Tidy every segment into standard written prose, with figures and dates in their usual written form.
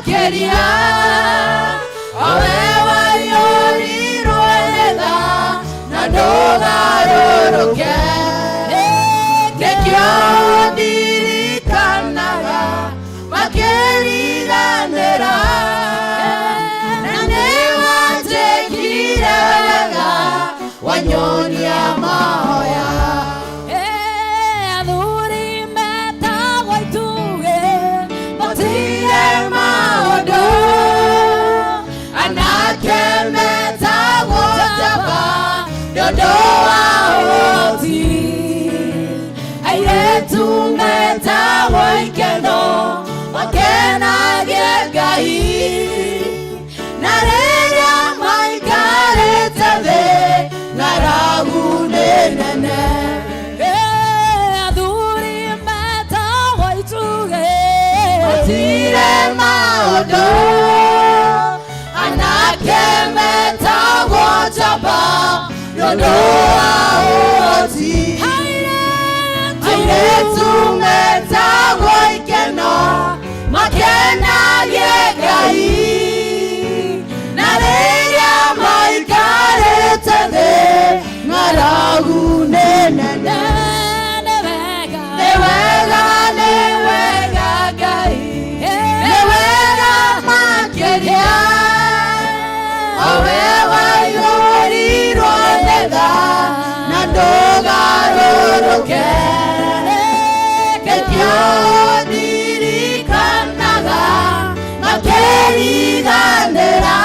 makeria owewa yorirwega na ndogarũrũke kĩkĩo ndirikanaga makĩriganĩra na nĩwanjĩkire wega wanyonia mahoya athuri metagwo ituge matire maũndũ anake metagwo njamba ndondo wa ũhoti airĩtu metagwo ikeno makenagie Ngai na rĩrĩa maikarĩte thĩ ng'aragu nĩ nene athuri metagwo ituge matire maũndũ anake metagwo njamba ndondo wa ũhoti airĩtu metagwo ikeno makenagie Ngai na rĩrĩa maikarĩte thĩ ng'aragu nĩ nene nĩ wega Ngai nĩ wega makĩria owe waiyũrirwo nĩ tha na ndũgarũrũke kĩkĩo ndirikanaga makĩriganĩra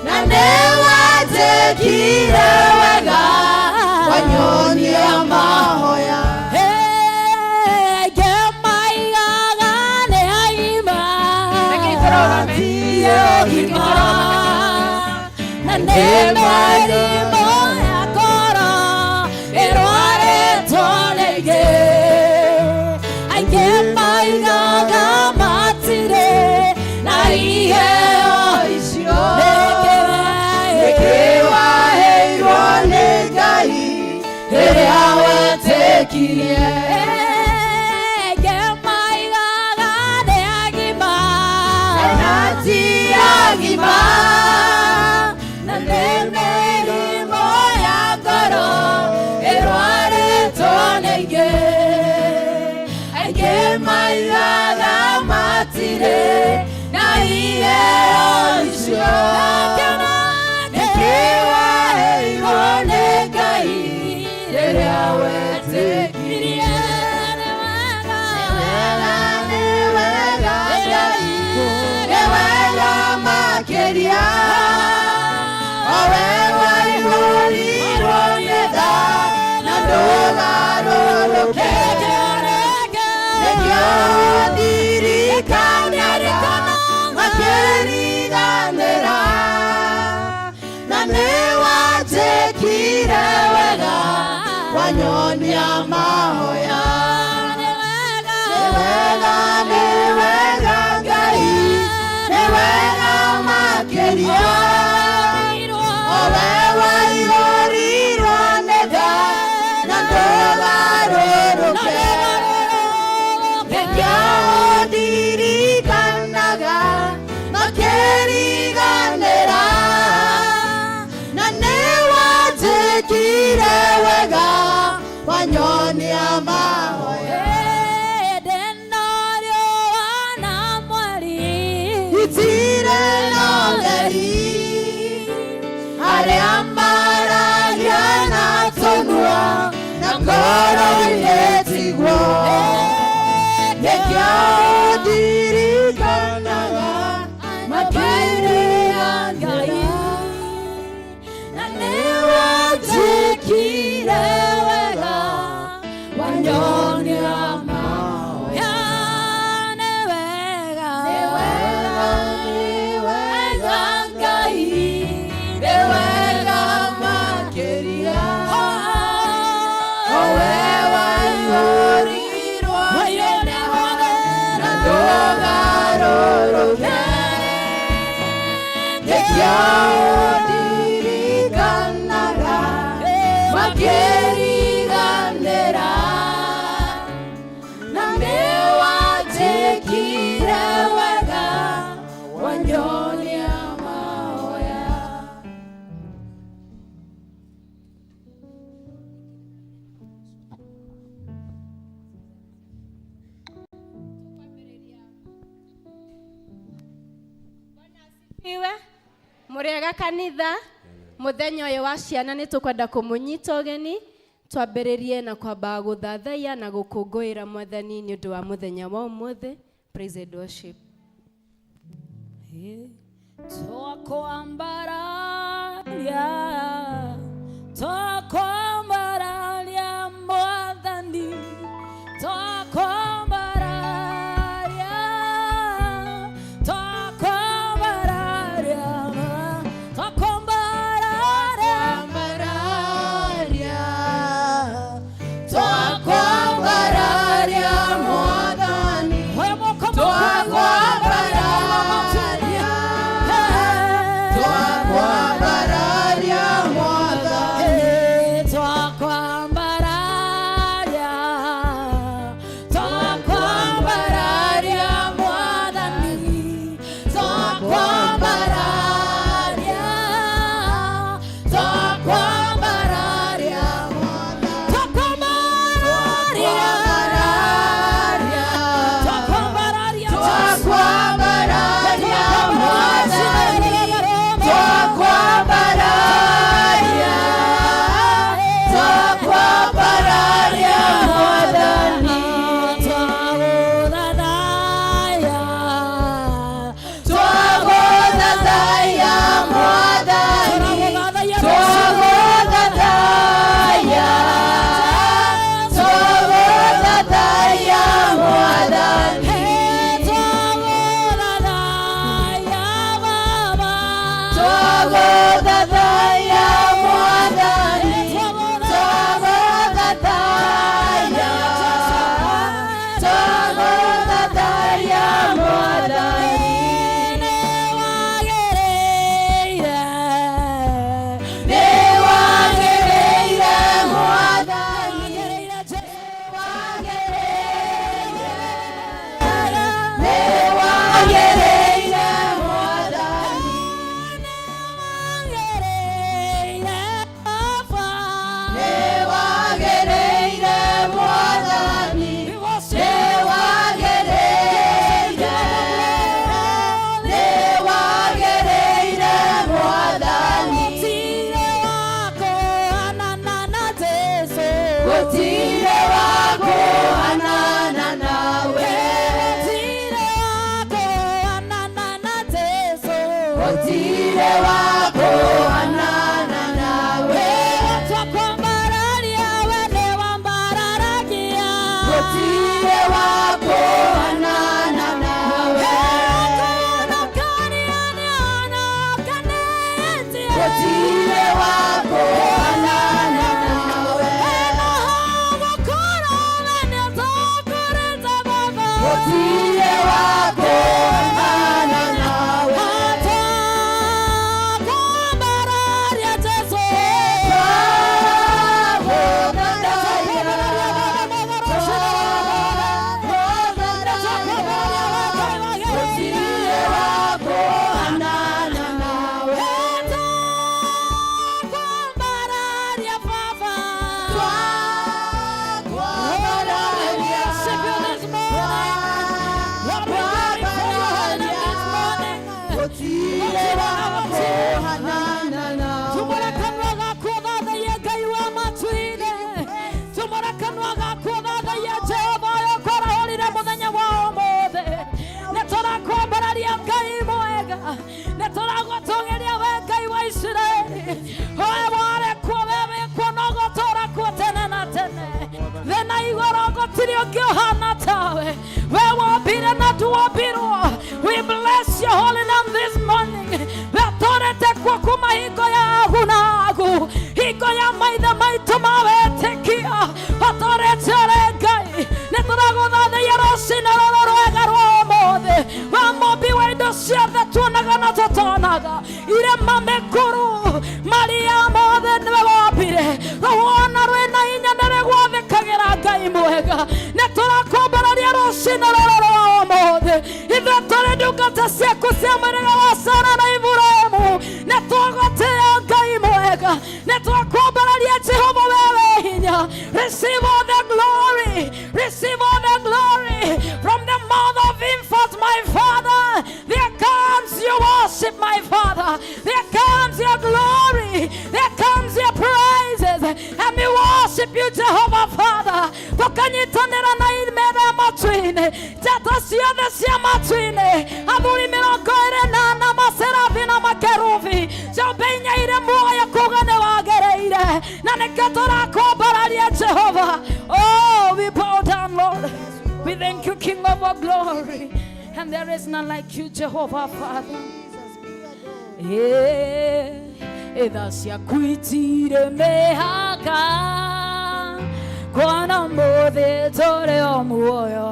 na nĩwanjĩkire wega wanyonia mahoya ngĩmaigaga nĩ agima na nĩ mĩrimũ ya ngoro ĩrwarĩtwo nĩ aingĩ aingĩ maigaga matirĩ na iheo icio nĩkĩ waheirwo nĩ Ngai rĩrĩa wetĩkirie aingĩ maigaga nĩ agima na ti agima na nĩ mĩrimũ ya ngoro ĩrwarĩtwo nĩ aingĩ aingĩ maigaga matirĩ na iheo icio nĩkĩ waheirwo nĩ Ngai rĩrĩa wetĩkirie nĩ wega Ngai nĩ wega makĩria owe waiyũrirwo nĩ tha na ndũgarũrũke nĩkĩo ndirikanaga makĩriganĩra na nĩwanjĩkire wega wanyonia mahoya nĩ wega Ngai nĩ wega makĩria owe waiyũrirwo nĩ tha na ndũgarũrũke kĩkĩo ndirikanaga makĩriganĩra na nĩwanjĩkire wega wanyonia mahoya ndĩnorĩũa na mweri itirĩ na ũtheri arĩa maragia na tũnua na ngoro-inĩ tigwo nĩkĩo ndirikanaga makĩria Ngai na nĩwanjĩkire wega wanyonia mahoya nĩ wega Ngai nĩ wega makĩria owe Iwe muriega kanitha muthenya uyu wa ciana ni tukwenda kumunyita ugeni twambiririe na kwamba guthathaiya na gukungũĩra Mwathani ni undu wa muthenya wa umuthi. Praise and worship. Twakwambararia Mwathani, we bless your holy name this morning. Receive all the glory. Receive all the glory from the mouth of infants, my Father. There comes your worship, my There comes your glory. There comes your praises. And we worship you, Jehovah Father. Tukanyitanira na imera matwine. Jatasia desia matwine. Aduri mirongo na maserafi na makerufi. Jabenya ire moya kugane wagereire. Na nekatora kobaralia Jehovah. Oh, we bow down, Lord. We thank you, King of our glory. And there is none like you, Jehovah Father. Edasia kuitire mehaka Kwana mothe tore omuoyo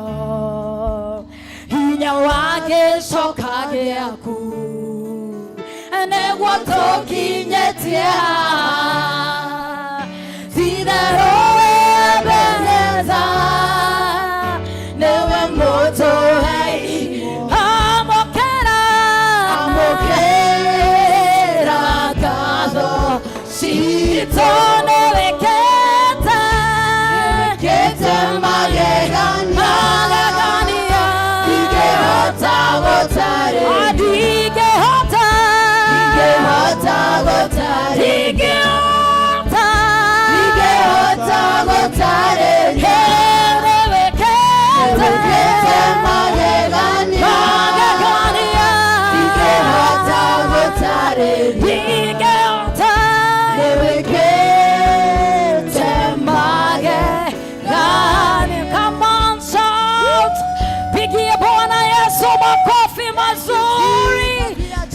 Hinya wake shokage aku Negwo tokinyetia Zidaro ebeneza Newe moto hei Amokera Gazo Sitone lekete magegania Dige hota gotare Dige hota gotare Dige hota gotare Come on, shout! Pigie Bwana Yesu makofi mazuri.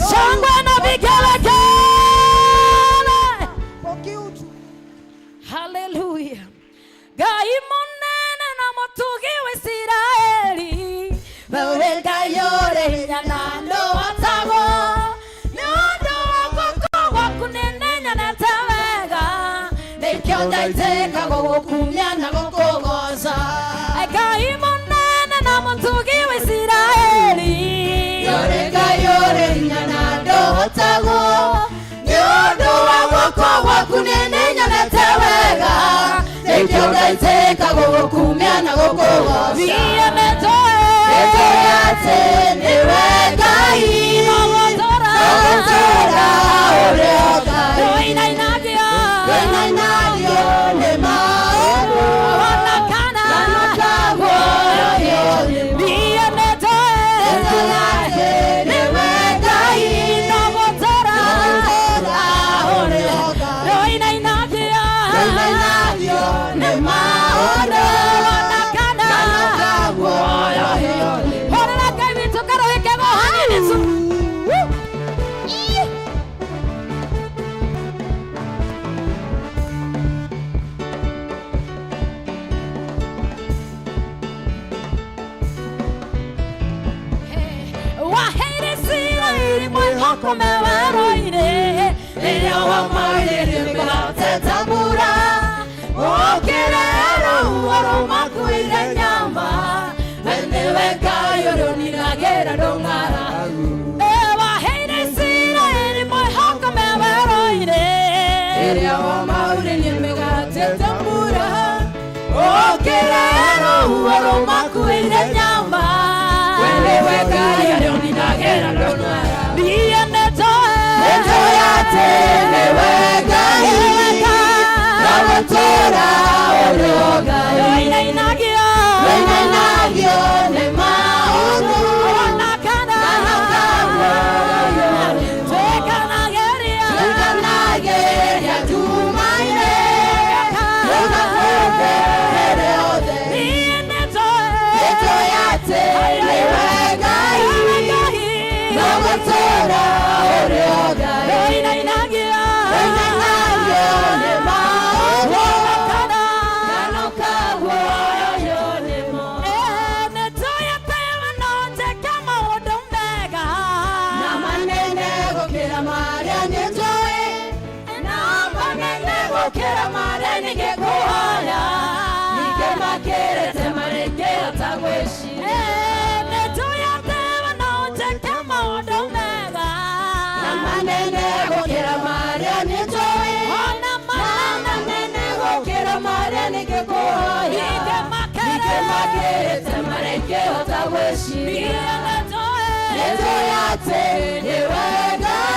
Shangwe na vigelegele. Hallelujah. Gai munene na mutugi wa Israeli. Wewe gayore nyanando atago. Nando wako wakunene nyanatawega. Nekionda iteka gokumya na gokogoza. Gai munene na mutugi wa Israeli. Wewe gayore nyanando atago. Nando wako wakunene nyanatawega. Nekionda iteka gokumya na gokogoza. Viye metoe. Newe gai Mawatora Oreoga Doina inagio Le maoro Wanakana Wanakago Viye metoe Newe gai Mawatora Oreoga Doina inagio Le maoro Wanakana Wanakago Kumewaroine Ewa maire Mbate tambura Okerero Uoro makuire nyamba Enewe kayo Ninagera dongara Ewa heire sira Eri moho kumewaroine Ewa maire Mbate tambura Okerero Uoro makuire nyamba Enewe kayo Ninagera dongara Newe gai Mawatora Oreoga Doina inagio Le maoro Wanakana Tekanageria Tumaine Onakogereode Netoyate Newe gai Mawatora Oreoga Doina inagio Le maoro Wanakana Yoyolemo Netoyate Wanote kama odomega Namanene gokera mare netoe Namanene gokera mare nigekuhaya Nikemakere temareke atagweshi Netoyate Wanote kama odomega Namanene gokera mare netoe Namanene gokera mare nigekuhaya Nikemakere temareke atagweshi Netoyate Newe gai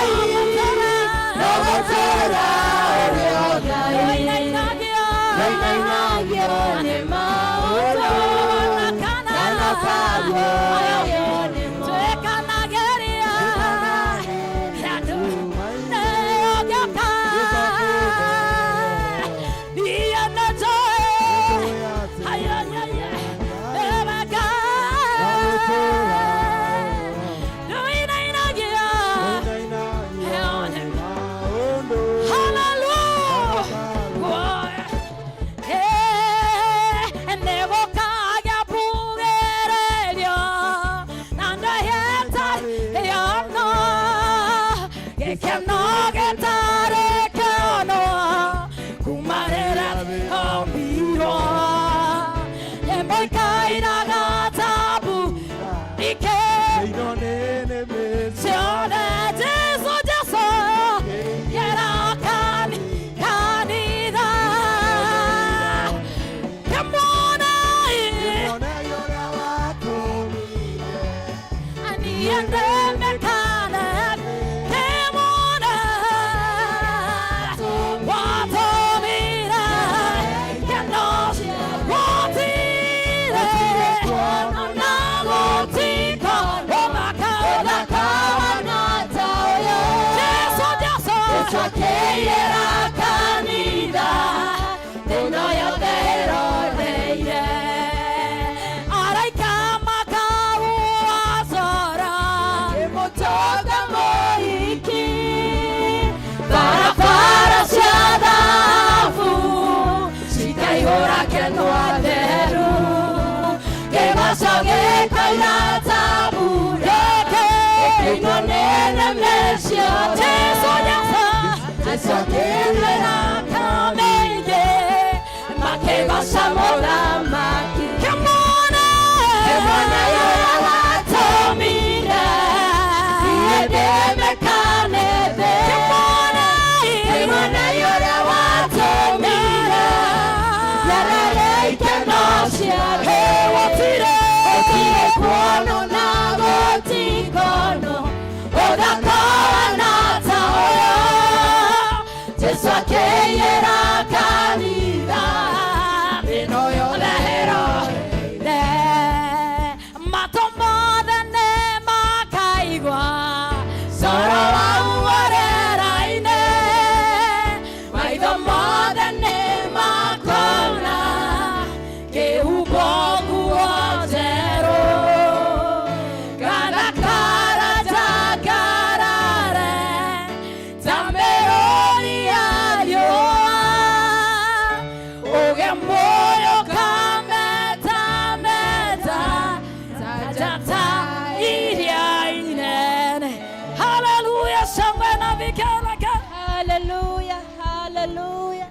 Hallelujah, hallelujah.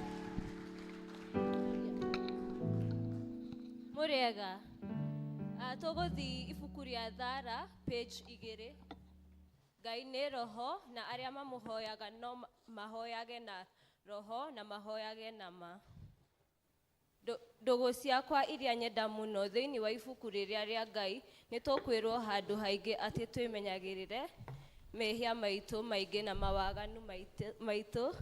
Muriega. Togothi ibuku ria Thara page 2. Ngai nĩ roho na arĩa mamũhoyaga no mahoyage na roho na mahoyage na ma. Ndũgũ ciakwa iria nyenda mũno thĩinĩ wa ibuku rĩrĩa rĩa Ngai nĩ tũkwĩrwo handũ haingĩ atĩ twĩmenyagĩrĩre mehia maitũ maingĩ na mawaganu maitũ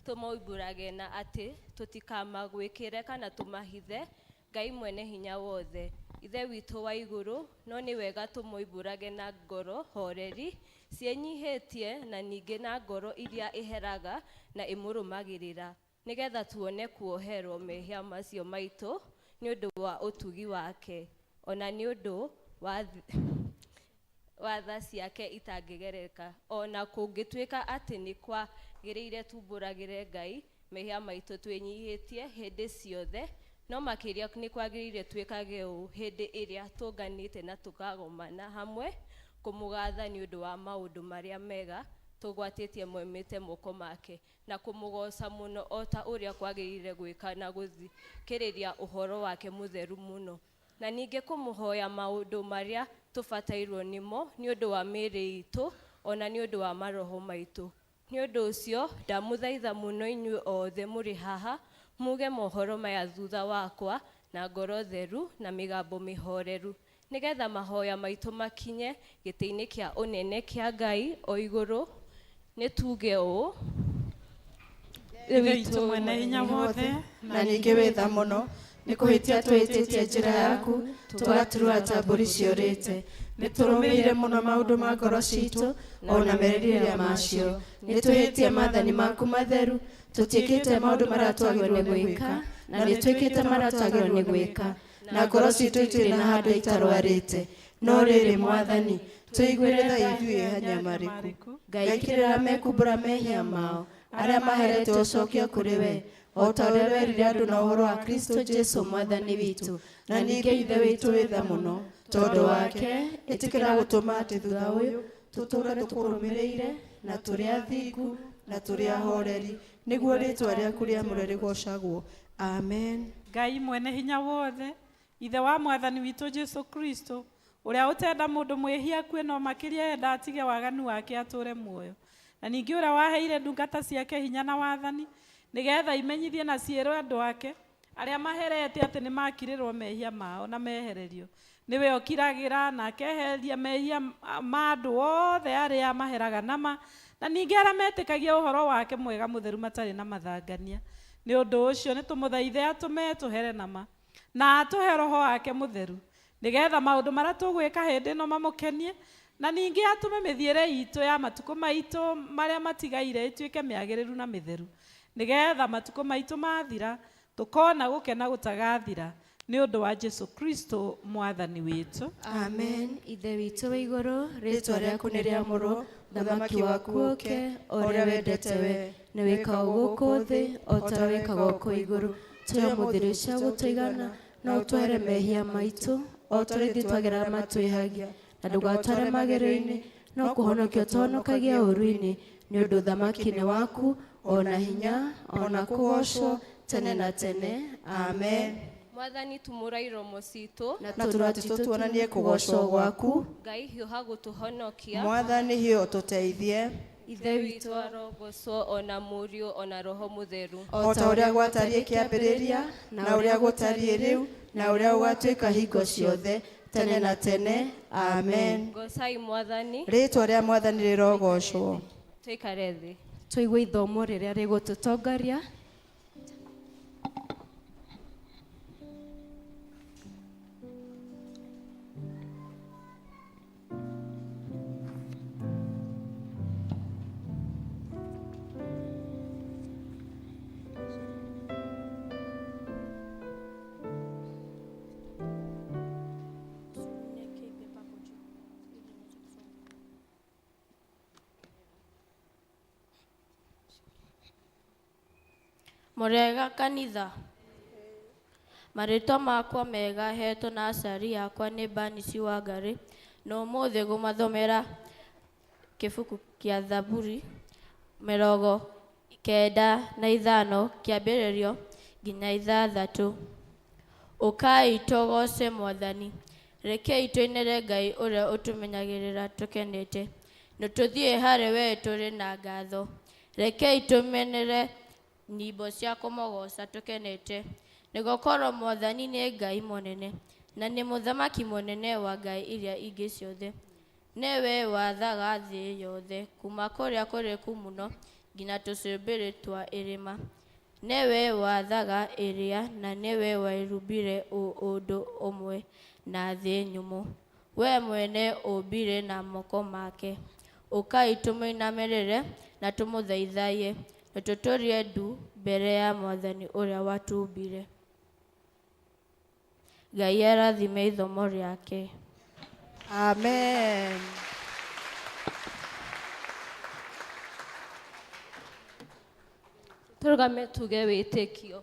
tũmoimbũrage na atĩ tũtikamagwĩkĩre kana tũmahithe Ngai mwene hinya wothe. Ithe witũ wa igũrũ no nĩ wega tũmoimbũrage na ngoro horeri cienyihĩtie na ningĩ na ngoro iria iheraga na imũrũmagĩrĩra nigetha tuone kuoherwo mehia macio maitũ nĩ ũndũ wa ũtugi wake ona nĩ ũndũ wa tha ciake itangĩgereka ona kũngĩtuĩka atĩ nĩ kwagĩrĩire tumbũragĩre Ngai mehia maitũ twĩnyihĩtie hĩndĩ ciothe no makĩria nĩ kwagĩrĩire twĩkage ũũ hĩndĩ ĩrĩa tũnganĩte na tũkagomana hamwe kũmũgatha nĩ ũndũ wa maũndũ marĩa mega tũgwatĩtie moimĩte moko make na kũmũgoca mũno o ta ũrĩa kwagĩrĩire gwĩka na gũthikĩrĩria ũhoro wake mũtheru mũno na ningĩ kũmũhoya maũndũ marĩa tũbatairwo nĩmo nĩ ũndũ wa mĩĩrĩ itũ ona nĩ ũndũ wa maroho maitũ. Nĩ ũndũ ũcio ndamũthaitha mũno inyuĩ othe mũrĩ haha muge mohoro maya thutha wakwa na ngoro theru na mĩgambo mĩhoreru nigetha mahoya maitũ makinye gĩtĩ-inĩ kĩa ũnene kĩa Ngai o igũrũ nĩ tuge ũũ witũ mwene hinya wothe na ningĩ wĩtha mũno nĩ kũhĩtia twĩtĩtie njĩra yaku tũgaturua ta mbũri ciũrĩte nĩ tũrũmĩrĩire mũno maũndũ ma ngoro citũ ona merirĩria macio nĩ twĩhĩtie maathani maku matheru tũtiĩkĩte maũndũ marĩa twagĩrĩirwo nĩ gwĩka na nĩ twĩkĩte marĩa twagĩrĩirwo nĩ gwĩka na ngoro citũ itirĩ na handũ itarwarĩte no rĩrĩ Mwathani tũiguĩre tha ithuĩ hanyamariku ngaikĩrĩra mekumbũra mehia mao arĩa maherete ũcokio kũrĩ we o ta ũrĩa werire andũ na ũhoro wa Kristo Jesu Mwathani witũ na ningĩ ithe witũ wĩtha mũno tondũ wake ĩtĩkĩra gũtũma atĩ thutha ũyũ tũtũũre tũkũrũmĩrĩire na tũrĩ athingu na tũrĩ ahoreri nĩguo rĩĩtwa rĩaku rĩamũre rĩgocagwo amen. Ngai mwene hinya wothe ithe wa Mwathani witũ Jesu Kristo ũrĩa ũtenda mũndũ mwĩhia kue no makĩria enda atige waganu wake atũũre muoyo na ningĩ ũrĩa waheire ndungata ciake hinya na wathani nĩgetha imenyithie na ciĩrwo andũ ake arĩa maherete atĩ nĩ makirĩrwo mehia mao na mehererio nĩwe okiragĩra na akeheria mehia ma andũ othe arĩa maheraga nama na ningĩ arĩa metĩkagia ũhoro wake mwega mũtheru matarĩ na mathangania nĩ ũndũ ũcio nĩ tũmũthaithe atũme tũhere nama na atũhe roho wake mũtheru nĩgetha maũndũ marĩa tũgwĩka hĩndĩ ĩno mamũkenie na ningĩ atũme mĩthiĩre itũ ya matukũ maitũ marĩa matigaire ĩtuĩke mĩagĩrĩru na mĩtheru nĩgetha matukũ maitũ mathira tũkona gũkena gũtagathira nĩ ũndũ wa Jesu Kristo Mwathani witũ amen. Ithe witũ wĩ igũrũ rĩĩtwa rĩaku nĩ rĩamũrwo mũthamaki waku ũke o ũrĩa wendete we nĩ wĩkagwo gũkũ thĩ o ta ũrĩa wĩkagwo kũ igũrũ tuoe mũthĩrĩ cia gũtũigana na ũtwehere mehia maitũ o ta ũrĩa ithuĩ twageraga matwĩhagia na ndũgatware magerio-inĩ no kũhonokia ũtũhonokagia ũũru-inĩ nĩ ũndũ ũthamaki nĩ waku ona hinya ona kũgocwo tene na tene amen. Mwathani tumũra iromo citũ na tũratĩ tũtuonanie kũgocwo gwaku Ngai hiũha gũtũhonokia Mwathani hiũ tũteithie ithe witũ arogocwo ona mũriũ ona roho mũtheru o ta ũrĩa gwatariĩ kĩambĩrĩria na ũrĩa gũtariĩ rĩu na ũrĩa ũgatuĩka hingo ciothe tene na tene amen. Gocai Mwathani rĩĩtwa rĩa Mwathani rĩrogocwo. tũikare thĩ tũigue ithomo rĩrĩa rĩgũtũtongoria. Mũrega kanitha marĩtwa makwa mega hetwo na acari yakwa nĩ Banisi Wangari na ũmũthĩ gũmathomera kĩbuku kĩa Thaburi 95 kĩambĩrĩrio nginya 6. Ũkai tũgoce Mwathani, rekei tũinĩre Ngai ũrĩa ũtũmenyagĩrĩra tũkenete, na tũthiĩ harĩ we tũrĩ na ngatho. Rekei tũmenere nyĩmbo cia kũmũgoca tũkenete, nĩgũkorwo Mwathani nĩ Ngai mũnene na nĩ mũthamaki mũnene wa ngai iria ingĩ ciothe. Nĩwe wathaga thĩ yothe kuma kũrĩa kũrĩku mũno nginya tũcũmbĩrĩ twa irĩma. Nĩwe wathaga iria na nĩwe wairumbire ũndũ ũmwe na thĩ nyũmũ. We mwene ũmbire na moko make. Ũkai tũmũinamĩrĩre na tũmũthaithaie, na tũtũrie ndu mbere ya Mwathani ũrĩa watumbire. Ngai arathime ithomo rĩake. Amen. tũrũgame tuge wĩtĩkio.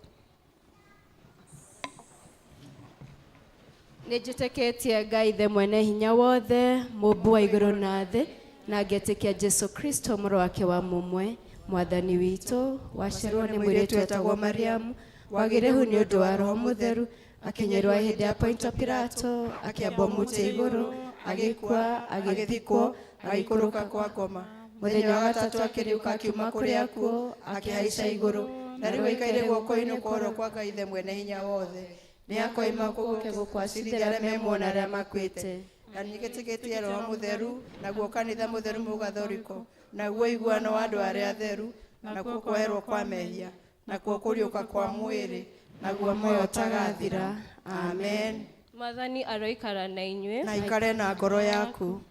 Nĩ njĩtĩkĩtie Ngai ithe mwene hinya wothe mũmbu wa igũrũ na thĩ, na ngetĩkia Jesu Kristo mũrũ wake wa mũmwe Mwathani witũ, waciarwo nĩ mũirĩtu wetagwo Mariamu, wagĩrĩhu nĩ ũndũ wa Roho Mũtheru, akinyĩrwo hĩndĩ ya Ponto Pilato, akĩambwo mũtĩ igũrũ, agĩkua, agĩthikwo, agĩikũrũka kwa ngoma. Mũthenya wa gatatũ akĩriũka akiuma kũrĩ akuũ, akĩhaica igũrũ, na rĩu aikaire guoko-inĩ kwa ũrĩo kwa Ngai ithe mwene hinya wothe. Nĩ akoima gũke gũkwacirithia arĩa memuona arĩa makuĩte. Na nĩ njĩtĩkĩtie Roho Mũtheru, naguo kanitha mũtheru mũgathoriko, naguo iguano wa andũ arĩa atheru, nakuo kweherwo kwa mehia, nakuo kũriũka kwa mwĩrĩ, naguo muoyo ũtagathira. Amen. Mwathani aroikara na inyuĩ. Na ikare na ngoro yaku.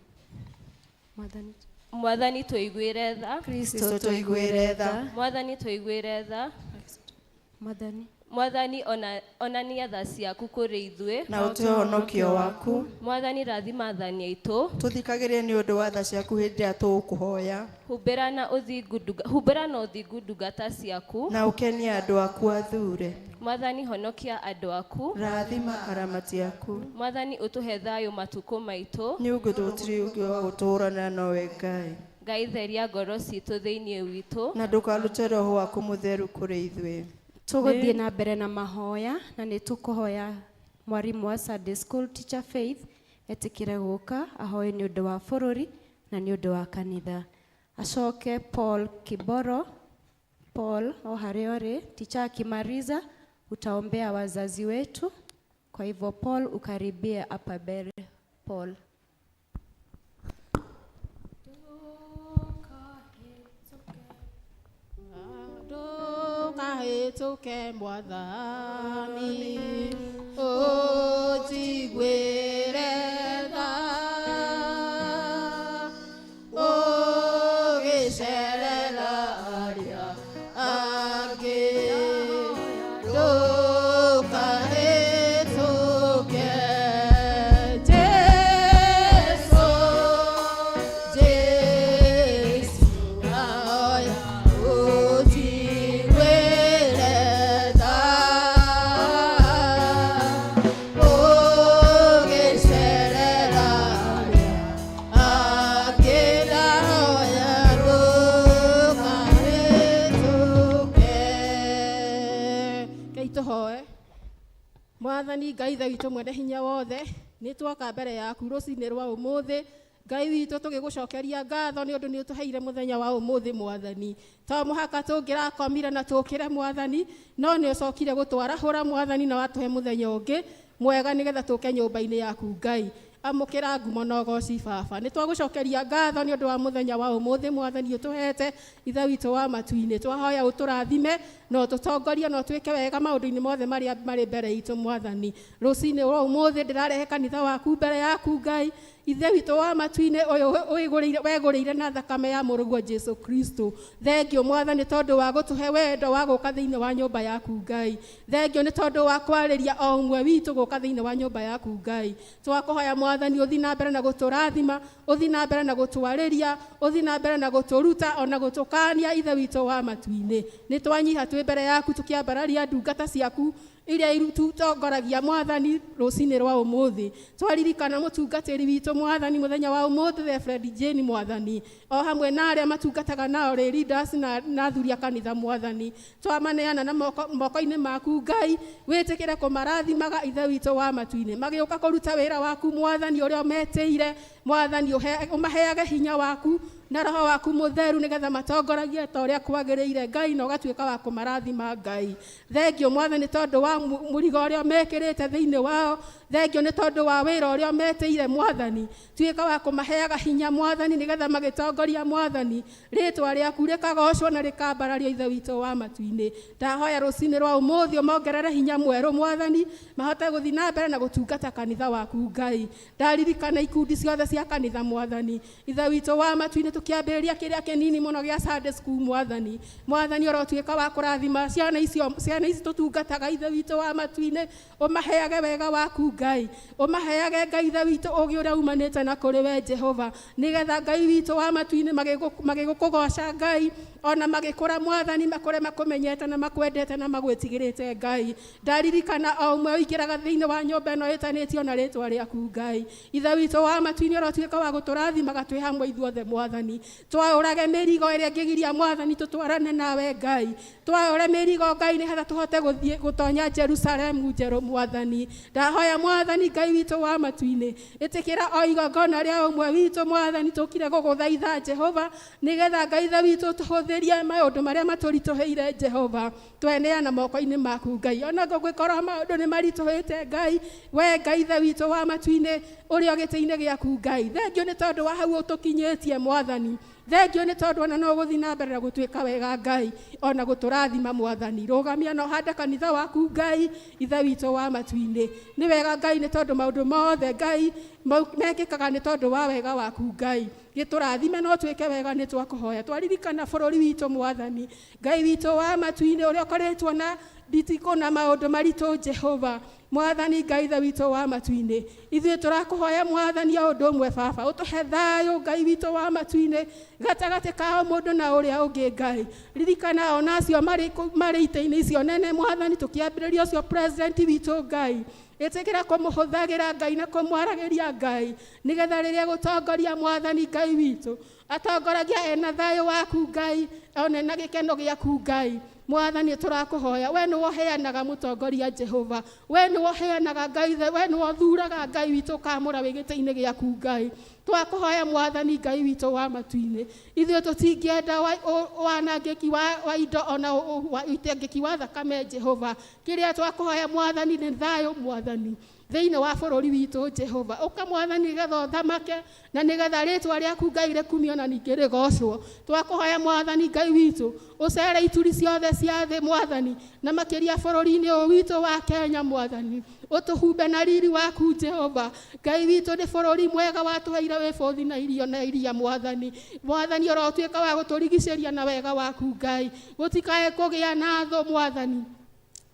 Mwathani tũiguĩre tha. Kristo tũiguĩre tha. Mwathani tũiguĩre tha. Mwathani onania tha ciaku kũrĩ ithuĩ. Na ũtue ũhonokio waku. Mwathani rathima athani aitũ. Tũthikagĩrĩrie nĩ ũndũ wa tha ciaku hĩndĩ ĩrĩa tũgũkũhoya. Humbĩra na ũthingu ndungata ciaku. Na ũkenie andũ aku athure. Mwathani honokia andũ aku. Rathima aramati aku. Mwathani ũtũhe thayũ matukũ maitũ. Nĩ ũndũ gũtirĩ ũngĩ wa gũtũũrana nowe Ngai. Ngai theria ngoro citũ thĩinĩ witũ. Na ndũkarute roho waku mũtheru kũrĩ ithuĩ. Tũgũthiĩ na mbere na mahoya, na nĩ tũkũhoya mwarimũ wa Sunday School Teacher Faith etĩkĩre gũka ahoe nĩ ũndũ wa bũrũri na nĩ ũndũ wa kanitha. Acoke Paul Kiboro. Paul, o harĩa ũrĩ, teacher akimaliza utaombea wazazi wetu. Kwa hivyo Paul ukaribie hapa mbele. Paul. Kahituke Mwathani ũnjiguĩre tha ũgĩcerera arĩa angĩ ndũkahĩtũke Jesũ ahoya ũnjiguĩre tha ũgĩcerera arĩa angĩ ndahoya ndũkahĩtũke. Ngai tũhoe. Mwathani Ngai ithe witũ mwene hinya wothe, nĩ twoka mbere yaku rũcinĩ rwa ũmũthĩ. Ngai witũ tũgĩgũcokeria ngatho nĩ ũndũ nĩ ũtũheire mũthenya wa ũmũthĩ Mwathani. To mũhaka tũngĩrakomire na tũkĩre Mwathani, no nĩ ũcokire gũtwarahũra Mwathani na watũhe mũthenya ũngĩ mwega nĩgetha tũke nyũmba-inĩ yaku Ngai. Amũkĩra ngumo na ũgooci Baba. Nĩ twagũcokeria ngatho nĩ ũndũ wa mũthenya wa ũmũthĩ Mwathani ũtũhete ithe witũ wa matu-inĩ. Twahoya ũtũrathime na ũtũtongorie na ũtwĩke wega maũndũ-inĩ mothe marĩa marĩ mbere itũ Mwathani. Rũcinĩ rwa ũmũthĩ ndĩrarehe kanitha waku mbere yaku Ngai. Ithe witũ wa matu-inĩ ũyũ wegũrĩire na thakame ya mũrũguo Jesu Kristo. Thengio Mwathani tondũ wa gũtũhe wendo wa gũka thĩinĩ wa nyũmba yaku Ngai. Thengio nĩ tondũ wa kwarĩria o ũmwe witũ gũka thĩinĩ wa nyũmba yaku Ngai. Twakũhoya Mwathani ũthiĩ na mbere na gũtũrathima, ũthiĩ na mbere na gũtwarĩria, ũthiĩ na mbere na gũtũruta ona gũtũkania ithe witũ wa matu-inĩ. Nĩ twanyiha twĩ mbere yaku tũkĩambararia ndungata ciaku iria irutongoragia Mwathani rũcinĩ rwa ũmũthĩ. Twaririkana mũtungatĩri witũ Mwathani mũthenya wa ũmũthĩ Reverend Jane Mwathani, o hamwe na arĩa matungataga nao leaders na athuri a kanitha Mwathani. Twamaneana na moko-inĩ maku Ngai, wĩtĩkĩre kũmarathimaga ithe witũ wa matu-inĩ. Magĩũka kũruta wĩra waku Mwathani ũrĩa ũmetĩire Mwathani, ũmaheage hinya waku na roho waku mũtheru nĩgetha matongoragie ta ũrĩa kwagĩrĩire Ngai, na ũgatuĩka wa kũmarathima Ngai. Thengio Mwathani tondũ wa mũrigo ũrĩa mekĩrĩte thĩinĩ wao. Thengio nĩ tondũ wa wĩra ũrĩa metĩire Mwathani. Tuĩka wa kũmaheaga hinya Mwathani nĩgetha magĩtongoria Mwathani. Rĩĩtwa rĩaku rĩkagocwo na rĩkambarario ithe witũ wa matu-inĩ. Ndahoya rũcinĩ rwa ũmũthĩ ũmongerere hinya mwerũ Mwathani, mahote gũthiĩ na mbere na gũtungata kanitha waku Ngai. Ndaririkana ikundi ciothe cia kanitha Mwathani, ithe witũ wa matu-inĩ tũkĩambĩrĩria kĩrĩa kĩnini mũno gĩa Sunday School Mwathani. Mwathani ũrotuĩka wa kũrathima ciana ici tũtungataga ithe witũ wa matu-inĩ. Ũmaheage wega waku Ngai, ũmaheage Ngai ithe witũ ũgĩ ũrĩa umanĩte na kũrĩ we Jehova, nĩgetha Ngai witũ wa matu-inĩ magĩgũkũgoca Ngai, ona magĩkũra Mwathani makũre makũmenyete na makwendete na magwĩtigĩrĩte Ngai. Ndaririkana o ũmwe ũingĩraga thĩinĩ wa nyũmba ĩno ĩtanĩtio na rĩĩtwa rĩaku Ngai. Ithe witũ wa matu-inĩ ũrotuĩka wa gũtũrathimaga twĩ hamwe ithuothe Mwathani. Twaũrage mĩrigo ĩrĩa ĩngĩgiria Mwathani tũtwarane nawe Ngai. Twaũre mĩrigo Ngai nĩgetha tũhote gũthiĩ gũtonya Jerusalemu njerũ Mwathani. Ndahoya Mwathani Ngai witũ wa matu-inĩ, ĩtĩkĩra o igongona rĩa ũmwe witũ Mwathani tũkire gũgũthaitha Jehova, nĩgetha Ngai ithe witũ tũhũthĩrie maũndũ marĩa matũritũhĩire Jehova. Tweneana moko-inĩ maku Ngai, ona gũgĩkorwo maũndũ nĩ maritũhĩte Ngai, we Ngai ithe witũ wa matu-inĩ ũrĩa gĩtĩ-inĩ gĩaku Ngai. Thengio nĩ tondũ wa hau ũtũkinyĩtie Mwathani. thengio nĩ tondũ ona no gũthiĩ na mbere na gũtuĩka wega Ngai ona gũtũrathima Mwathani. Rũgamia na ũhande kanitha waku Ngai, Ithe witũ wa matu-inĩ. Nĩ wega Ngai nĩ tondũ maũndũ mothe Ngai mekĩkaga nĩ tondũ wa wega waku Ngai. Gĩtũrathime no twĩke wega nĩ twakũhoya. Twaririkana bũrũri witũ Mwathani, Ngai witũ wa matu-inĩ ũrĩa ũkoretwo na nditiko na maũndũ maritũ Jehova. Mwathani Ngai Ithe witũ wa matu-inĩ, ithuĩ tũrakũhoya Mwathani o ũndũ ũmwe Baba, ũtũhe thayũ Ngai witũ wa matu-inĩ gatagatĩ ka mũndũ na ũrĩa ũngĩ Ngai. Ririkana ona acio marĩ itĩ-inĩ icio nene Mwathani, tũkĩambĩrĩria ũcio president witũ Ngai, ĩtĩkĩra kũmũhũthagĩra Ngai na kũmwaragĩria Ngai, nĩgetha rĩrĩa gũtongoria Mwathani Ngai witũ atongoragia ena thayũ waku Ngai, ona na gĩkeno gĩaku Ngai. Mwathani tũrakũhoya, we nĩ woheanaga mũtongoria Jehova, we nĩ woheanaga Ngai, we nĩ wothuraga Ngai witũ kamũra wĩ gĩtĩ-inĩ gĩaku Ngai. Twakũhoya Mwathani Ngai witũ wa matu-inĩ, ithuĩ tũtingĩenda wanangĩki wa indo ona ũitangĩki wa thakame Jehova. Kĩrĩa twakũhoya Mwathani nĩ thayũ Mwathani thĩinĩ wa bũrũri witũ Jehova. Ũka Mwathani nĩgetha ũthamake na nĩgetha rĩtwa rĩaku Ngai rĩkumio na ningĩ rĩgocwo. Twakũhoya Mwathani Ngai witũ ũcere ituri ciothe cia thĩ Mwathani, na makĩria bũrũri-inĩ ũyũ witũ wa Kenya Mwathani, ũtũhumbe na riri waku Jehova. Ngai witũ nĩ bũrũri mwega watũheire wĩbũthi na irio na iria Mwathani. Mwathani ũrotuĩka wa gũtũrigicĩria na wega waku Ngai, gũtikae kũgĩa na thũ Mwathani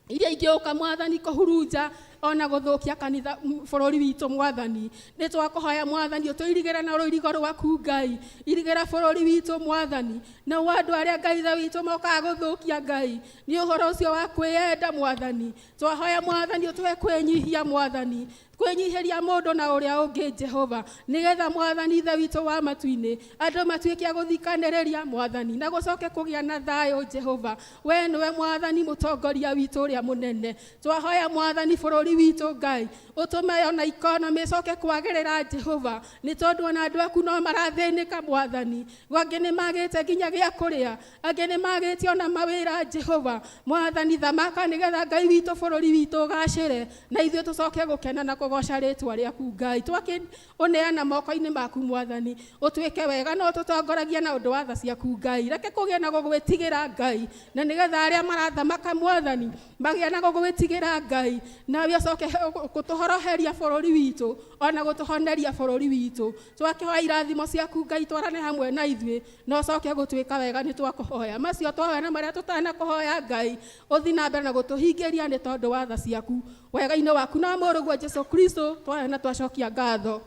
iria ingĩũka Mwathani kũhurunja ona gũthũkia kanitha bũrũri witũ Mwathani. Nĩ twakũhoya Mwathani ũtũirigĩre na rũirigo rwaku Ngai, irigĩra bũrũri witũ Mwathani, na andũ arĩa Ngai Ithe witũ mokaga gũthũkia Ngai nĩ ũhoro ũcio wa kwĩyenda Mwathani. Twahoya Mwathani ũtũhe kwĩnyihia Mwathani, kwĩnyihĩria mũndũ na ũrĩa ũngĩ Jehova, nĩgetha Mwathani Ithe witũ wa matu-inĩ andũ matuĩke a gũthikanĩrĩria Mwathani na gũcoke kũgĩa na thayũ Jehova. We nĩwe Mwathani mũtongoria witũ ũrĩa mũnene. Twahoya Mwathani bũrũri witũ Ngai ũtũme ona economy ĩcoke kwagĩrĩra Jehova, nĩ tondũ ona andũ aku no marathĩnĩka Mwathani. Angĩ nĩ magĩte nginya gĩa kũrĩa, angĩ nĩ magĩte ona mawĩra Jehova. Mwathani thamaka nĩgetha Ngai witũ bũrũri witũ ũgacĩre na ithuĩ tũcoke gũkena na kũgoca rĩtwa rĩaku Ngai. Twakĩũneana moko-inĩ maku Mwathani, ũtuĩke wega na ũtũtongoragia na ũndũ wa tha ciaku Ngai. Reke kũgĩe na gũgwĩtigĩra Ngai, na nĩgetha arĩa marathamaka Mwathani magĩe na gũgwĩtigĩra Ngai, nawe ũcoke gũtũhoroheria bũrũri witũ ona gũtũhoneria bũrũri witũ. Twakĩhoya irathimo ciaku Ngai twarane hamwe na ithuĩ na ũcoke gũtuĩka wega nĩ twakũhoya. Macio twahoya na marĩa tũtanakũhoya Ngai, ũthiĩ na mbere na gũtũhingĩria nĩ tondũ wa tha ciaku wega-inĩ waku na mũrũguo Jesũ Kristo twahoya na twacokia ngatho.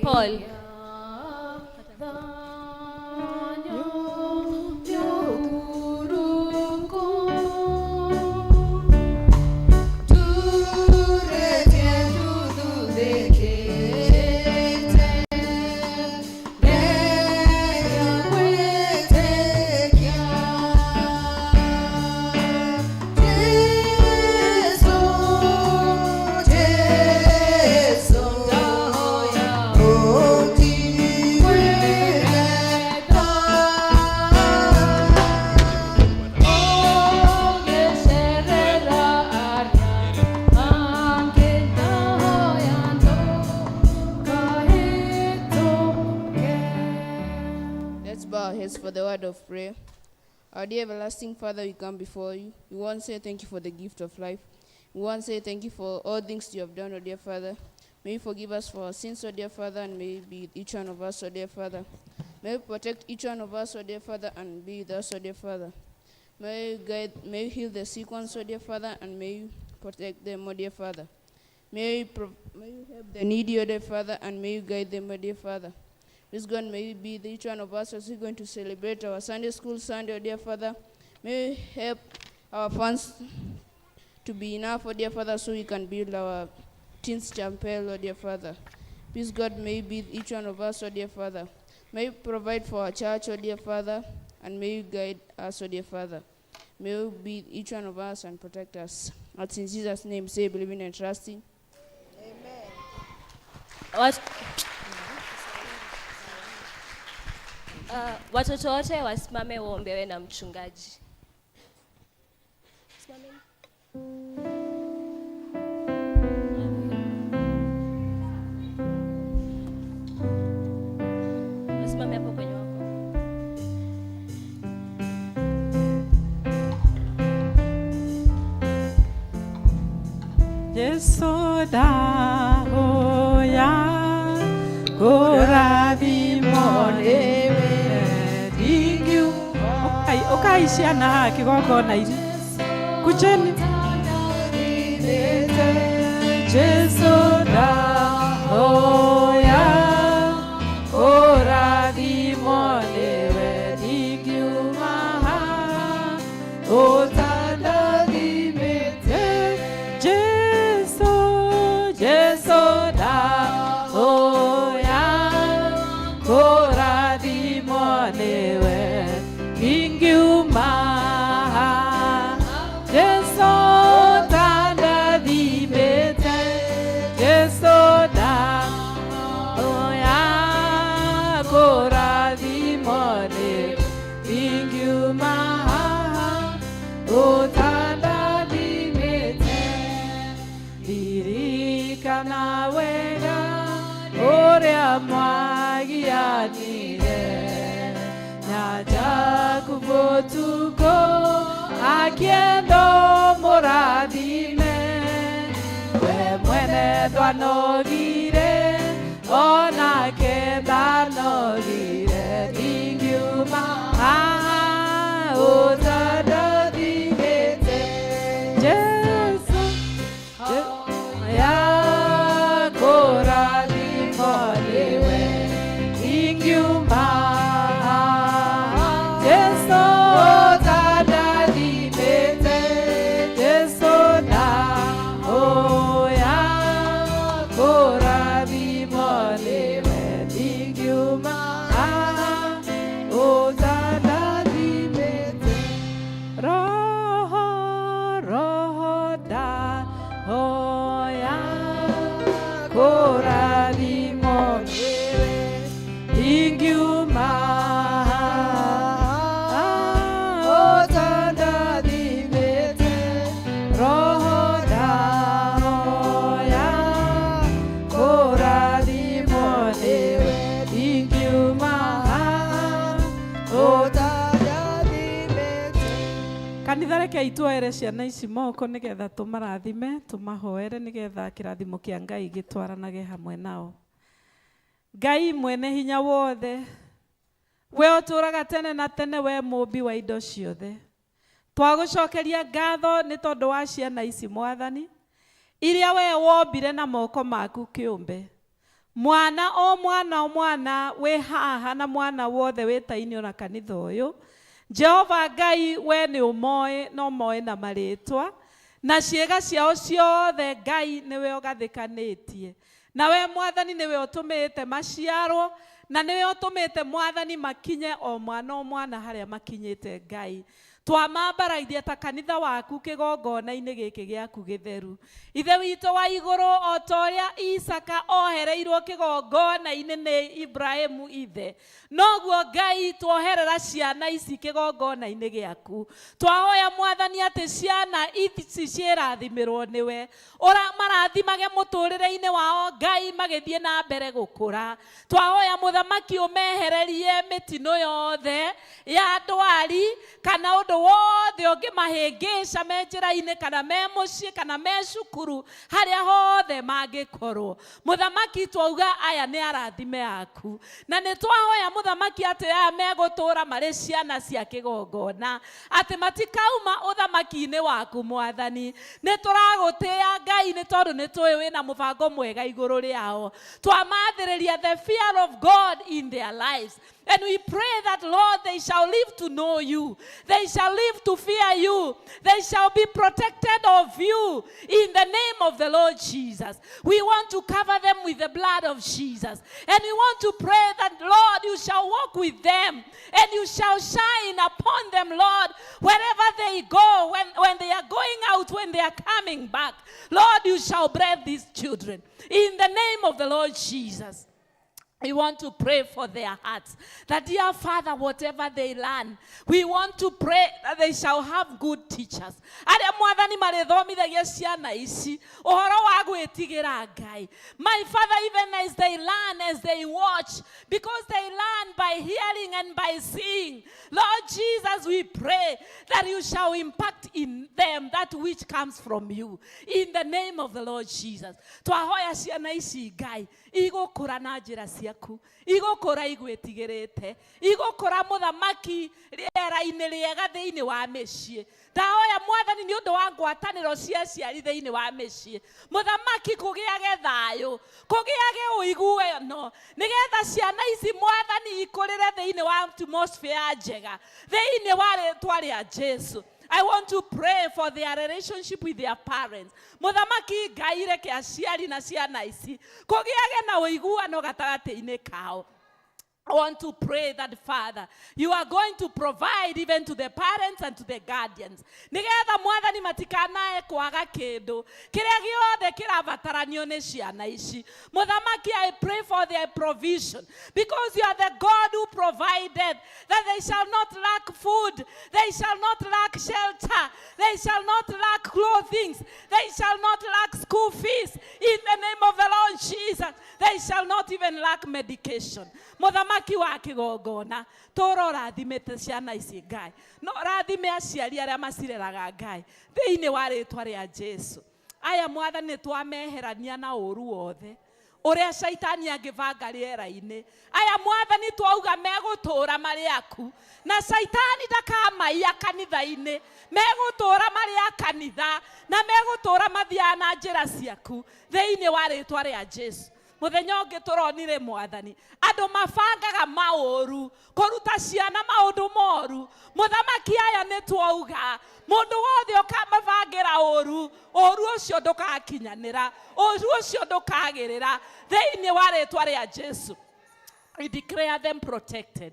Paul. For the word of prayer. Our dear everlasting Father, we come before you. We want to say thank you for the gift of life. We want to say thank you for all things you have done, O dear Father. May you forgive us for our sins, O dear Father, and may you be with each one of us, O dear Father. May you protect each one of us, O dear Father, and be with us, O dear Father. May you guide, may you heal the sick ones, O dear Father, and may you protect them, O dear Father. May you help the needy, O dear Father, and may you guide them, O dear Father. Please God, may you be with each one of us as we're going to celebrate our Sunday school Sunday, O dear Father. May you help our funds to be enough, O dear Father, so we can build our teens chapel, O dear Father. Please God, may you be with each one of us, O dear Father. May you provide for our church, O dear Father, and may you guide us, O dear Father. May you be with each one of us and protect us. As in Jesus' name, say, believing and trusting. Amen. Watoto wote wasimame waombewe na mchungaji. Simameni. Yesu dahoya kurathimo niwe ndingiu ukai ciana kigongona iri kujeni Yesu dahoya kurathimo niwe ndingiuma utandagimite Yesu dahoya kurathimo niwe ndingiuma Yesu tandagimite Yesu dahoya kurathimo niwe ndingiuma utandagimite ririkana wega uria mwagianire nyaja kubotuko akiendo murathime we mwene twanogire onake ndanogire ndingiuma utandagimite Yesu ya kurathimo niwe ndingiuma Yesu utandagimite Yesu dahoya kurathimo niwe ndingiuma utandagimite Roho dahoya kurathimo niwe ndingiuma utandagimite Roho dahoya kurathimo niwe ndingiuma utandagimite kanitha reke ituoere ciana ici moko nigetha tumarathime tumahoere nigetha kirathimo kia Ngai gitwaranage hamwe nao. Ngai mwene hinya wothe we uturaga tene na tene we mumbi wa indo ciothe twagucokeria ngatho ni tondu wa ciana ici Mwathani iria we wombire na moko maku kiumbe mwana o mwana we haha na mwana wothe witainio na kanitha uyu Jehova Ngai we ni umoe no moe na maritwa na ciega ciao ciothe Ngai niwe ugathikanitie na we Mwathani niwe utumite maciarwo na niwe utumite Mwathani makinye o mwana haria makinyite Ngai twamambaraithia ta kanitha waku kigongona-ini giki giaku githeru ithe witũ wa igũrũ o ta ũrĩa Isaka ohereirwo kigongona-ini ni Ibrahimu ithe noguo Ngai twoherera ciana ici kigongona-ini giaku twahoya Mwathani atĩ ciana ici cirathimirwo niwe marathimage mũtũrĩre-inĩ wao Ngai magĩthiĩ na mbere gũkũra twahoya mũthamaki ũmehererie mĩtino yothe ya ndwari kana ũndũ wothe ũngĩmahĩngĩca me njĩra-inĩ kana me mũciĩ kana me cukuru harĩa hothe mangĩkorwo mũthamaki twauga aya nĩ arathime aku na nĩ twahoya mũthamaki atĩ aya megũtũra marĩ ciana cia kĩgongona atĩ matikauma ũthamaki-inĩ waku Mwathani nĩ tũragũtĩĩa Ngai nĩ tondũ nĩ tũĩ wĩna mũbango mwega igũrũ rĩao twamathĩrĩria the fear of God in their lives. And we pray that, Lord, they shall live to know you. They shall live to fear you. They shall be protected of you in the name of the Lord Jesus. We want to cover them with the blood of Jesus. And we want to pray that, Lord, you shall walk with them and you shall shine upon them, Lord, wherever they go, when they are going out, when they are coming back. Lord, you shall bless these children in the name of the Lord Jesus. We want to pray for their hearts. That, dear Father, whatever they learn, we want to pray that they shall have good teachers. Aria mwathani marethomithagia ciana ici uhoro wa gwitigira Ngai. My Father, even as they learn, as they watch, because they learn by hearing and by seeing. Lord Jesus, we pray that you shall impact in them that which comes from you. In the name of the Lord Jesus. Twahoya ciana ici Ngai, igukura na njira ciaku, igukura igwetigirite, igukura muthamaki riera-ini riega thiini wa micii. Ndahoya mwathani ni undu wa ngwataniro cia ciari thiini wa micii, muthamaki kugiage thayo, kugiage uiguano, nigetha ciana ici mwathani ikurire thiini wa atmosphere njega, thiini wa ritwa ria Jesu. I want to pray for their relationship with their parents. Muthamaki Ngai reke aciari na ciana ici kugiage na uiguano gatagati-ini kao. I want to pray that, Father, you are going to provide even to the parents and to the guardians. Nigetha mwathani matikanae kwaga kindu kiria giothe kirabataranio ni ciana ici. Muthamaki, I pray for their provision, because you are the God who provided that they shall not lack food, they shall not lack shelter, they shall not lack clothing, they shall not lack school fees. In the name of the Lord Jesus, they shall not even lack medication. Muthamaki wa kigongona, toro rathimete ciana ici Ngai, no rathime aciari aria macireraga Ngai thiini wa ritwa ria Jesu. Aya mwathani twameherania na uru wothe uria shaitani angivanga riera-ini. Aya mwathani twauga megutura mari aku, na shaitani ndakamaiya kanitha-ini, megutura mari ya kanitha, na megutura mathia na njira ciaku thiini wa ritwa ria Jesu. Muthenya ungi turonire mwathani andu mabangaga mauru kuruta ciana maundu moru. Muthamaki, aya ni twauga mundu wothe ukamabangira uru ucio ndukakinyanira, uru ucio ndukagirira thiini wa ritwa ria Jesu. We declare them protected.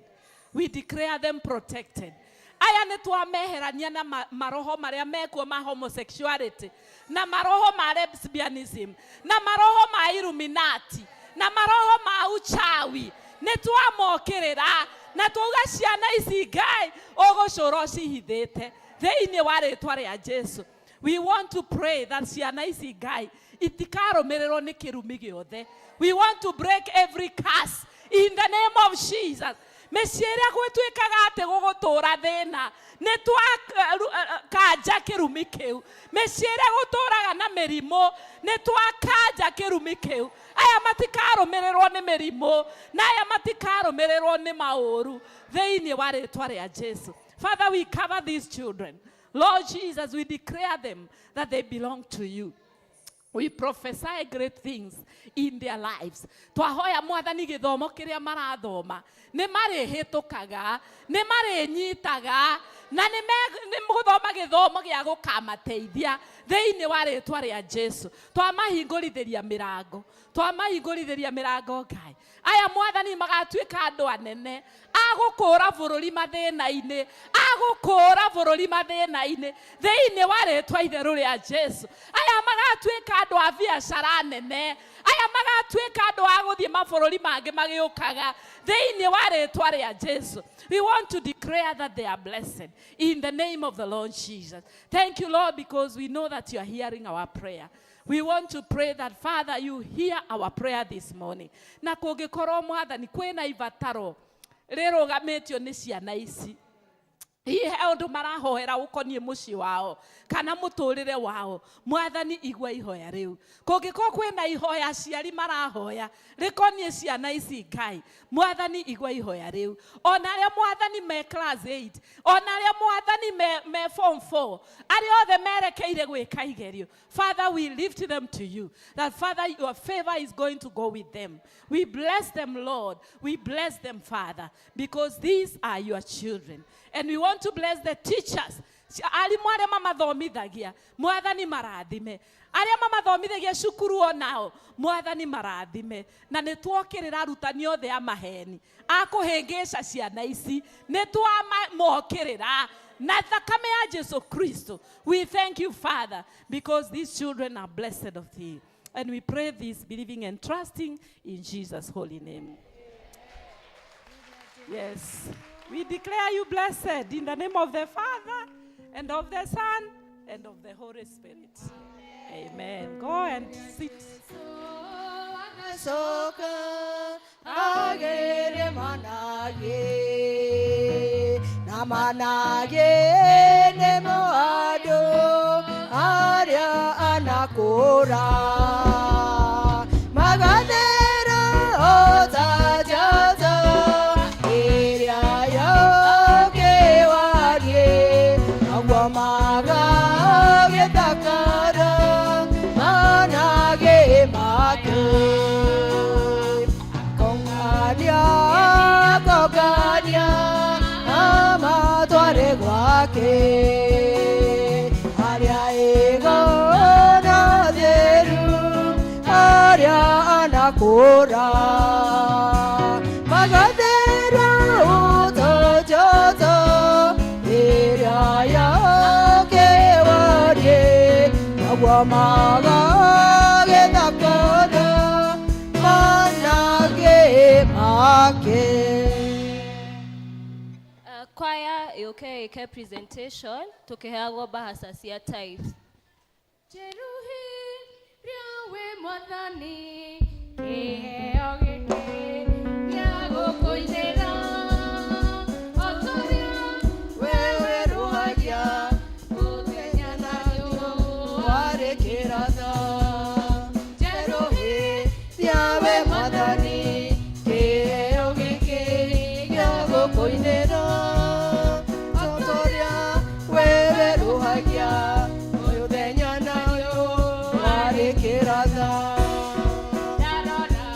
We declare them protected. Aya ni twameherania na maroho maria mekuo ma homosexuality, na maroho ma lesbianism, na maroho ma Illuminati, na maroho ma uchawi. Ni twamokirira na tuga ciana ici Ngai ugucura cihithite thiini wa ritwa ria Jesu. We want to pray that ciana ici Ngai itikarumirirwo ni kirumi giothe. We want to break every curse in the name of Jesus. Meciria gwituikaga ati gugutura thina ni twakanja kirumi kiu. Meciria guturaga na mirimo ni twakanja kirumi kiu. Aya matikarumirirwo ni mirimo, na aya matikarumirirwo ni mauru thiini wa ritwa ria Jesu. Father, we cover these children. Lord Jesus, we declare them that they belong to you. We prophesy great things in their lives. Twahoya mwathani githomo kiria marathoma ni marihitukaga, ni marinyitaga, na ni muguthoma githomo gia gukamateithia thiini wa ritwa ria Jesu. Twamahingũrithiria mirango, twamahingũrithiria mirango Ngai. Aya mwathani magatuika andu anene agukura bururi mathina-ini, agukura bururi mathina-ini thiini wa ritwa itheru ria Jesu. Aya magatuika andu a biacara nene, aya magatuika andu a guthie mabururi mangi magiukaga thiini wa ritwa ria Jesu. We want to declare that they are blessed in the name of the Lord Jesus. Thank you, Lord, because we know that you are hearing our prayer. We want to pray that, Father, you hear our prayer this morning. Na kungikorwo mwathani kwina ibataro rirugamitio ni ciana ici, hihi he undu marahoera ukonie mucii wao kana muturire wao, mwathani igua ihoya riu. Kungikorwo kwina ihoya ciari marahoya rikonie ciana ici Ngai, mwathani igua ihoya riu. Ona aria mwathani me class 8, ona aria mwathani me form 4, aria othe merekeire gwika igerio, Father, we lift them to you, that Father, your favor is going to go with them. We bless them, Lord. We bless them, Father, because these are your children. And we want to bless the teachers. Alimu aria mamathomithagia, mwathani marathime. Aria mamathomithagia cukuru onao, mwathani marathime. Na nitwokirira arutani othe a maheni akuhingica ciana ici, nitwamokirira na thakame ya Jesu Kristo. We thank you, Father, because these children are blessed of thee. And we pray this believing and trusting in Jesus' holy name. Yes. We declare you blessed in the name of the Father and of the Son and of the Holy Spirit. Amen. Go and sit. Soka agere manage na manage ne moado aria anakora magadera otajaza iria yo kewarie agwa maga getakara manage make Kogania amatware gwake aria ego na theru aria anakora magathera utojoto iria yake warie agwa maga gethakona manage make. Choir yoke presentation tukiheagwo bahasa cia tithes. Jeruhi rĩawe mwathani kĩheo gĩkĩ gĩa gũkũinĩra o torĩa wewe ruhagia mũthenya nayo warĩ kĩratha Jeruhi rĩawe mwathani kĩheo gĩkĩ gĩa gũkũinĩra o torĩa wewe ruhagia mũthenya nayo warĩ kĩratha ndarora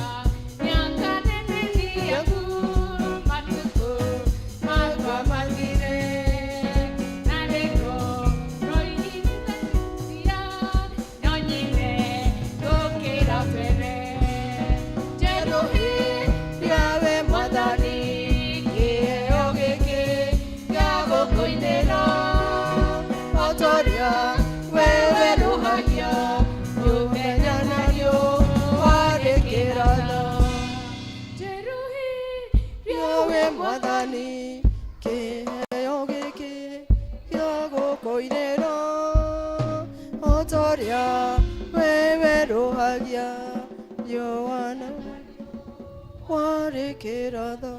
mĩaka nene yaku matukũ makwa mathire na nĩguo roigithania no nyine gũkĩra mbere Jeruhi rĩawe mwathani kĩheo gĩkĩ gĩa gũkũinĩra o torĩa wewe ruhagia mũthenya nayo warĩ kĩratha Jeruhi rĩawe mwathani kĩheo gĩkĩ gĩa gũkũinĩra o torĩa wewe ruhagia Yohana warĩ kĩratha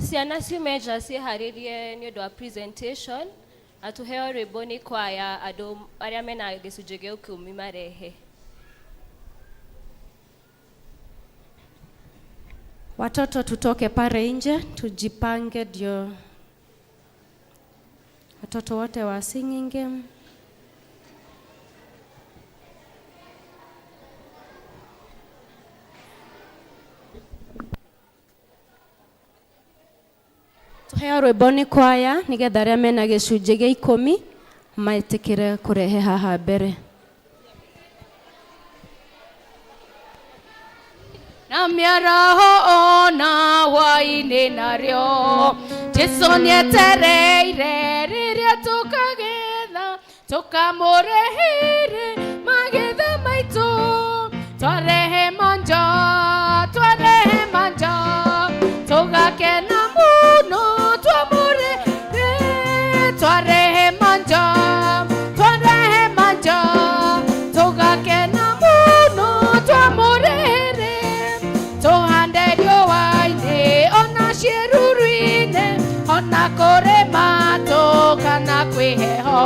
ciana ciumeja ciĩharĩrie nĩ ũndũ wa presentation na tũheo rwĩmbo nĩ kwaya andũ arĩa mena gĩcunjĩ gĩa ũkũmi marehe. Watoto tutoke pale nje tujipange, ndio watoto wote wa singing. Tuheo rwĩmbo nĩ kwaya nĩgetha arĩa mena gĩcunjĩ gĩa 10 maĩtĩkĩre kũrehe haha mbere. Na mĩaraho ona hwaĩ-inĩ narĩo Jesũ nĩetereire rĩrĩa tũkagetha tũkamũrehire magetha maitũ twarehe manja tũgakena mũno twamũrehire twarehe manja tũgakena mũno twamũrehire tũhande riũa-inĩ ona ciĩruru-inĩ ona kũrĩma tũkana kwĩheho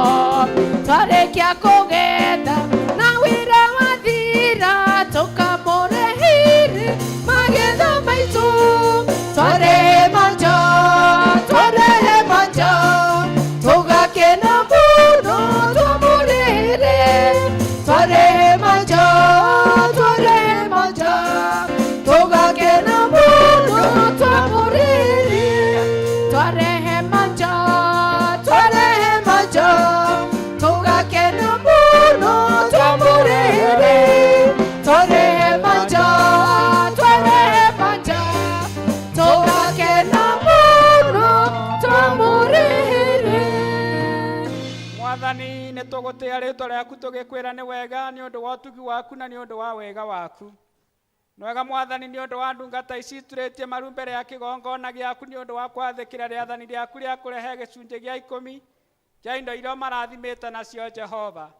twarĩkia kũgetha na wĩra wathira tũkamũrehire magetha maitũ twarehe manja tũgakena mũno twamũrehire twarehe manja tũgakena mũno twamũrehire twarehe manja tũgakena mũno twamũrehire twarehe manja tũgakena mũno twamũrehire. Mwathani nĩ tũgũtĩa rĩĩtwa rĩaku tũgĩkwĩra nĩ wega nĩ ũndũ wa ũtugi waku na nĩ ũndũ wa wega waku. Nĩ wega Mwathani nĩ ũndũ wa ndungata ici turĩtie maru mbere ya kĩgongona gĩaku nĩ ũndũ wa kwathĩkĩra rĩathani rĩaku rĩa kũrehe gĩcunjĩ gĩa 10 kĩa indo iria marathimĩte nacio Jehova.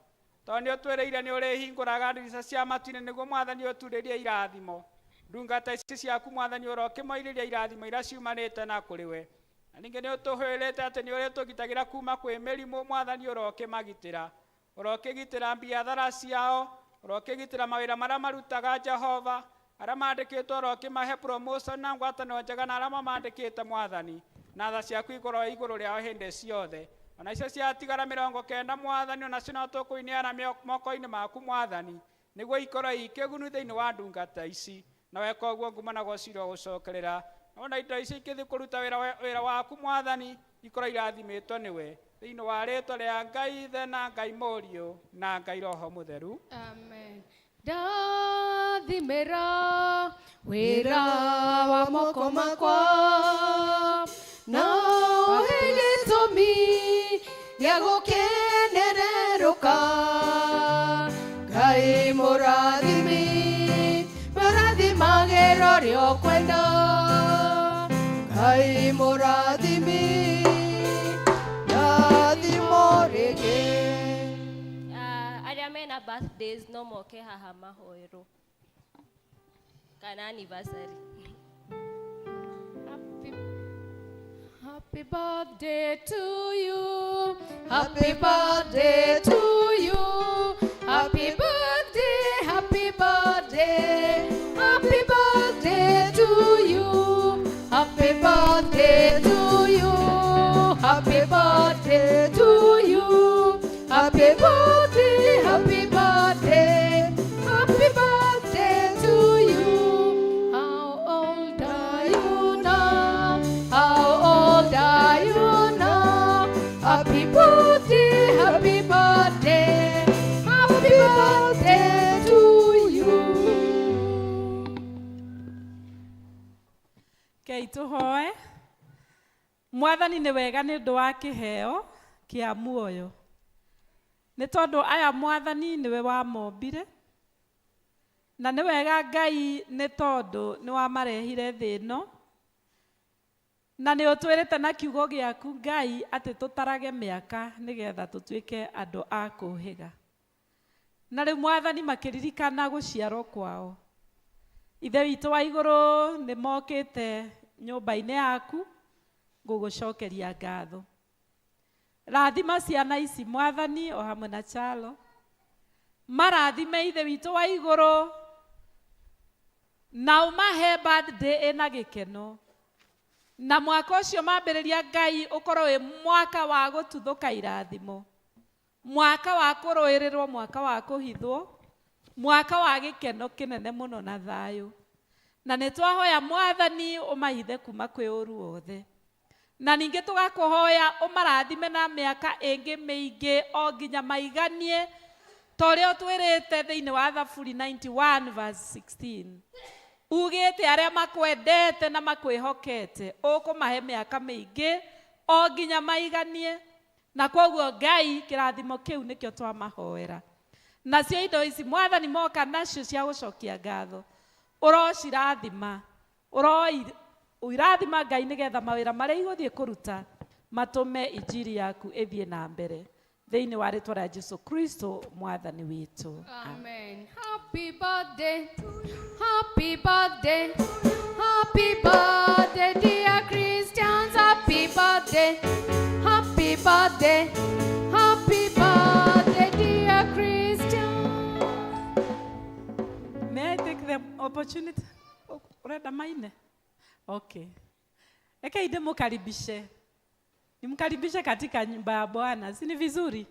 Tondũ nĩ ũtwĩrĩire nĩ ũrĩhingũraga ndirica cia matu-inĩ nĩguo Mwathani ũturĩrie irathimo. Ndungata ici ciaku Mwathani ũrokĩmoirĩria irathimo iria ciumanĩte na kũrĩ we. Na ningĩ nĩ ũtũhũrĩte atĩ nĩ ũrĩtũgitagĩra kuma kwĩ mĩrimũ. Mwathani ũrokĩmagitĩra, ũrokĩgitĩra biathara ciao, ũrokĩgitĩra mawĩra marĩa marutaga Jehova, arĩa mandĩkĩtwo ũrokĩmahe promotion na ngwatanĩro njega na arĩa mamandĩkĩte Mwathani, na tha ciaku igũrũ rĩao hĩndĩ ciothe. Ona icio ciatigara 90 Mwathani onacio no tũkũineana moko-inĩ maku Mwathani, nĩguo ikorwo ikĩgunu thĩinĩ wa ndungata ici, na weka ũguo ngumana gũcirwo gũcokerera. Ona indo ici ikĩthiĩ kũruta wĩra waku Mwathani ikorwo irathimĩtwo nĩwe, thĩinĩ wa rĩĩtwa rĩa Ngai Ithe na Ngai Mũriũ na Ngai Roho Mũtheru. Amen. Ndathimĩra wĩra wa moko makwa na ũhe gĩtũmi gĩa gũkenererũka. Ngai mũrathimi mũrathimagĩra ũrĩa ũkwenda. Ngai mũrathimi rathimo rĩngĩ. Arĩa mena birthdays no moke haha mahoerwo kana anniversary. Happy birthday to you. Happy birthday to you. Happy birthday, happy birthday. Happy birthday to you. Happy birthday to you. Happy birthday to you. Happy birthday, happy birthday. Happy birthday to you. How old are you now? How old are you now? Happy birthday, happy birthday. Happy birthday to you. Kei tũhoe. Mwathani nĩ wega nĩ ũndũ wa kĩheo kĩa muoyo. Nĩ tondũ aya Mwathani nĩwe wamombire, na nĩ wega Ngai nĩ tondũ nĩ wamarehire thĩ ĩno, na nĩ ũtwĩrĩte na kiugo gĩaku Ngai atĩ tũtarage mĩaka nĩgetha tũtuĩke andũ a kũũhĩga. Na rĩu Mwathani makĩririkana gũciarwo kwao, Ithe witũ wa igũrũ nĩ mokĩte nyũmba-inĩ yaku ngũgũcokeria ngatho. Rathima ciana ici Mwathani o hamwe na Chalo. Marathime ithe witũ wa igũrũ. Na ũmahe birthday ĩna gĩkeno. Na mwaka ũcio mambĩrĩria Ngai ũkorwo wĩ mwaka wa gũtuthũka irathimo. Mwaka wa kũrũĩrĩrwo, mwaka wa kũhithwo, mwaka wa gĩkeno kĩnene mũno na thayũ. Na nĩ twahoya Mwathani ũmahithe kuma kwĩ ũru wothe. Na ningĩ tũgakũhoya ũmarathime na mĩaka ĩngĩ mĩingĩ o nginya maiganie ta ũrĩa ũtwĩrĩte thĩinĩ wa Thaburi 91 verse 16. Ugĩte arĩa makwendete na makwĩhokete ũkũmahe mĩaka mĩingĩ o nginya maiganie. Na kwoguo Ngai kĩrathimo kĩu nĩkĩo twamahoera. Nacio indo ici Mwathani moka nacio cia gũcokia ngatho, ũrocirathima, ũirathima Ngai nĩgetha mawĩra marĩa igũthiĩ kũruta matũme injiri yaku ĩthiĩ na mbere. Thĩinĩ wa rĩtwa rĩa Jesũ Kristo Mwathani witũ. Amen. Happy birthday, happy birthday, happy birthday, dear Christians. Happy birthday, happy birthday, happy birthday, dear Christians. May I take the opportunity? Urenda maine? Okay. Eka ide mukaribishe. Nimkaribishe katika nyumba ya Bwana. Si ni vizuri?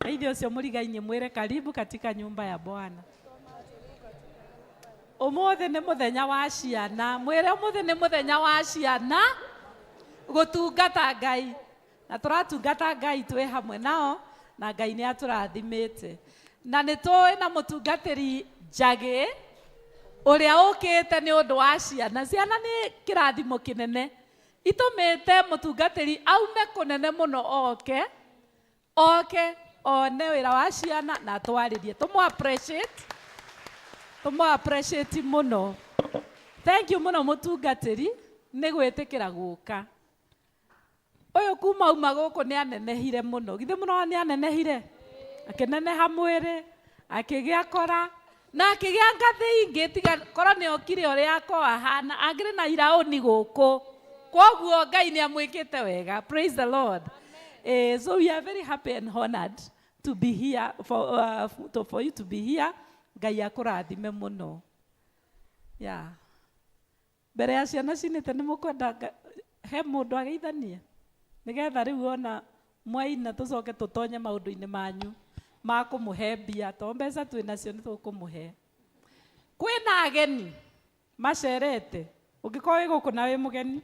Hivyo sio muligainye mwere karibu katika nyumba ya Bwana. Ũmũthĩ nĩ mũthenya wa ciana. Mwĩre ũmũthĩ nĩ mũthenya wa ciana gũtungata Ngai. Na tũratungata Ngai twĩ hamwe nao na Ngai nĩ atũrathimĩte. Na nĩ tũĩ na mũtungatĩri njagĩ ũrĩa ũkĩte nĩ ũndũ wa ciana. Ciana nĩ kĩrathimo kĩnene. Itũmĩte mũtungatĩri aume kũnene mũno oke one wĩra wa ciana na twarĩrie. Tũmũ appreciate mũno. Thank you mũno mũtungatĩri nĩ gwĩtĩkĩra gũka. Ũyũ kuma uma gũkũ nĩ anenehire mũno. Githĩ mũno nĩ anenehire? Akĩneneha mwĩrĩ, akĩgĩa kora, na akĩgĩa ngathĩ ingĩ tiga korwo nĩ okire ũrĩa akwa ahana, angĩrĩ na iraũni gũkũ. Kwoguo Ngai nĩ amwĩkĩte wega. Praise the Lord. So we are very happy and honored to be here, for you to be here. Ngai akũrathime mũno. Yeah. Mbere ya ciana cinĩte nĩ mũkwenda he mũndũ ageithanie. Nĩgetha rĩu ona mwaina tũcoke tũtonye maũndũ-inĩ manyu ma kũmũhe mbia. To mbeca twĩ nacio nĩ tũkũmũhe. Kwĩna ageni macerete. Ũngĩkorwo wĩ gũkũ na wĩ mũgeni,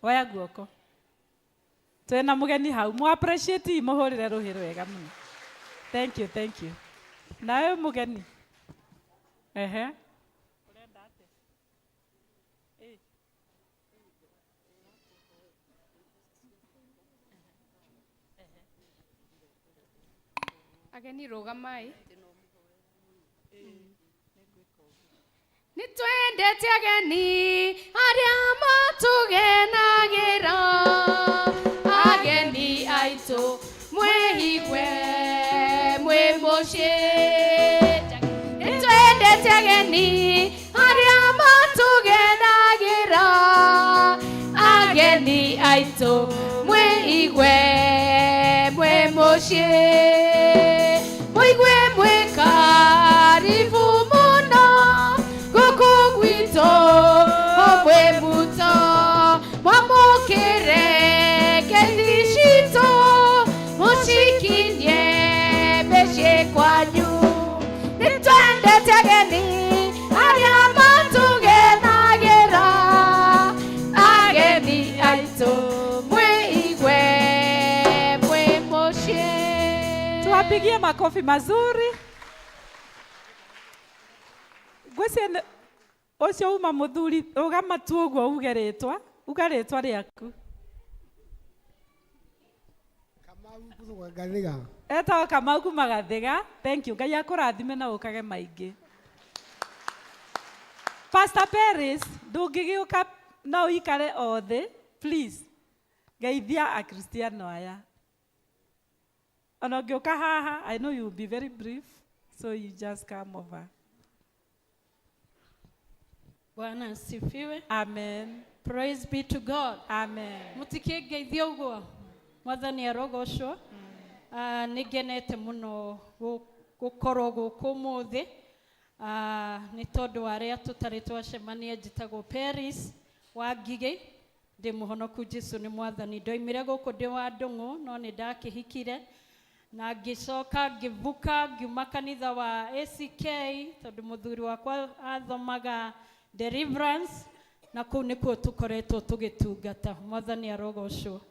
oya guoko. Twĩna mũgeni hau. Mũ appreciate mũhũrĩre rũhĩ rwega mũno. Thank you, thank you. Na wĩ mũgeni. Ehe. Ageni rũgamai. Nĩtwendete ageni arĩa matũgenagĩra. Ageni aitũ mwĩhigwe mwĩ mũciĩ. Nĩtwendete ageni arĩa matũgenagĩra. Ageni aitũ mwĩhigwe mwĩ mũciĩ. Mũigwe mwĩ karibu mũno gũkũ gwitũ mwĩ muto. Mwamũkĩre ngeithi citũ mũcikinyie mĩciĩ kwanyu. Nĩtwendete ageni arĩa matũgenagĩra. Ageni aitũ mwĩigwe mwĩ mũciĩ. Tuwapigie makofi mazuri. Gwĩciria ũcio uma mũthuri ũgama tu ũguo uga rĩtwa rĩaku. Etagwo Kamau kuma Gathiga. Thank you. Ngai akũrathime na ũkage maingĩ. Pastor Paris, ndũngĩgĩũka no ũikare othe. Please. Geithia akristiano aya. Ona ũngĩũka haha, I know you will be very brief. So you just come over. Bwana asifiwe. Amen. Praise be to God. Amen. Mutikigeithia uguo. Mwathani arogocwo. Nigenete muno gukorwo guku muthi. Ni tondu wa aria tutari twacemania njitagwo Paris wa Ngigĩ. Ndi muhonoku Jesu ni mwathani. Ndoimire guku ndi wa Ndung'u no ni ndakihikire. Na ngicoka ngivuka ngiuma kanitha wa ACK tondu muthuri wakwa athomaga Deliverance na kuu nikuo tukoretwo tugitungata. Mwathani arogocwo.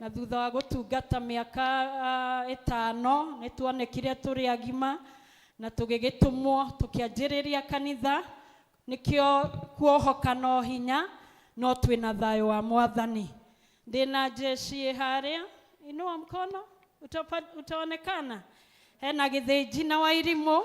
Na thutha wa gutungata miaka 5 nituonekire turi agima na tugigitumwo tukianjiriria kanitha nikio kuohoka no hinya no twina thayo wa Mwathani. Ndina jeshi haria inua mkono utaonekana hena githĩnji na Wairimu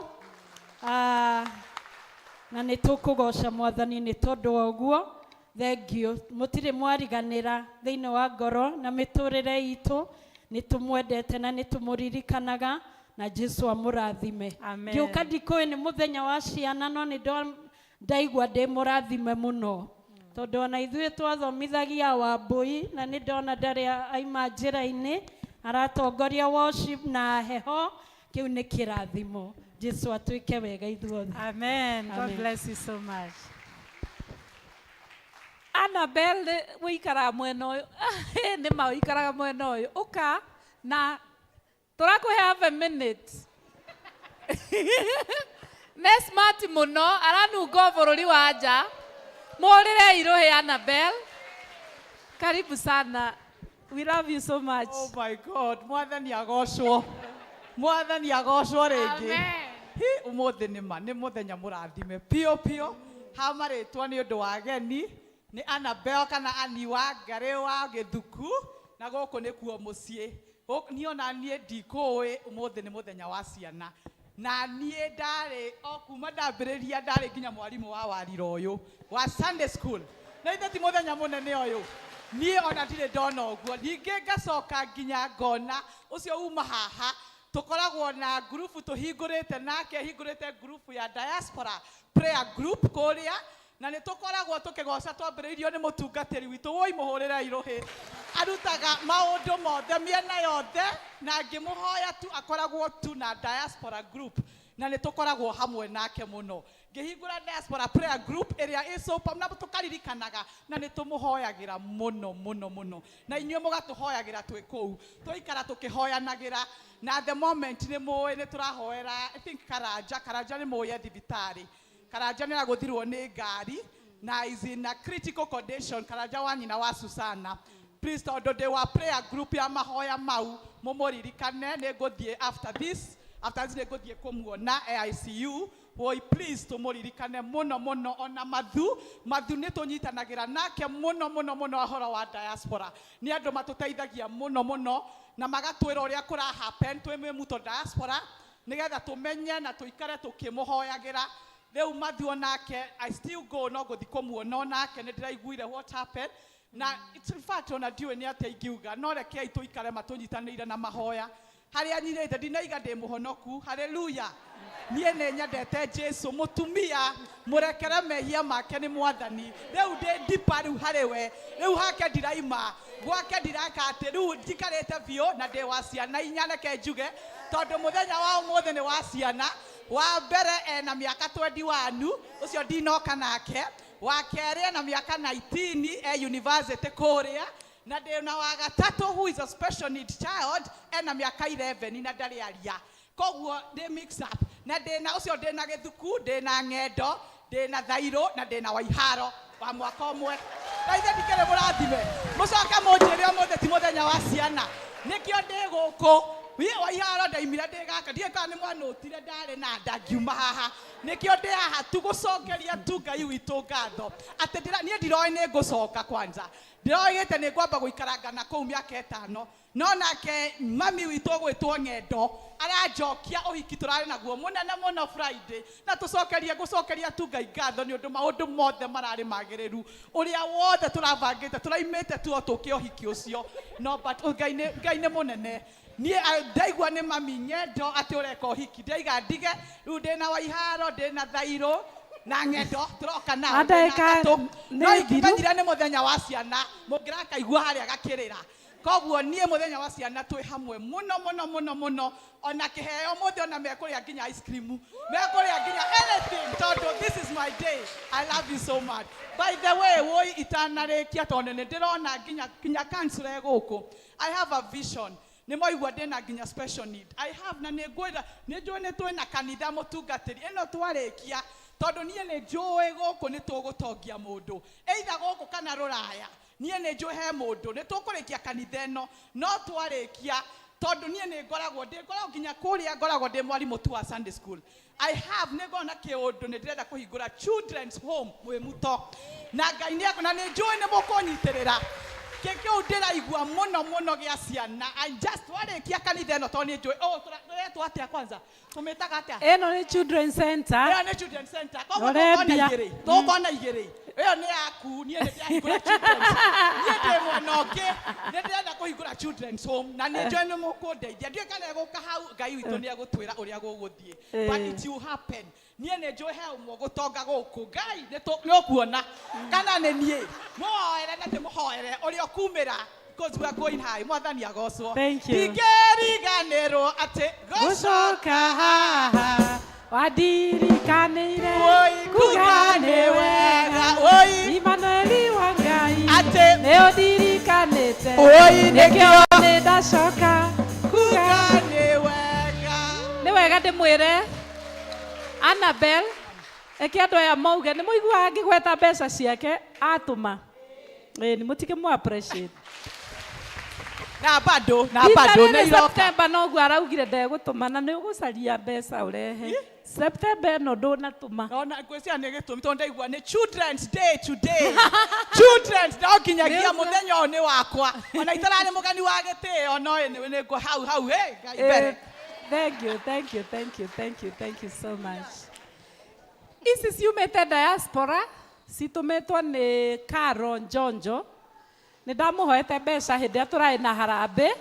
na nitukugoca Mwathani ni tondu wa uguo. Thengio mutire mwariganira thiini wa ngoro na miturire itu nitumwendete na nitumuririkanaga na Jesu amurathime. Ngiuka ndikoe ni muthenya wa ciana no ni ndaigua ndi murathime muno tondu ona ithuĩ twathomithagia Wambui na ni ndona ndari aima njĩra-inĩ aratongoria worship na heho kiu ni kirathimo. Jesu atuike wega ithuothe. Amen. God bless you so much. Annabelle wikara mwena uyu ni mawikaraga mwena uyu uka na turakuhe have a minute. Me smart muno aranunga bururi wa nja murire iruhe Annabelle. Karibu sana. We love you so much. Oh my God. Mwathani agocwo. Mwathani agocwo ringi. Umuthi ni muthenya murathime pio pio. Hamaritwa ni undu wa geni ni Annabelle kana Ani wa Ngari wa Githuku na guku ni kuo mucii. Ni ona nie ndikui umuthi ni muthenya wa ciana. Na nie ndari o kuma ndambiriria ndari nginya mwarimu wa wariro uyu wa Sunday school. Na ithe ti muthenya munene uyu. Ni ona ndire ndona uguo. Ningi ngacoka nginya ngona ucio uma haha tukoragwo na group tuhingurite nake hingurite group ya diaspora prayer group kuria na ni tukoragwo tukigoca twambiriirio ni mutungatiri witu woi muhurira iruhi arutaga maundu mothe miena yothe na ngimuhoya tu akoragwo tu na diaspora group na ni tukoragwo hamwe nake muno ngihingura diaspora prayer group area isopa na tukaririkanaga na ni tumuhoyagira muno muno muno na inyuĩ mugatuhoyagira twi kuu tuikara tukihoyanagira na the moment ni muĩ ni turahoera I think Karanja ni muĩ thibitari Karanja ni aguthirwo ni ngari na is in a critical condition. Karanja wa nyina wa Susana. Please tondu ndi wa prayer group ya mahoya mau mumuririkane ni nguthie after this ni nguthie kumuona ICU. Boy, please tumuririkane muno muno ona mathu ni tunyitanagira nake muno muno muno ahoro wa diaspora ni andu matuteithagia muno muno na magatwira uria kura happen twime muto diaspora nigetha tumenye na tuikare tukimuhoyagira. Riu mathu onake I still go no guthi kumuona onake ni ndiraiguire what happened na in fact ona ndiwe ni atia ingiuga no reke tuikare matunyitanire na mahoya haria nyirite ndinaiga ndi muhonoku. Hallelujah. Nie ne nyendete Jesu mutumia murekere mehia make ni Mwathani. Riu ndi ndipa riu hariwe riu hake ndiraima gwake ndiraka ati riu ndikarite bio na ndi wa ciana inyaneke njuge tondu muthenya wa umuthi ni wa ciana. Wa mbere na miaka 21 ucio ndinoka nake. Wa keri na miaka 19 university kuria na ndina wa gatatu who is a special need child na miaka 11 na ndari aria koguo ndi mix up na ndina ucio ndina Githuku ndina Ng'endo ndina Thairo na ndina Waiharo wa mwaka umwe. Raithe ndikere murathime mucoka munjire umuthi ti muthenya wa ciana nikio ndi guku Waiharo ndaimira ndigaka ndieka ni mwana utire ndari na ndangiuma haha nikio ndi haha tugucokeria tu Ngai witu ngatho ati nie ndiroe ni ngucoka kwanza ndiroigite ni ngwamba guikaranga na kuu miaka 5 no nake mami witu gwitwo Ng'endo aranjokia uhiki turari naguo munene muno Friday na gucokeria tu Ngai ngatho ni undu maundu mothe marari magiriru uria wothe turavangite turaimite tu tuki uhiki ucio no but Ngai ni munene. Ni ndaigua ni mami Ng'endo ati ureka uhiki ndaiga ndige riu ndina Waiharo ndina Thairo na ngendo turoka nao Andeka no nĩ ingĩmenyire nĩ mũthenya wa ciana mũngĩrakaigua harĩa gakĩrĩra koguo niĩ mũthenya wa ciana twĩ hamwe mũno ona kĩheo mũthĩ ona mekũrĩa nginya ice cream mekũrĩa nginya anything tondu this is my day. I love you so much. By the way woi itanarĩkia tondu nĩ ndĩrona nginya counselor gũkũ. I have a vision. Nĩ moigua ndĩna nginya special need. I have na nĩ ngwĩra nĩ njũĩ nĩ twĩna kanitha mũtungatĩri ĩno twarĩkia tondu niĩ nĩ njũĩ gũkũ nĩ tũgũtongia mũndũ either gũkũ kana rũraya niĩ nĩ njũĩ he mũndũ nĩ tũkũrĩkia kanitha ĩno no twarĩkia tondu niĩ nĩ ngoragwo nginya kũrĩa ngoragwo ndĩ mwarimũ tu wa Sunday school. I have nĩ ngona kĩũndũ nĩ ndĩrenda kũhingũra children's home mwĩmuto na Ngai nĩ na nĩ njũĩ nĩ mũkũnyitĩrĩra kĩu ndĩraigua mũno gĩa ciana. I just warĩkia kanitha ĩno tondũ nĩ njũĩ tũretwo atĩa kwanza tũmĩtaga atĩa ĩno nĩ children center. ĩyo nĩ children center koguo tũkona igĩrĩ ĩyo nĩ yaku niĩ nĩ ndĩrahingũra children's niĩ ndĩ mwena ũngĩ nĩ ndĩrenda kũhingũra children's home na nĩ njũĩ nĩ mũkũndeithia ndiũĩ kana egũka hau Ngai witũ nĩ egũtwĩra ũrĩa gũgũthiĩ but it will happen. Niĩ nĩ njũĩ he ũmwe gũtonga gũkũ Ngai nĩ ũkuona kana nĩ niĩ mũhoere na ndĩmũhoere ũrĩa ũkumĩra because we are going high. Mwathani agocwo. Thank you. Ndingĩriganĩrwo atĩ gũcoka haha wandirikanĩire kuga nĩ wega Imanueli wa Ngai atĩ nĩ ũndirikanĩte nĩkĩo nĩ ndacoka kuga nĩ wega. Nĩ wega ndĩmwĩre Annabel eke andũ aya mauge nĩ mũiguaga ngĩgweta mbeca ciake atũma nĩ mũtige mũ appreciate na bado nĩ iroka September no guo araugire ndegũtũma na nĩ ũgũcaria mbeca ũrehe September no ndũnatũma ona ngwĩciria nĩ gĩtũmi tondũ ndaigua nĩ children's day today children's no nginyagia mũthenya ũyũ nĩ wakwa ona itararĩ mũgeni wa gĩtĩo no nĩ ngũ hau Ngai mbere. Thank you so much. Ici ciumĩte diaspora citũmĩtwo nĩ Karo Njonjo nĩ ndamũhoete mbeca hĩndĩ ĩrĩa tũrarĩ na harambĩ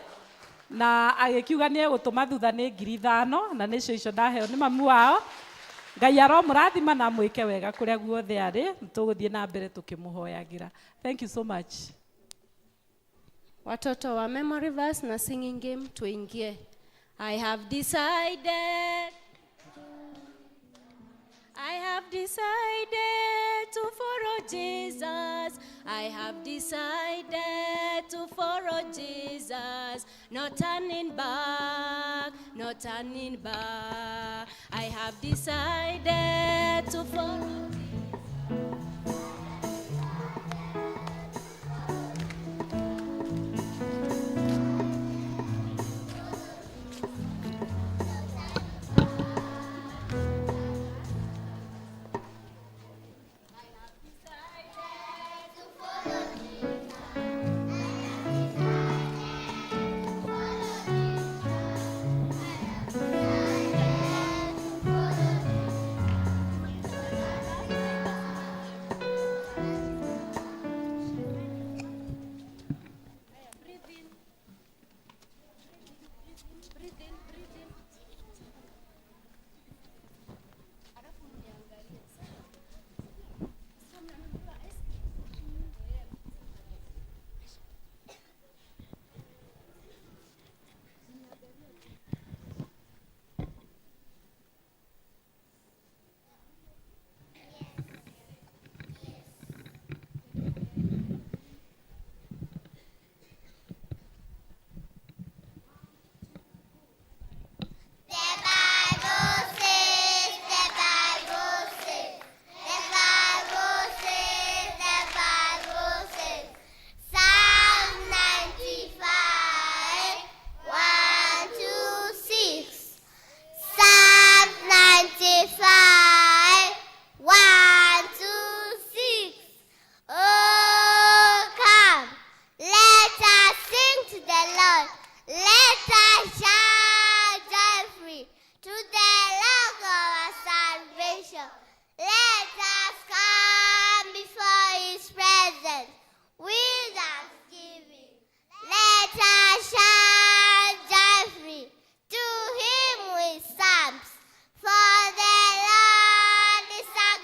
na agĩkiuga nĩ egũtũma thutha nĩ 5,000 na nĩcio icio ndaheo nĩ mami wao. Ngai aromũrathima na mwĩke wega kũrĩa guothe arĩ tũgũthiĩ na mbere tũkĩmũhoyagĩra. Thank you so much. Watoto wa memory verse na singing game tuingie. I have decided to follow Jesus. I have decided to follow Jesus. No turning back. I have decided to follow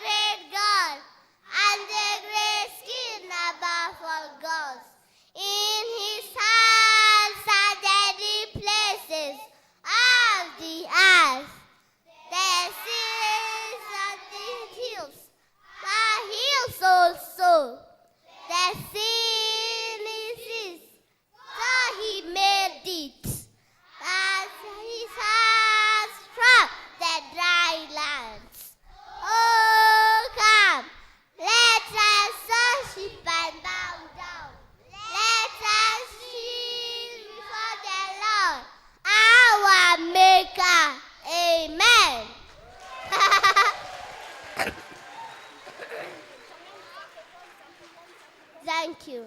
great Thank you.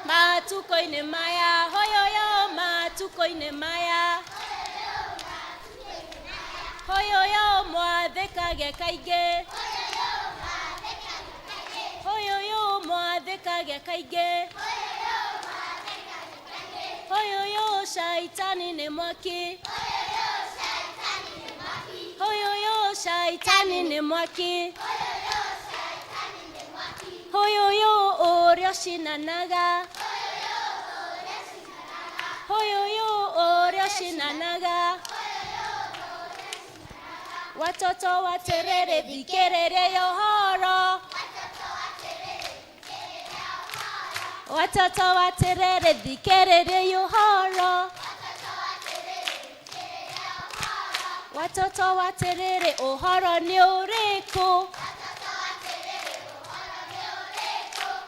Matuko-inĩ maya, hoyoyo matuko-inĩ maya, hoyoyo mwathĩkage kaingĩ, hoyoyo mwathĩkage kaingĩ, hoyoyo shaitani nĩ mwaki, hoyoyo shaitani nĩ mwaki, hoyoyo ũrĩa ũcinanaga, hoyoyo ũrĩa ũcinanaga, watoto wa terere thikĩrĩria ũhoro, watoto wa terere thikĩrĩria ũhoro, watoto wa terere ũhoro nĩ ũrĩkũ?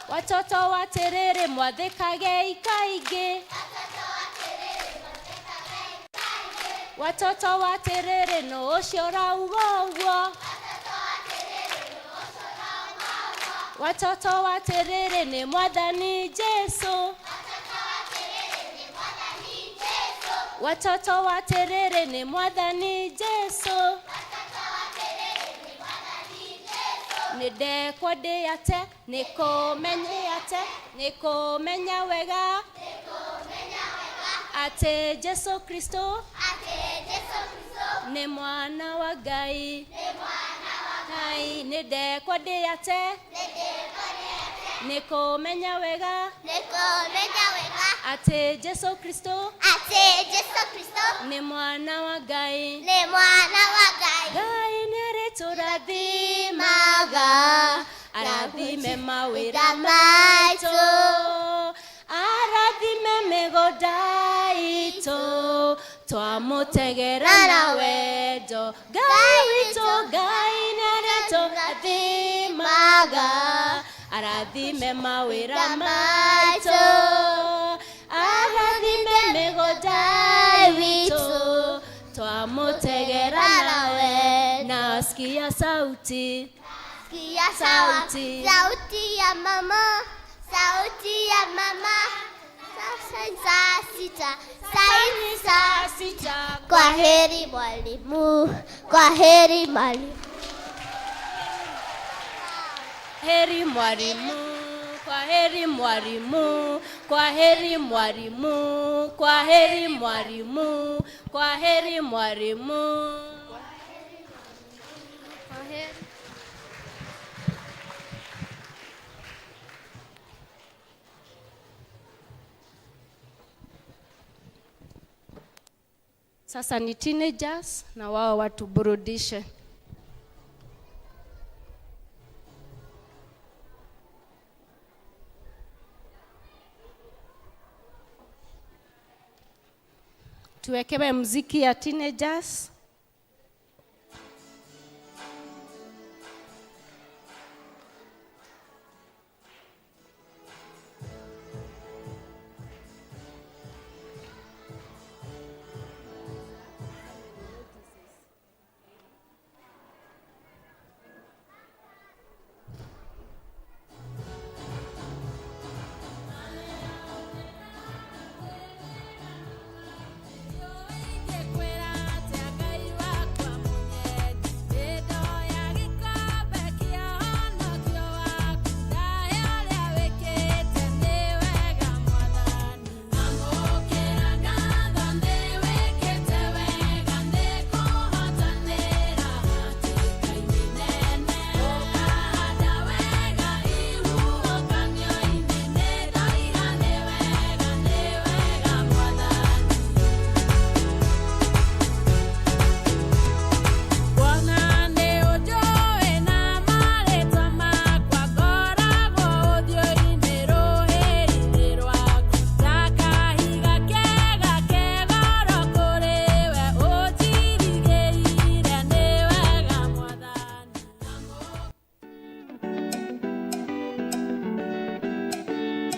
Watoto wa terere mwathĩkage kaingĩ, watoto wa terere no ũcio ũrauga ũguo, watoto wa terere nĩ mwathani Jesu, watoto wa terere nĩ mwathani Jesu, nĩndekwo ndĩate nĩkũmenyete nĩkũmenya wega atĩ Jesu Kristo nĩ mwana wa Ngai, nĩndekwo ndĩate nĩkũmenya wega atĩ Jesu Kristo nĩ mwana wa Ngai, Ngai nĩarĩtũrathimaga arathime mawĩra maitũ, arathime mĩgũnda itũ, twamũtegera na wendo, Ngai witũ, Ngai nĩarĩtũrathimaga arathime mawĩra maitũ, arathime mĩgũnda itũ, twamũtegera na wendo. Nasikia sauti, sauti, sauti ya mama, sauti ya mama. Sasa saa sita, saa sita. Kwa heri mwalimu, kwa heri mwalimu. Heri mwalimu, kwa heri mwalimu, kwa heri mwalimu, kwa heri mwalimu, kwa heri mwalimu. Sasa ni teenagers na wao watuburudishe. tuwekewe muziki ya teenagers.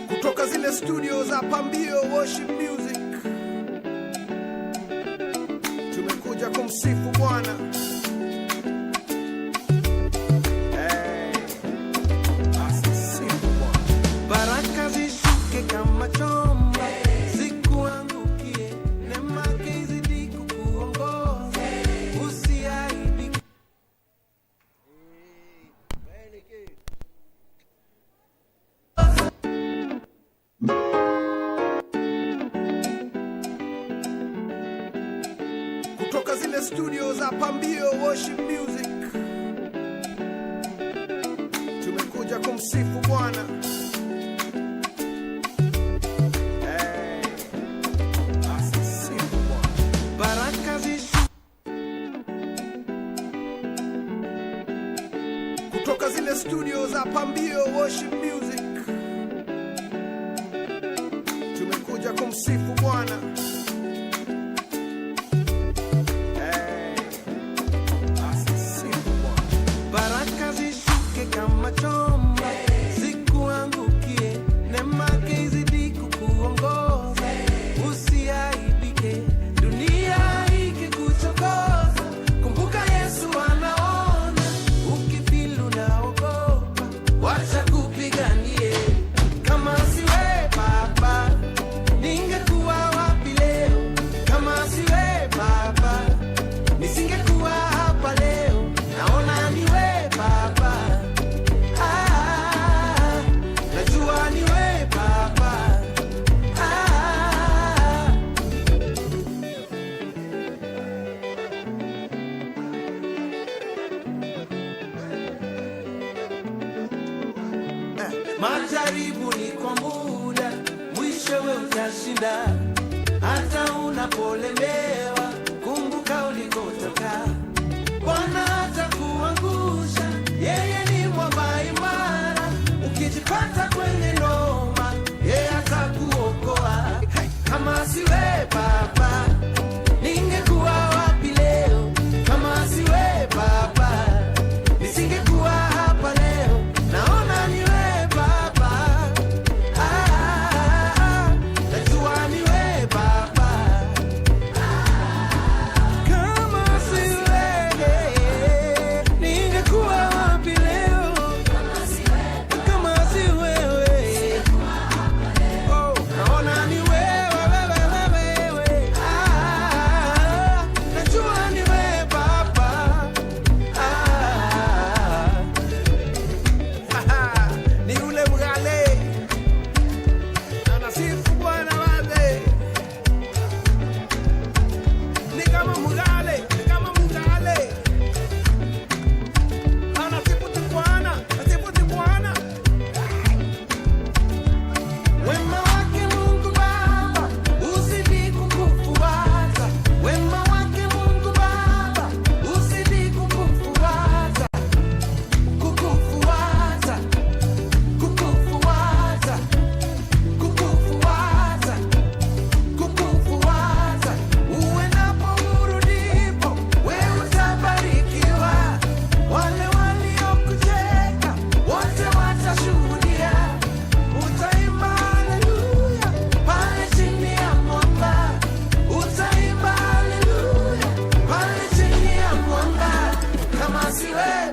Kutoka zile studio za Pambio Worship Music tumekuja kumsifu Bwana. Asisifu Bwana. Baraka zishuke kama chomba, zikuangukie, neema yake izidi kukuongoza, usiaibike. Kutoka zile studio za Pambio Worship Music tumekuja kumsifu Bwana. Asisifu Bwana. Baraka zishuke kutoka zile studio za Pambio Worship Music tumekuja kumsifu Bwana. Baraka zishuke kama chomba, zikuangukie, neema yake izidi kukuongoza, usiaibike dunia ikikuchokoza. Kumbuka Yesu anaona, ukifilu naogopa, wacha kupiganie. Kama siwe Baba, ningekuwa wapi leo? Kama siwe Baba, nisingekuwa hapa leo. Naona niwe Baba, najua niwe Baba, majaribu ni kwa muda, mwishowe utashinda. Hata unapolemewa, kumbuka ulikotoka. Bwana atakuangusha, yeye ni mwamba imara. Ukijipata kwenye noma, yeye atakuokoa. Kama siwe Baba, ningekuwa wapi leo? Kama siwe Baba, nisingekuwa hapa leo. Naona niwe Baba, najua niwe Baba.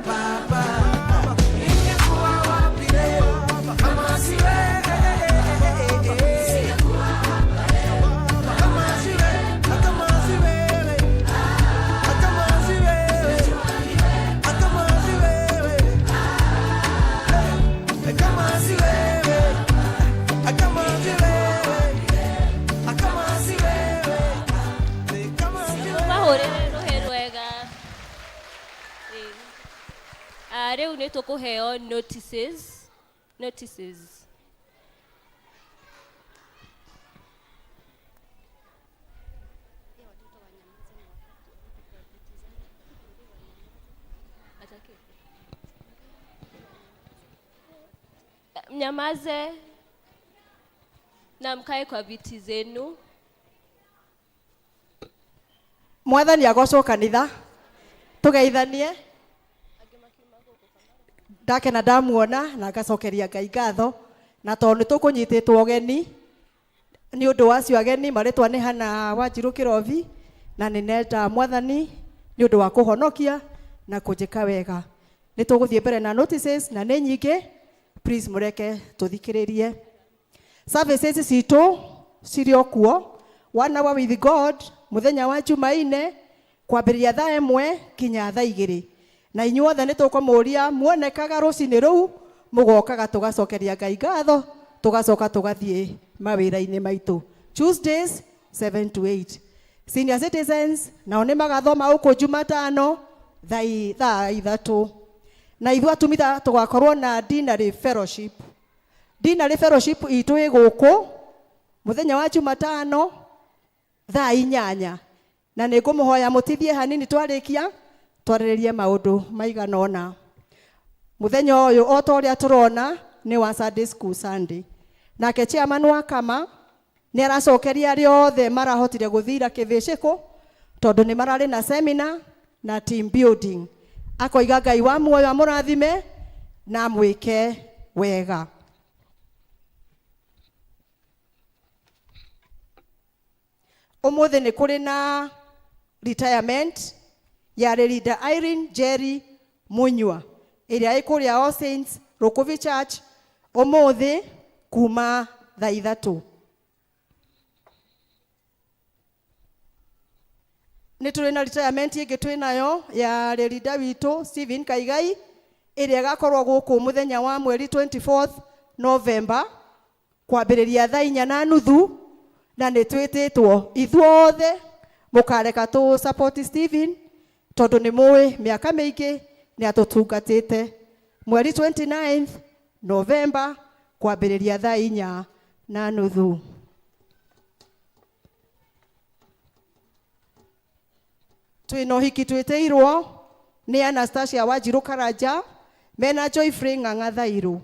Baba, ingekuwa wapi leo kama si wewe? Rĩu nĩ tũkũheo notices. Mnyamaze na mkae kwa viti zenu. Mwathani agocwo kanitha tugeithanie. Ndake na ndamuona na ngacokeria Ngai ngatho na tondu tukunyititwo geni ni undu wacio ageni maritwa ni Hana Wanjiru Kirovi na ni nenda Mwathani ni undu wa kuhonokia na kujika wega. Ni tuguthie mbere na notices na ni nyingi, please mureke tuthikiririe. Services citu cirio kuo 1 hour with God muthenya wa Jumaine kwambĩrĩria thaa 1 kinya thaa 2 na inyuothe nĩ tũkũmũria muonekaga rũcinĩ rũu mũgokaga tugacokeria Ngai ngatho tugacoka tugathiĩ mawĩra-inĩ maitũ. Tuesdays 7 to 8. Senior citizens nao nĩ magathoma ũkũ Jumatano thaa 3 na ithuĩ atumia tugakorwo na dinner fellowship. Dinner fellowship itũ ĩ gũkũ muthenya wa Jumatano thaa 8 na nĩ ngũmũhoya mũtithie hanini twarĩkia twarĩrĩrie maũndũ maigana ũna. Muthenya ũyũ o ta ũrĩa tũrona nĩ wa Sunday School Sunday. Nake chairman wa kama nĩ aracokeria arĩa othe marahotire gũthira kĩvĩcĩkũ tondũ nĩ mararĩ na seminar na team building. Akoiga Ngai wa muoyo amũrathime na mwĩke wega. Ũmũthĩ nĩ kũrĩ na retirement ya leader Irene Jerry Munywa ĩrĩa ĩkũrĩa All Saints Rokovi Church ũmũthĩ kuma thaa 3. Nĩ tũrĩ na retirement ĩngĩ twĩ nayo ya leader witũ Stephen Kaigai ĩrĩa ĩgakorwo gũkũ mũthenya wa mweri 24th November kwambĩrĩria thaa 4:30 na nĩ twĩtĩtwo ithuothe mũkareka tu support Stephen tondu ni muwi miaka mingi ni atutungatite. Mweri 29th November kwambĩrĩria thaa 4:30. Twina ũhiki twĩtĩirwo ni Anastasia Wanjiru Karanja mena Joyfrey Ng'ang'a Thairu.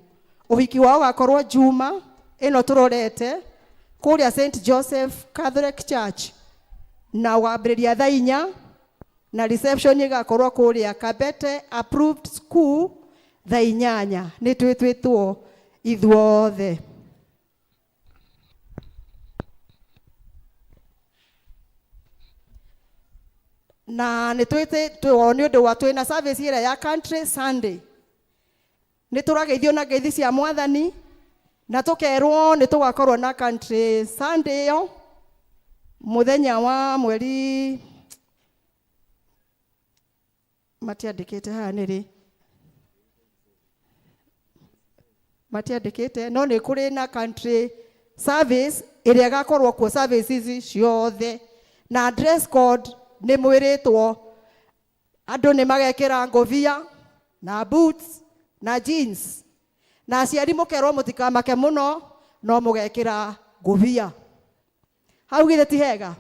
Ũhiki wao gakorwo Juma ĩno tũrorete kũrĩa St Joseph Catholic Church na wambĩrĩria thaa 4 na reception igakorwo kũrĩa Kabete Approved School thaa 8. Nĩ twĩtwo ithuothe. Na nĩ twĩtwo nĩ ũndũ wa twĩna service ĩrĩa ya Country Sunday. Nĩ tũrageithio na ngeithi cia Mwathani na tũkerwo nĩ tũgakorwo na Country Sunday ĩyo muthenya wa mweri matiandĩkĩte haha nĩrĩ matiandĩkĩte no nĩ kũrĩ na country service ĩrĩa ĩgakorwo kuo services ciothe na dress code nĩ mwĩrĩtwo andũ nĩ magekĩra ngũbia na boots na jeans na aciari mũkerwo mũtikamake mũno no mũgekĩra ngũbia. Hau githĩ ti hega?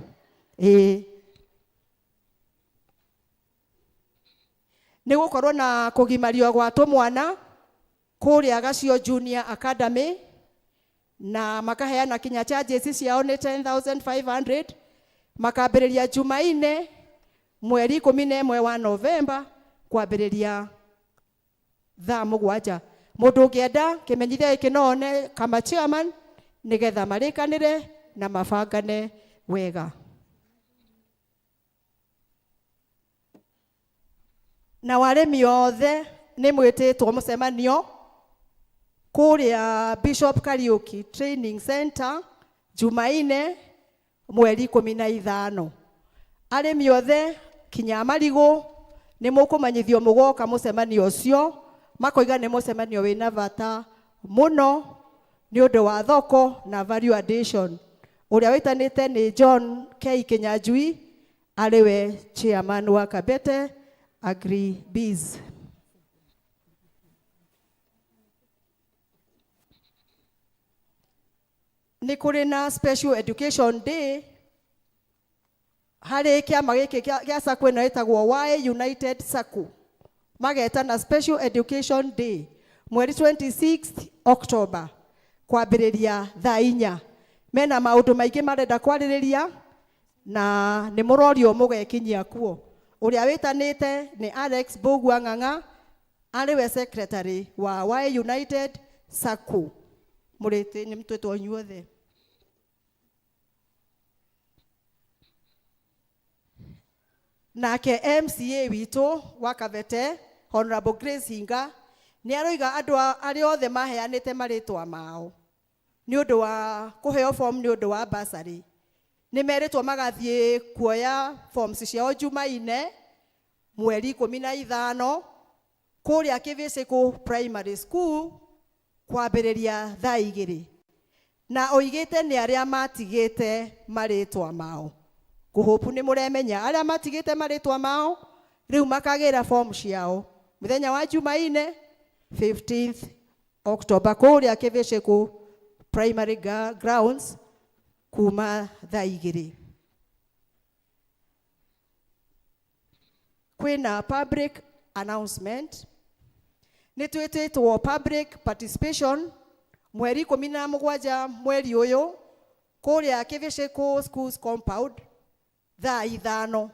Nĩ gũkorwo na kũgimario gwa tũmwana kũrĩa Gacio Junior Academy na makaheana kinya charges ciao nĩ 10,500 makambĩrĩria Jumaine mweri 11 wa November kwambĩrĩria thaa 7. Mũndũ ũngĩenda kĩmenyithia gĩkĩ no one kama chairman nĩgetha marĩkanĩre na mabangane wega. na waremi othe nĩ mwĩtĩtwo mũcemanio kũrĩa Bishop Kariuki Training Center Jumaine mweri 15. Arĩmi othe kinya marigũ nĩ mũkũmanyithio mũgoka mũcemanio ũcio, makoiga nĩ mũcemanio wĩna bata mũno nĩ ũndũ wa thoko na value addition. Ũrĩa wĩtanĩte nĩ John K. Kinyanjui, arĩwe chairman wa Kabete Agri Biz. Nĩ kũrĩ na special education day harĩ kĩama gĩkĩ gĩa SACCO ĩno ĩtagwo Y United SACCO, magetana special education day mweri 26 October kwambĩrĩria thaa 4. Mena maũndũ maingĩ marenda kwarĩrĩria na nĩ mũrorio mũgekinyia kuo. Ũrĩa wĩtanĩte nĩ Alex Bogua Ng'ang'a, arĩwe secretary wa Y United SACCO. Mũrĩtĩ nĩ mtwĩtwo inyuothe. Nake MCA witũ wa Kabete Honorable Grace Hinga nĩ aroiga andũ arĩa othe maheanĩte marĩtwa mao nĩ ũndũ wa kũheo form nĩ ũndũ wa bursary nĩ merĩtwo magathiĩ kuoya forms ciao Jumaine mweri 15 kũrĩa Kivisiku Primary School kwambĩrĩria thaa 2. Na oigĩte nĩ arĩa matigĩte marĩtwa mao. Kũhopu nĩ mũremenya arĩa matigĩte marĩtwa mao rĩu makagĩra form ciao mũthenya wa Jumaine 15th October kũrĩa Kivisiku Primary Grounds kuma thaa 2. Kwĩna public announcement. Nĩ twĩtĩtwo public participation mweri 17 mweri ũyũ kũrĩa Kivisiku Schools Compound thaa 5.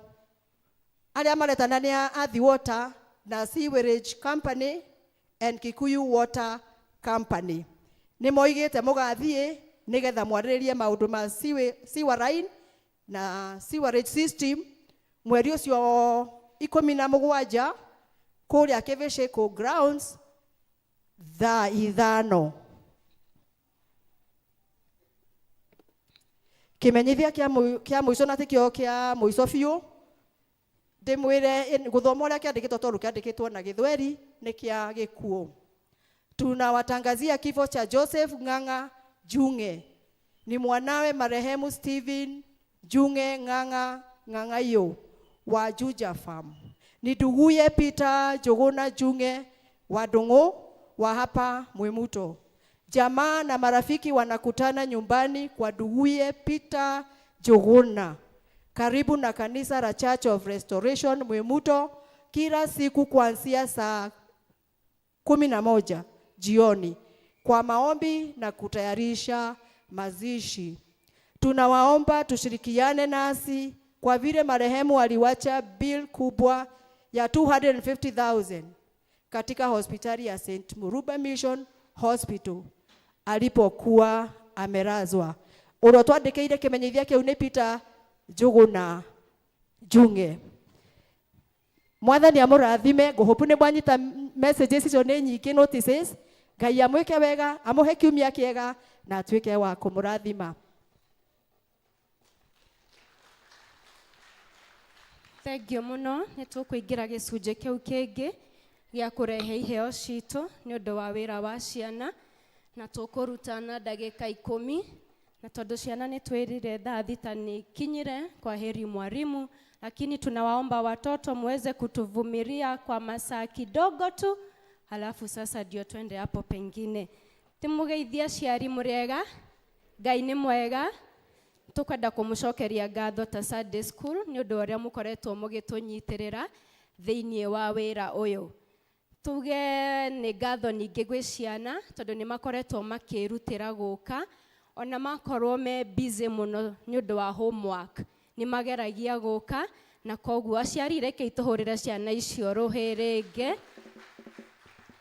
Arĩa maretana nĩ Athi Water na Sewerage Company and Kikuyu Water Company. Nĩ moigĩte mũgathiĩ nĩgetha mwarĩrĩrie maũndũ ma sewer line na sewerage system mweri ũcio 17 kũrĩa Kivisiku Grounds thaa 5. Kĩmenyithia kĩa mũico na tikĩo kĩa mũico biũ ndĩmwĩre gũthoma ũrĩa kĩandĩkĩtwo tondũ kĩandĩkĩtwo na Gĩthweri nĩ kĩa gĩkuũ. Tunawatangazia kifo cha Joseph Ng'ang'a Junge, ni mwanawe marehemu Stephen Junge Ng'ang'a Ng'ang'ayo wa Juja Farm. Ni nduguye Peter Jogona Junge wa Ndung'u wa hapa Mwimuto. Jamaa na marafiki wanakutana nyumbani kwa nduguye Peter Jogona karibu na kanisa la Church of Restoration Mwimuto kila siku kuanzia saa 11 jioni kwa maombi na kutayarisha mazishi. Tunawaomba tushirikiane nasi kwa vile marehemu aliwacha bill kubwa ya 250,000 katika hospitali ya St. Muruba Mission Hospital alipokuwa amelazwa. Ũrĩa twandĩkĩire kĩmenyithia kĩu nĩ Peter Jogona Junge. Mwathani amũrathime, ngũhopu nĩ mwanyita messages icio nĩ nyingĩ notices. Ngai amwĩke wega, amũhe kiumia kĩega na atuĩke wa kũmũrathima. Thengio mũno, nĩ tũkũingĩra gĩcunjĩ kĩu kĩngĩ gĩa kũrehe iheo citũ nĩ ũndũ wa wĩra wa ciana na tũkũrutana ndagĩka 10 na tondũ ciana nĩ twĩrire thaa thita nĩ kinyire kwa heri mwalimu, lakini tunawaomba watoto muweze kutuvumilia kwa masaa kidogo tu, halafu sasa ndio twende hapo pengine. Timugeithia ciari mũrĩega, Ngai nĩ mwega. Tukwenda kũmũcokeria ngatho ta Sunday School nĩ ũndũ ũrĩa mũkoretwo mũgĩtũnyitĩrĩra thĩinĩ wa wĩra ũyũ. Tuge nĩ ngatho ningĩ gwĩ ciana tondũ nĩ makoretwo makĩrutĩra gũka ona makorwo me busy mũno nĩ ũndũ wa homework. Nĩ mageragia gũka na koguo aciari reke tũhũrĩre ciana icio rũhĩ rĩngĩ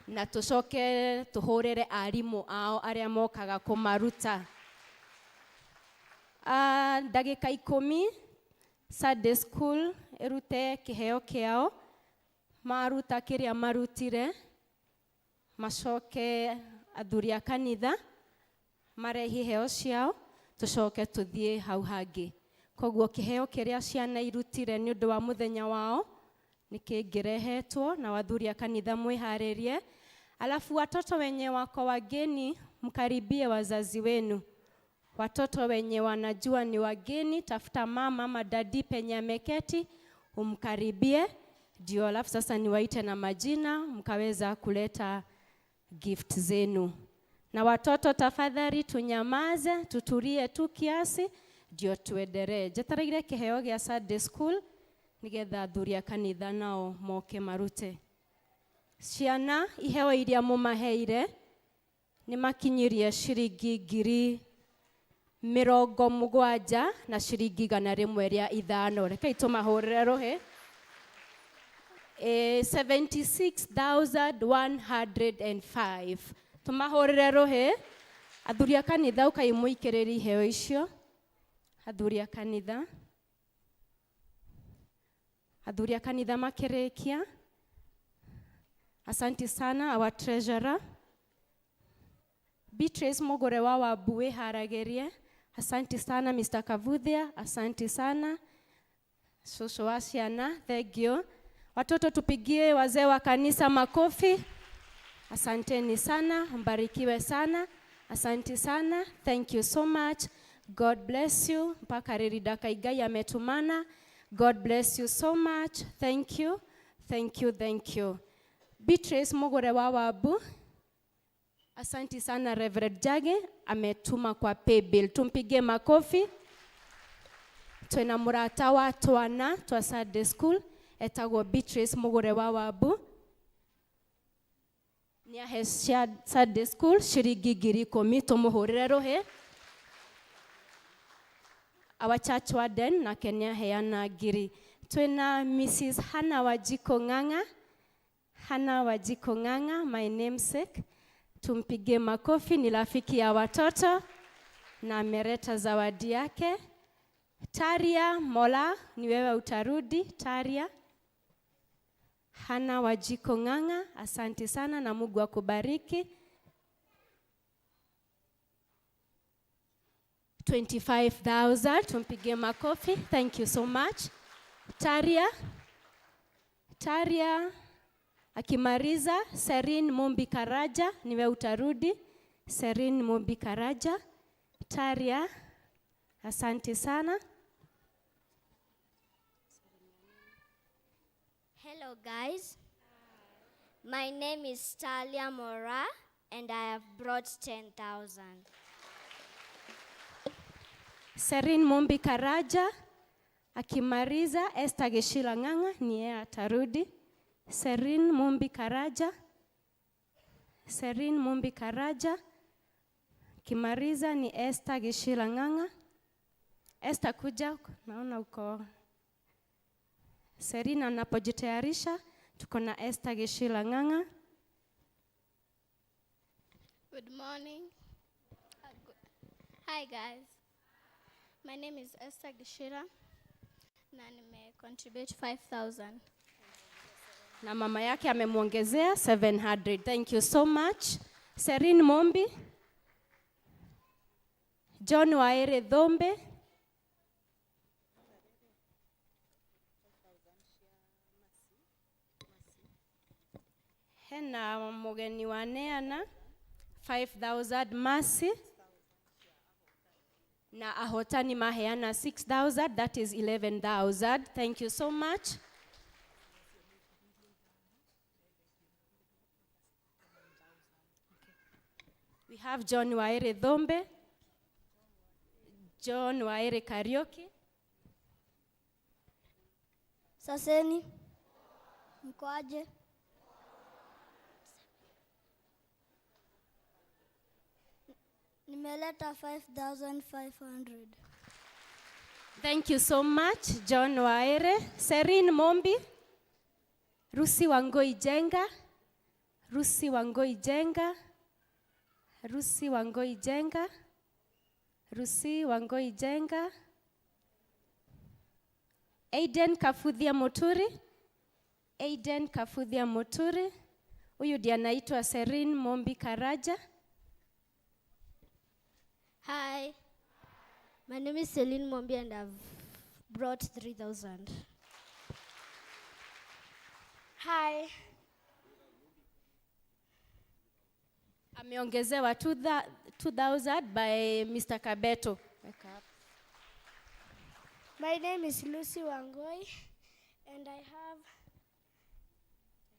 na tũcoke tũhũrĩre arimũ ao arĩa mokaga kũmaruta. Ndagĩka 10 Sunday School erute kĩheo kĩao maruta kiria marutire macoke athuri a kanitha marehi heo ciao tucoke tuthie hau hangi. Koguo kiheo kiria ciana irutire ni undu wa muthenya wao nikingirehetwo na wathuri a kanitha mwiharirie. Alafu watoto wenye wako wageni mkaribie wazazi wenu. Watoto wenye wanajua ni wageni, tafuta mama ama dadi penye ameketi umkaribie, ndio alafu sasa niwaite na majina mkaweza kuleta gift zenu. Na watoto tafadhali tunyamaze, tutulie tu kiasi ndio tuendelee. Jetereire kiheo gya Sunday school nigetha athuri a kanitha nao moke marute. Ciana iheo iria mumaheire ni makinyirie ciringi 70,000 na ciringi 105. Reke tumahurire ruhi. 76,105. Tumahurire ruhi. Athuri a kanitha ukai muikiriri iheo icio. Athuri a kanitha. Athuri a kanitha makirikia. Asante sana our treasurer. Beatrice Mogore wa Wabue haragerie. Asante sana Mr. Kavuthia. Asante sana. Shosho wa ciana. Thank you. Watoto tupigie wazee wa kanisa makofi. Asanteni sana. Mbarikiwe sana. Asante sana. Thank you so much. God bless you. Mpaka Ririda Igai ametumana. God bless you so much. Thank you. Thank you. Thank you. Beatrice Mogore wa Wabu. Asante sana Reverend Jage ametuma kwa paybill. Tumpige makofi. Twena murata wa twana twa Sunday school etagwo Beatrice Mogore wa Wabu. Ni ahecia Sunday school ciringi 10,000 tumuhurire ruhi. Our church warden na Kenya heana 1,000. Twena Mrs. Hannah Wajiko Ng'ang'a. Hannah Wajiko Ng'ang'a, my namesake. Tumpige makofi, ni rafiki ya watoto na ameleta zawadi yake. Taria Mola, ni wewe utarudi. Taria Hannah Wajiko Ng'ang'a, asante sana na Mungu akubariki. 25,000, tumpige makofi. Thank you so much. Taria akimaliza. Serin Mombi Karaja, niwe utarudi. Serin Mombi Karaja. Taria, asante sana. Hello guys. My name is Talia Mora and I have brought 10,000. Serin Mombi Karaja akimaliza. Esther Geshila Ng'ang'a ni yeye atarudi. Serin Mombi Karaja. Serin Mombi Karaja. Kimariza ni Esther Geshila Ng'ang'a. Esther kuja, naona uko. Serin anapojitayarisha, tuko na Esther Geshila Ng'ang'a. Good morning. Hi guys. My name is Esther Geshila na nime contribute 5,000. Na mama yake amemuongezea 700. Thank you so much. Serin Mombi. John Waere Dhombe. Hena mugeni waneana 5,000 Mercy. Na ahotani maheana 6,000. That is 11,000. Thank you so much. We have John Waere Dhombe. John Waere Karaoke. Saseni. Mkwaje? Nimeleta 5,500. Thank you so much, John Waere. Serin Mombi. Rusi Wangoi Jenga. Rusi Wangoi Jenga. Rusi Wangoi Jenga. Rusi Wangoi Jenga. Aiden Kafuthia Moturi. Aiden Kafuthia Muturi. Huyu ndiye anaitwa Serin Mombi Karaja. Hi, my name is Celine Mombi and I've brought 3,000. Hi. Ameongezewa 2,000 by Mr. Kabeto. My name is Lucy Wangoi and I have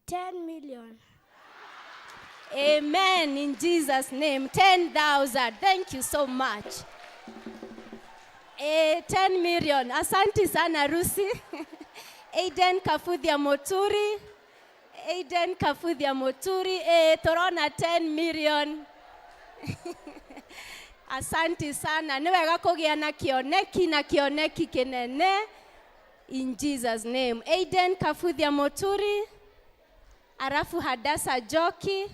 10 million. Amen, in Jesus' name. 10,000. Thank you so much. 10 million. Asante sana Rusi. Aiden Kafuthia Muturi. Aiden Kafuthia Muturi. Torona 10 million. Asante sana. Niwega kugia na kioneki kinene. In Jesus' name. Aiden Kafuthia Muturi. Arafu Hadasa Joki.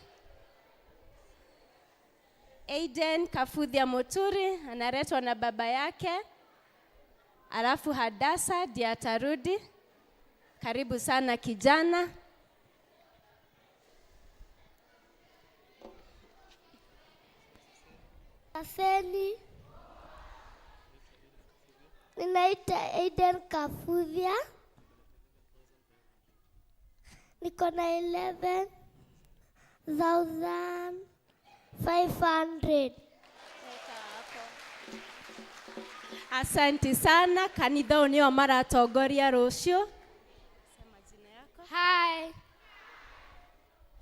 Aiden Kafuthia Muturi analetwa na baba yake. Alafu Hadasa ndiye atarudi. Karibu sana kijana. Aseni. Ninaita Aiden Kafuthia. Niko na 11,500. Asante sana. Kanitha unio maratongoria rucio. Hi.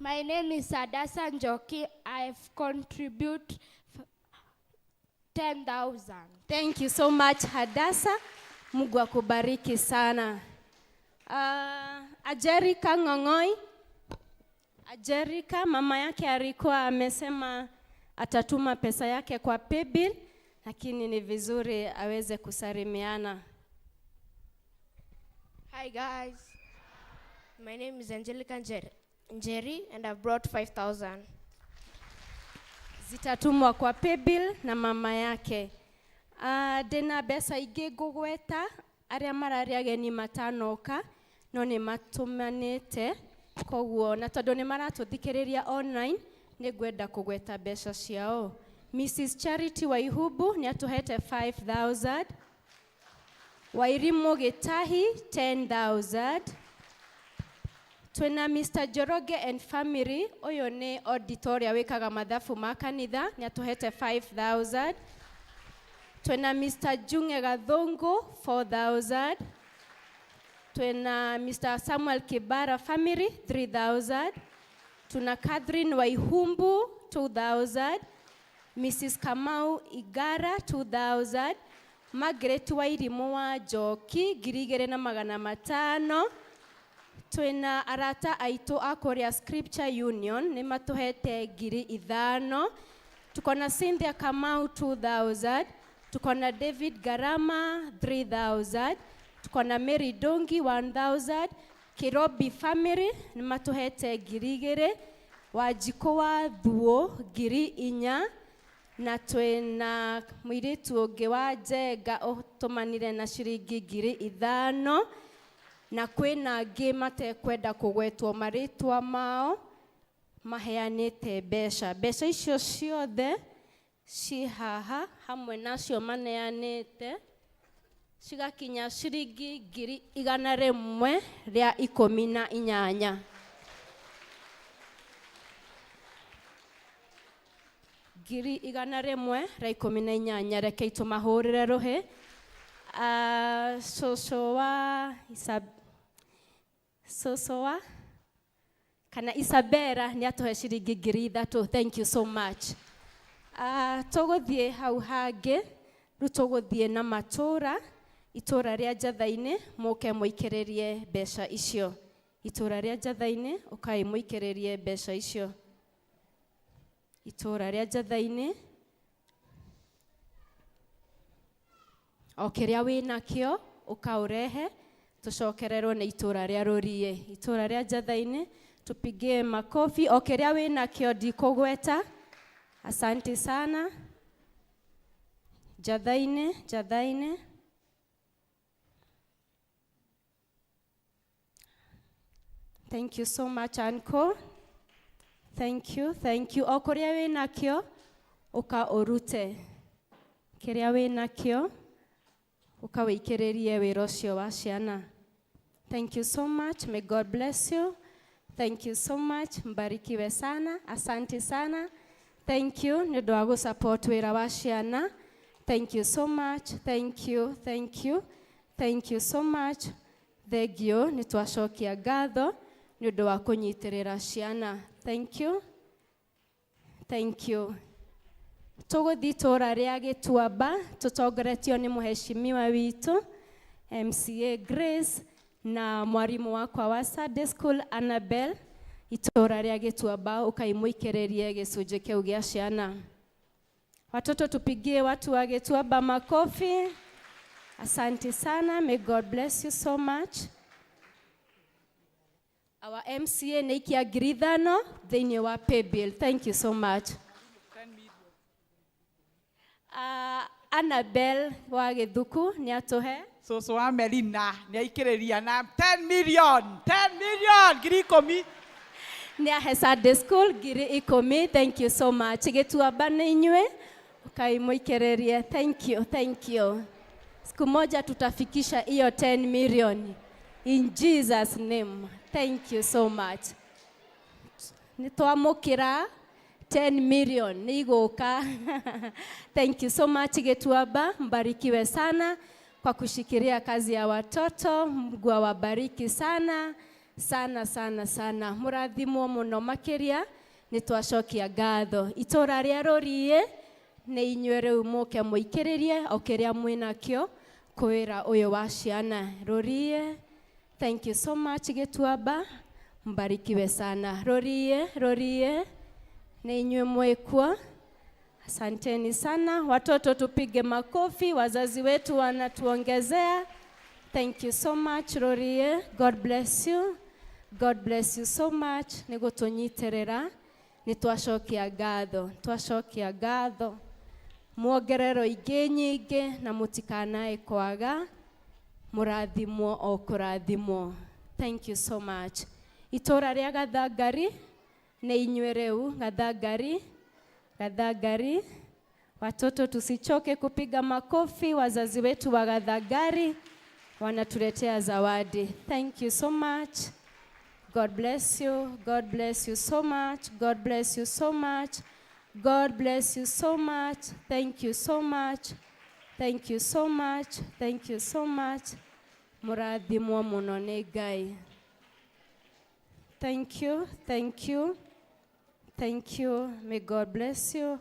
My name is Adasa Njoki. I've contributed 10,000. Thank you so much Hadasa. Mungu akubariki sana. Ajerika Ngongoi. Ajerika mama yake alikuwa amesema atatuma pesa yake kwa paybill, lakini ni vizuri aweze kusalimiana. Hi guys. My name is Angelica Njeri and I've brought 5,000. Zitatumwa kwa paybill na mama yake. Dena besa ige gugweta aria marari ageni matanoka no ni matumanite koguo na tondu ni maratuthikiriria online ni gwenda kugweta besha ciao. Mrs. Charity Waihubu ni atuhete 5,000. Wairimu Gitahi 10,000. Twena Mr. Joroge and family oyo ni auditoria wikaga mathafu ma kanitha ni atuhete 5,000. Twena Mr. Junge Gathongo 4,000. Twena Mr. Samuel Kibara family 3,000. Tuna Catherine Waihumbu 2,000. Mrs. Kamau Igara 2,000. Margaret Wairimu wa Joki 2,500. Twena arata aitu akoria Scripture Union ni matuhete 5,000. Tukona Cynthia Kamau 2,000. Tukona David Garama 3,000. Tukona Mary Dongi 1,000. Kirobi family ni matuhete 2,000. Wajiko wa Thuo 4,000. Na twena mwiritu ungi wa Njenga utumanire na ciringi 5,000. Na kwina angi matekwenda kugwetwo maritwa mao maheanite besha icio ciothe ci haha hamwe nacio maneanite cigakinya ciringi 118. 118 reke itumahurire ruhi. Sosoa kana Isabera ni atuhe ciringi 3,000. Thank you so much. Tuguthie hau hangi ru tuguthie na matura itura ria Njathaini muke muikiririe besha icio. Itura ria Njathaini ukai muikiririe besha icio. Itura ria Njathaini o kiria winakio ukaurehe tucokererwo na itura ria Rurie. Itura ria Njathaini tupigie makofi. O kiria winakio ndikugweta. Asante sana. Njathaini. Thank you so much, Uncle. Thank you, thank you. O kuria we nakio, uka orute. Kiria we nakio, uka wikiririe wira ucio wa ciana. Thank you so much. May God bless you. Thank you so much. Mbarikiwe sana. Asante sana. Thank you. Nĩ ũndũ wa gũsupport wĩra wa ciana. Thank you so much. Thank you. Thank you. Thank you so much. Thengio nĩ twacokia ngatho nĩ ũndũ wa kũnyitĩrĩra ciana. Thank you. Thank you. Tũgũthiĩ itũũra rĩa Gĩtuamba tũtongoretio nĩ mũheshimiwa witũ MCA Grace na mwarimu wakwa wa Sunday School Annabel. Itũũra rĩa Gĩtuamba ukaimũikĩrĩrie gĩcunjĩ kĩu gĩa ciana. Watoto tupigie watu wa Gĩtuamba makofi. Asante sana. May God bless you so much. Our MCA nĩ ikia ngiri 5 thĩinĩ wa pay bill. Thank you so much. Annabel wa Gĩthuku nĩ atũhe. Soso wa Melina nĩ aikĩrĩria na 10 million. 10 million ngiri 10. Nĩ ahe Sunday School ngiri 10. Thank you so much. Gĩtuamba nĩ inyuĩ ukaimũikĩrĩrie. Thank you, thank you. Siku moja tutafikisha hiyo 10 million. In Jesus name. Thank you so much. Nitwamũkĩra 10 million nĩ igũka. Thank you so much Gĩtuamba. Mbarikiwe sana kwa kushikilia kazi ya watoto. Mungu awabariki sana. Sana sana sana. Mũrathimwo mũno makĩria nĩ twacokia ngatho. Itũũra rĩa Rũriĩ nĩ inyuĩ rĩu mũke mũikĩrĩrie o kĩrĩa mwĩnakĩo kwĩra ũyũ wa ciana. Rũriĩ. Thank you so much Gĩtuamba. Mbarikiwe sana. Rũriĩ, Rũriĩ nĩ inyuĩ mwĩkuo. Asanteni sana. Watoto tupige makofi. Wazazi wetu wanatuongezea. Thank you so much Rũriĩ. God bless you. God bless you so much. Nĩ gũtũnyitĩrĩra. Nĩ twacokia ngatho. Twacokia ngatho. Muongerero ingĩ nyingĩ na mũtikanae kwaga. Mũrathimwo o kũrathimwo. Thank you so much. Itũũra rĩa Gathangari nĩ inyuĩ rĩu. Gathangari. Gathangari. Watoto tusichoke kupiga makofi. Wazazi wetu wa Gathangari wanatuletea zawadi. Thank you so much. God bless you. God bless you so much. God bless you so much. God bless you so much. Thank you so much. Thank you so much. Thank you so much. Mũrathimwo mũno nĩ Ngai. Thank you. Thank you. Thank you. May God bless you.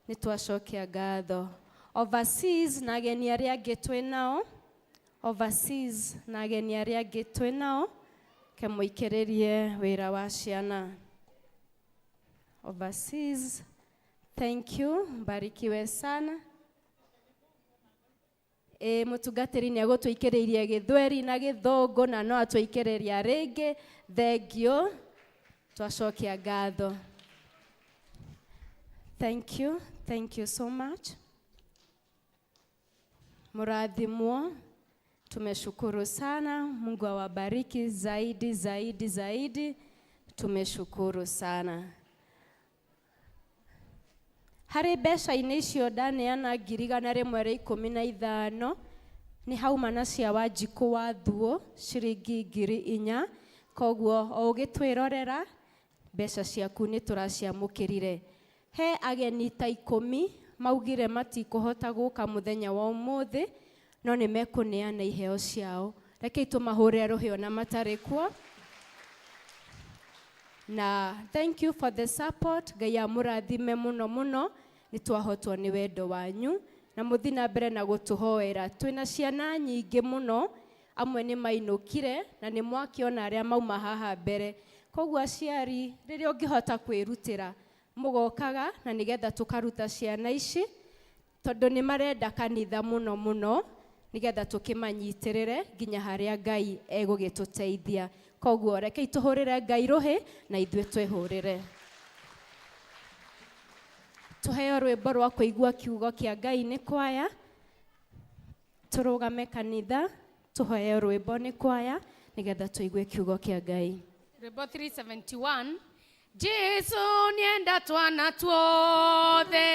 Nĩ twacokia ngatho. Overseas na ageni arĩa angĩ twĩ nao. Overseas na ageni arĩa angĩ twĩ nao. Ke mũikĩrĩrie wĩra wa ciana. Overseas. Thank you. Mbarikiwe sana. Mũtungatĩri nĩ agũtũikĩrĩirie Gĩthweri na Gĩthũngũ na no atũikĩrĩria rĩngĩ. Thengio. Twacokia ngatho. Thank you. Thank you so much. Mũrathimwo. Tumeshukuru sana. Mungu awabariki zaidi zaidi zaidi. Tumeshukuru sana. Harĩ mbeca-inĩ icio ndaneana 115,000 nĩ hauma na cia Wanjikũ wa Thuo ciringi 4,000. Koguo o ũgĩtwĩrorera mbeca ciaku nĩ tũraciamũkĩrire. He ageni ta 10 maugire matikũhota gũka mũthenya wa ũmũthĩ no nĩ mekũneana iheo ciao. Rekei tũmahũrĩre rũhĩ ona matarĩ kuo. Na thank you for the support. Ngai amũrathime mũno mũno. Nĩ twahotwo nĩ wendo wanyu na mũthiĩ na mbere na gũtũhoera. Twĩna ciana nyingĩ mũno. Amwe nĩ mainũkire na nĩ mwakĩona arĩa mauma haha mbere. Koguo aciari rĩrĩa ũngĩhota kwĩrutĩra mũgokaga na nĩgetha tũkaruta ciana ici tondũ nĩ marenda kanitha mũno mũno nĩgetha tũkĩmanyitĩrĩre nginya harĩa Ngai egũgĩtũteithia. Koguo rekei tũhũrĩre Ngai rũhĩ na ithuĩ twĩhũrĩre. Tũheo rwĩmbo rwa kũigua kiugo kĩa Ngai nĩ kwaya. Tũrũgame kanitha, tũheo rwĩmbo nĩ kwaya nĩgetha tũigue kiugo kĩa Ngai. Rwĩmbo 371. Jesu nienda twana tuothe,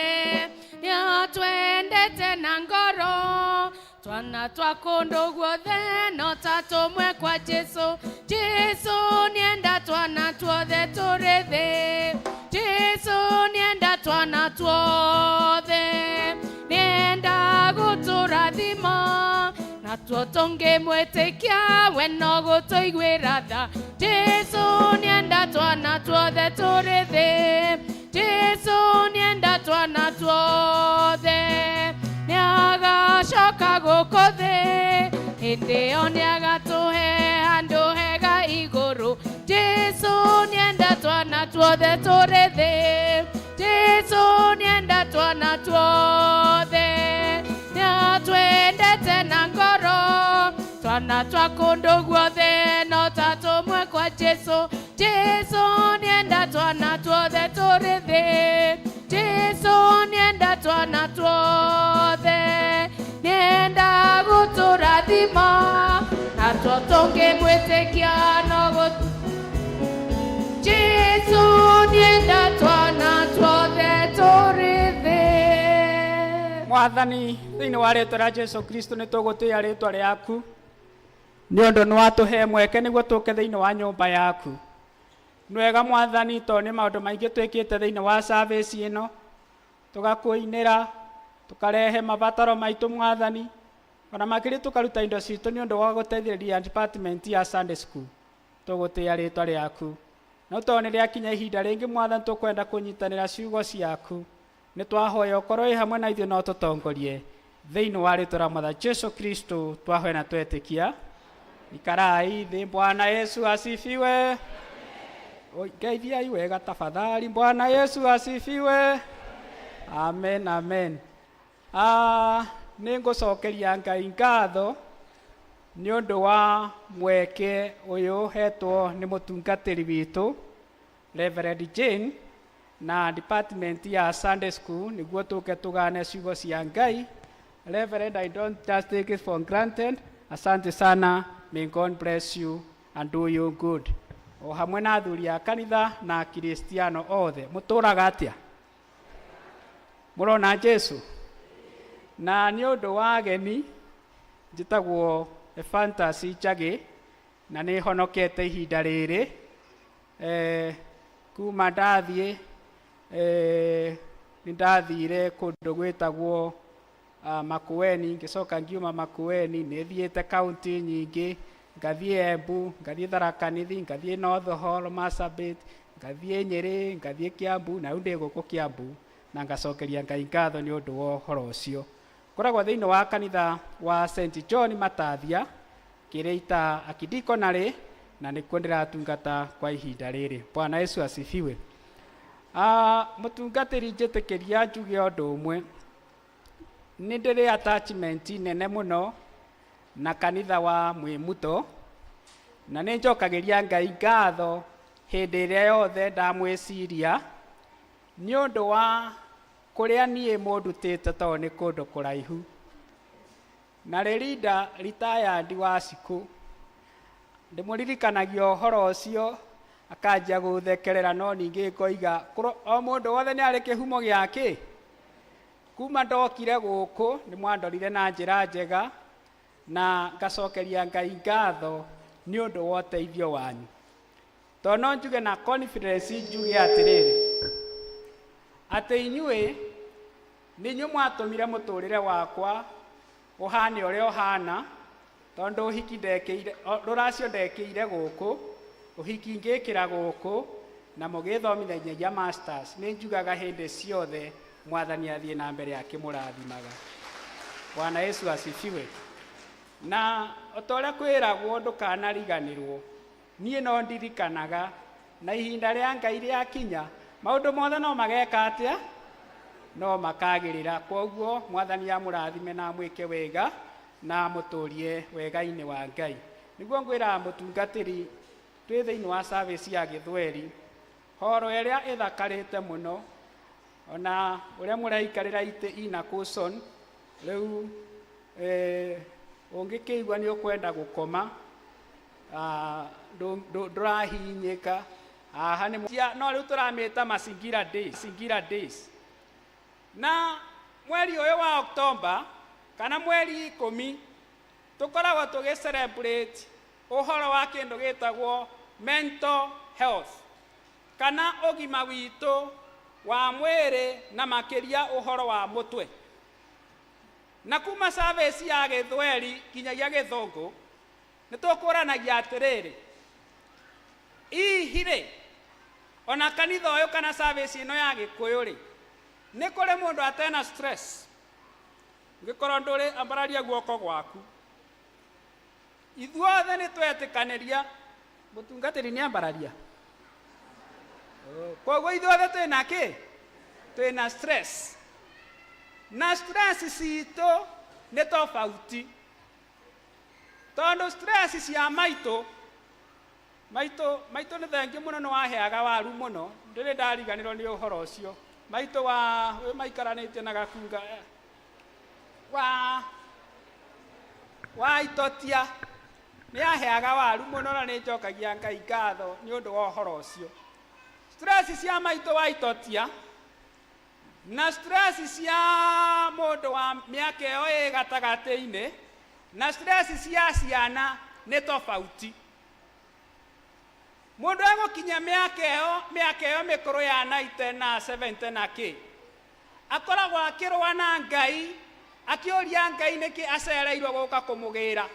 nĩatwendete na ngoro, twana twa kũndũ guothe no ta tũmwe kwa Jesu. Jesu nienda twana tuothe tũrĩ thĩ, Jesu nienda twana tuothe, nienda gũtũrathima, natuo tũngĩmwĩtĩkia we no gũtũiguĩra tha. Jesu nienda twana tuothe tũrĩ thĩ, Jesu nienda twana tuothe, nĩagacoka gũkũ thĩ, hĩndĩ ĩyo nĩagatũhe handũ hega igũrũ. Jesu nienda twana tuothe tũrĩ thĩ, Jesu nienda twana tuothe, nĩatwendete na ngoro, twana twa kũndũ guothe no ta tũmwe kwa Jesu. Jesu nienda twana tuothe tũrĩ thĩ, Jesu nienda twana tuothe, nienda gũtũrathima, natuo tũngĩmwĩtĩkia no Jesu nienda twana tuothe tũrĩ thĩ. Mwathani, thĩinĩ wa rĩĩtwa rĩa Jesu Kristo nĩ tũgũtĩĩa rĩĩtwa rĩaku nĩ ũndũ nĩ watũhe mweke nĩguo tũke thĩinĩ wa nyũmba yaku. Nĩ wega Mwathani, tondũ nĩ maũndũ maingĩ twĩkĩte thĩinĩ wa service ĩno, tũgakũinĩra, tũkarehe mabataro maitũ Mwathani, ona makĩria tũkaruta indo citũ nĩ ũndũ wa gũteithĩrĩria department ya Sunday school. Tũgũtĩĩa rĩĩtwa rĩaku. No tondũ nĩ rĩakinya ihinda rĩngĩ Mwathani tũkwenda kũnyitanĩra ciugo ciaku, nĩ twahoya ũkorwo wĩ hamwe na ithuĩ no tũtongorie thĩinĩ wa rĩĩtwa rĩa Mwathani Jesu Kristo twahoya na twetĩkia. Ikarai thĩ. Bwana Yesu asifiwe. Ngeithiai wega tafadhali. Bwana Yesu asifiwe. Amen, amen. Nĩ ngũcokeria Ngai ngatho nĩ ũndũ wa mweke ũyũ hetwo nĩ mũtungatĩri witũ Reverend Jane na department ya Sunday school nĩguo tũke tũgane ciugo cia Ngai. Reverend, I don't just take it for granted. Asante sana. May God bless you and do you good. O hamwe na athuri a kanitha na Kristiano othe mũtũraga atĩa? Mũrona Jesu? Na nĩ ũndũ wa ageni njĩtagwo Fantasy Njagi na nĩ honokete ihinda rĩrĩ kuma ndathiĩ nĩ ndathire kũndũ gwĩtagwo Makueni, ngĩcoka ngiuma Makueni, nĩ thiĩte kaunti nyingĩ, ngathiĩ Embu, ngathiĩ Tharaka Nithi, ngathiĩ North Hall, Marsabit, ngathiĩ Nyeri, ngathiĩ Kiambu, na rĩu ndĩ gũkũ Kiambu na ngacokeria Ngai ngatho nĩ ũndũ wa ũhoro ũcio. Ngoragwo thĩinĩ wa kanitha wa St John Matathia kĩrĩita akidikonarĩ na nĩkuo ndĩratungata kwa ihinda rĩrĩ. Bwana Yesu asifiwe. Mũtungatĩri njĩtĩkĩria njuge ũndũ ũmwe. Nĩ ndĩrĩ attachment nene mũno na kanitha wa Mwĩmuto na nĩ njokagĩria Ngai ngatho hĩndĩ ĩrĩa yothe ndamwĩciria nĩ ũndũ wa kũrĩa niĩ mũndutĩte tondũ nĩ kũndũ kũraihu. Na Linda retired Wacikũ ndĩmũririkanagia ũhoro ũcio akanjia gũthekerera no ningĩ ngoiga o mũndũ wothe nĩ arĩ kĩhumo gĩake. Kuma ndokire gũkũ nĩ mwandorire na njĩra njega na ngacokeria Ngai ngatho nĩ ũndũ wa ũteithio wanyu. Tondũ no njuge na confidence njuge atĩrĩrĩ atĩ inyuĩ nĩ inyuĩ mwatũmire mũtũrĩre wakwa ũhane ũrĩa ũhana, tondũ ũhiki ndekĩire rũracio ndekĩire gũkũ, ũhiki ngĩkĩra gũkũ na mũgĩthomithagia masters. Nĩ njugaga hĩndĩ ciothe Mwathani athiĩ na mbere akĩmũrathimaga. Bwana Yesu asifiwe. Na otorĩa kwĩragwo ndũkanariganĩrwo, niĩ no ndirikanaga na ihinda rĩa Ngai rĩakinya maũndũ mothe no mageka atĩa? No makagĩrĩra. Kwoguo Mwathani amũrathime na mwĩke wega na mũtũrie wega-inĩ wa Ngai. Nĩguo ngwĩra mũtungatĩri twĩ thĩinĩ wa service ya Gĩthweri, horo ĩrĩa ĩthakarĩte mũno ona ũrĩa mũraikarĩra itĩ ina cushion rĩu ũngĩkĩigua nĩ ũkwenda gũkoma ndurahinyika aha ni no riu turamita masingira days na mweri uyu wa October kana mweri 10 tukoragwo tugi celebrate uhoro wa kindu gitagwo mental health kana ugima witu wa mwiri na makiria uhoro wa mutwe na kuma service ya Githweri kinyagia Githungu nitukuranagia atiriri ihire ona kanitha uyu kana service ino ya Gikuyu ri ni kuri mundu atena stress ngikorwo nduri ambararia guoko gwaku ithuothe ni twetikaniria mutungatiri ni ambararia koguo ithuothe twina ki twina stress na stress cito ni tofauti tondu stress cia maito ni thengi muno ni waheaga waru muno ndiri ndariganirwo ni uhoro ucio maito wa maikaranite na gakunga wa itotia ni aheaga waru muno na ni njokagia Ngai ngatho ni undu wa uhoro ucio stress cia maito wa itotia na stress cia mundu wa miaka iyo ĩ gatagati-ini na stress cia ciana ni tofauti mundu egukinya miaka iyo mikuru ya 90 na 70 na ki akoragwo akirwa na Ngai akiuria Ngai niki acereirwo guka kumugira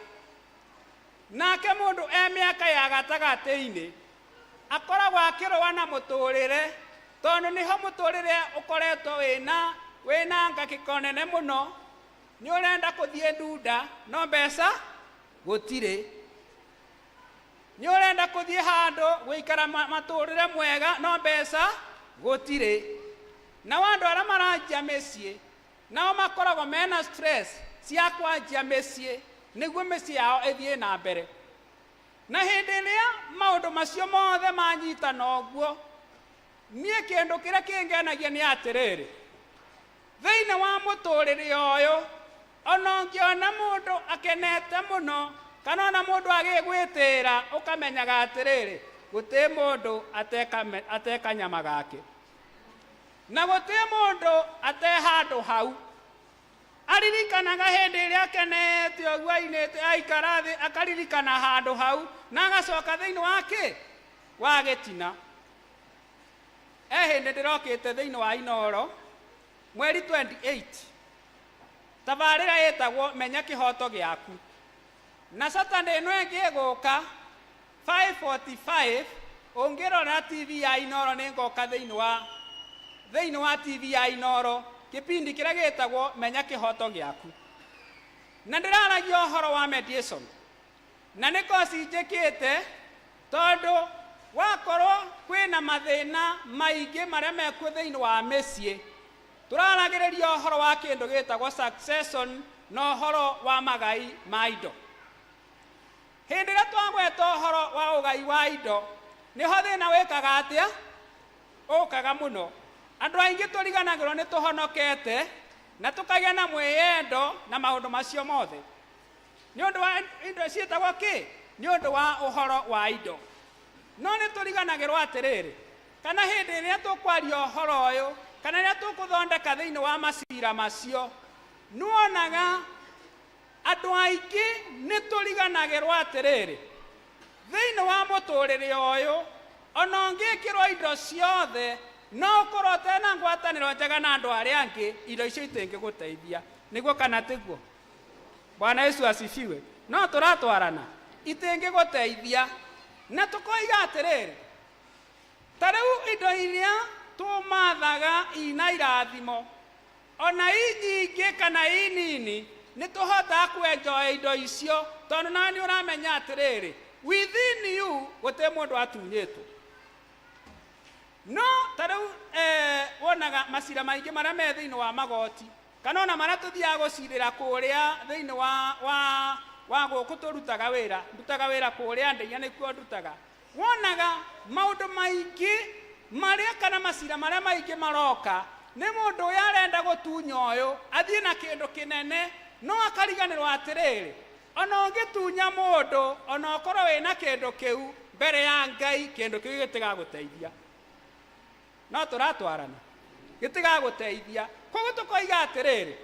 nake mundu miaka ya gatagati-ini akoragwo akirwa na muturire tondu niho muturire ukoretwo wina ngakiko nene muno ni urenda kuthie ndunda no mbeca gutire ni urenda kuthie handu guikara maturire mwega no mbeca gutire na wandu ara maranjia micii nao makoragwo mena stress cia kwanjia micii niguo micii yao ithie na mbere na hindi iria maundu macio mothe manyitana uguo nie kindu kiria kingenagia ni atiriri thiini wa muturire uyu ona ngiona mundu akenete muno kana ona mundu agigwitira ukamenyaga atiriri guti mundu ateka nyama gake na guti mundu ate handu hau aririkanaga hindi iria akenete uguo ainite aikara thi akaririkana handu hau na agacoka thiini wake wa gitina hindi ndirokite thiini wa Inoro mweri 28 tabarira yetagwo menya kihoto giaku na Saturday ino ingi iguka 5:45 ungirora TV ya Inoro ningoka thiini wa TV ya Inoro kipindi kiria gitagwo menya kihoto giaku na ndiraragia uhoro wa mediation na niko cinjikite tondu wakorwo kwina mathina maingi maria mekuo thiini wa micii turaragiriria uhoro wa kindu gitagwo succession na uhoro wa magai ma indo hindi ria twagweta uhoro wa ugai wa indo niho thina wikaga atia ukaga muno andu aingi turiganagirwo ni tuhonokete na tukagia na mwiyendo na maundu macio mothe ni undu wa indo cietagwo ki ni undu wa uhoro wa indo no ni turiganagirwo atiriri kana hindi iria tukwaria uhoro uyu kana iria tukuthondeka thiini wa macira macio nuonaga andu aingi ni turiganagirwo atiriri thiini wa muturire uyu ona ungikirwo indo ciothe no ukorwo tena ngwataniro njega na andu aria angi indo icio itingiguteithia niguo kana tiguo Bwana Yesu asifiwe no turatwarana itingiguteithia na tukoiga atiriri tariu indo iria tumathaga ina irathimo ona inyingi kana inini ni tuhota kuenjoy indo icio tondu nani uramenya atiriri within you guti mundu atunyitwo no tariu wonaga macira maingi maria me thiini wa magoti kana ona maria tuthiaga gucirira kuria thiini wa guku turutaga wira kuria ndeiya nikuo ndutaga wonaga maundu maingi maria kana macira maria maingi maroka ni mundu uyu arenda gutunya uyu athie na kindu kinene no akariganirwo atiriri ona ungitunya mundu ona ukorwo wina kindu kiu mbere ya Ngai kindu kiu gitigaguteithia no turatwarana gitigaguteithia koguo tukoiga atiriri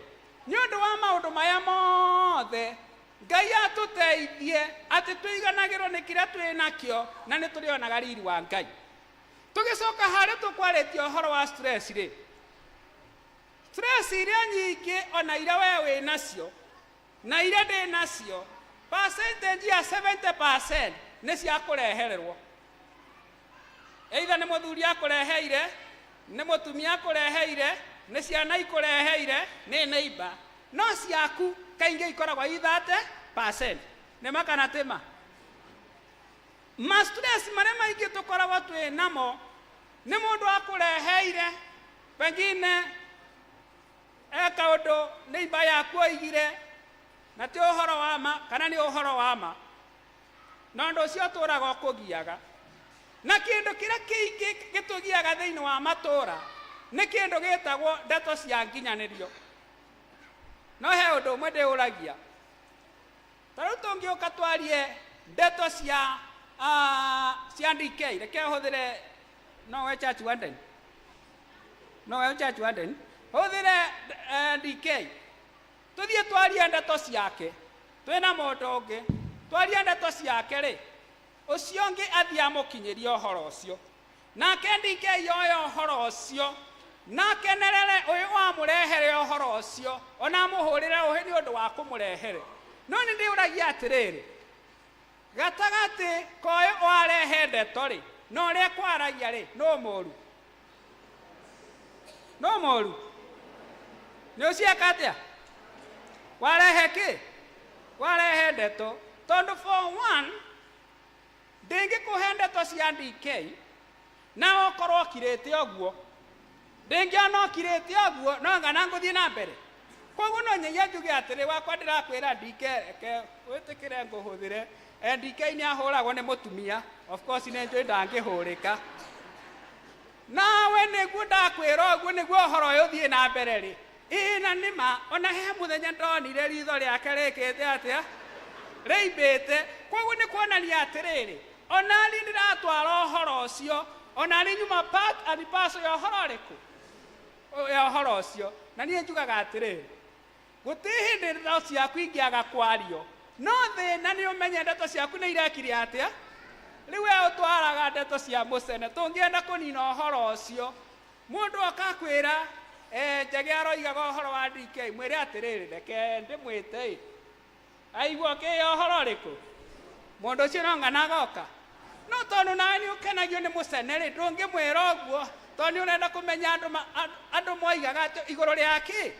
ni undu wa maundu maya mothe Ngai atuteithie ati tuiganagirwo ni kiria twinakio na ni turionaga riri wa Ngai. Tugicoka haria tukwaritie uhoro wa stress ri stress iria nyingi ona iria we winacio na iria ndi nacio percentage ya 70% ni cia kurehererwo either ni muthuri akureheire ni mutumia akureheire ni ciana ikureheire ni neighbor no ciaku kaingi ikoragwo i 30% ni makana tema ma stress maria maingi tukoragwo twi namo ni mundu akureheire pengine eka undu neighbor yaku oigire na ti uhoro wa ma kana ni uhoro wa ma no ndo cio turaga kugiaga na kindu kiria kiingi gitugiaga thiini wa matura ni kindu gitagwo ndeto cia nginyanirio no he undu umwe ndiuragia taru tungiuka twarie ndeto cia DK reke huthire no we church wanden huthire DK tuthie twarie ndeto ciake twina mundu ungi twarie ndeto ciake ri ucio ungi athie amukinyirie uhoro ucio nake DK yoyo uhoro ucio nake nerere uyu wamurehere uhoro ucio ona amuhurire uhi ni undu wa kumurehere no ni ndiuragia atiriri gatagati koyo warehe ndeto ri no ria kwaragia ri no moru ni ucieka atia warehe ki warehe ndeto tondu for one ndingi kuhe ndeto cia DK na okorwo kirite oguo ndingi ono kirite oguo no ngana nguthie na mbere koguo no nyeya njuge atiri wakwa ndirakwira DK ke witikire nguhuthire DK ni ahuragwo ni mutumia of course ni njui ndangihurika nawe niguo ndakwira oguo niguo uhoro uyu uthie na mbere ri ina nima ona he muthenya ndonire ritho riake rikite atia riimbite koguo ni kuonania atiriri ona ri ndiratwara uhoro ucio ona ri nyuma part and parcel ya uhoro riku ya uhoro ucio na nie njugaga atiriri guti hindi ndeto ciaku ingiaga kwario no thina ni umenye ndeto ciaku ni irekire atia riu we utwaraga ndeto cia mucene tungienda kunina uhoro ucio mundu akakwira njage aroigaga uhoro wa DK mwire atiriri reke ndimwite aigua ke uhoro riku mundu ucio no ngana goka no tondu nani ukenagio ni mucene ri ndungimwira uguo tondu urenda kumenya andu moigaga iguru riaki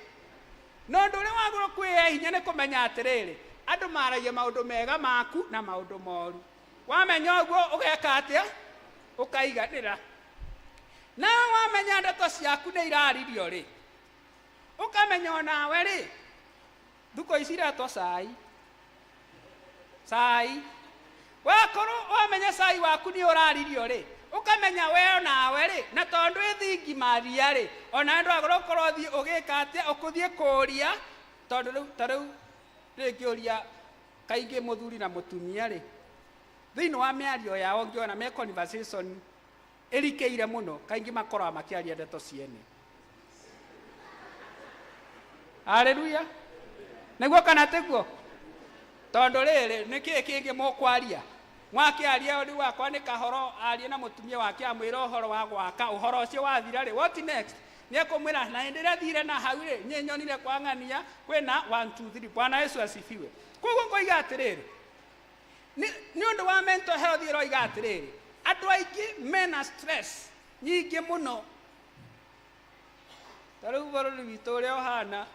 no ndu ri waguru kwihinya ni kumenya atiriri andu maragia maundu mega maku na maundu moru wamenya uguo ugeka atia ukaiganira na wamenya ndeto ciaku ni iraririo ri ukamenya onawe ri thuko iciretwo sai wakorwo wamenya sai waku ni uraririo ri ukamenya we nawe ri na tondu ithingi maria ri ona ndu agorokorwo thi ugika atia ukuthie kuria tondu tariu rikiuria kaingi muthuri na mutumia ri thiini wa miario yao ngiona me conversation erikeire muno kaingi makorwa makiaria ndeto ciene haleluya niguo kana teguo tondu riri niki kingi mukwaria mwakiaria uri wakwa ni kahoro arie na mutumia wake amwira uhoro wa gwaka uhoro ucio wathira ri what next ni akumwira na ndira thire na hau ri nyenyonire kwa ngania kwina 1 2 3 Bwana Yesu asifiwe koguo ngoiga atiriri ni undu wa mental health iroiga atiriri andu aingi mena stress nyingi muno tariu bururi witu uri ohana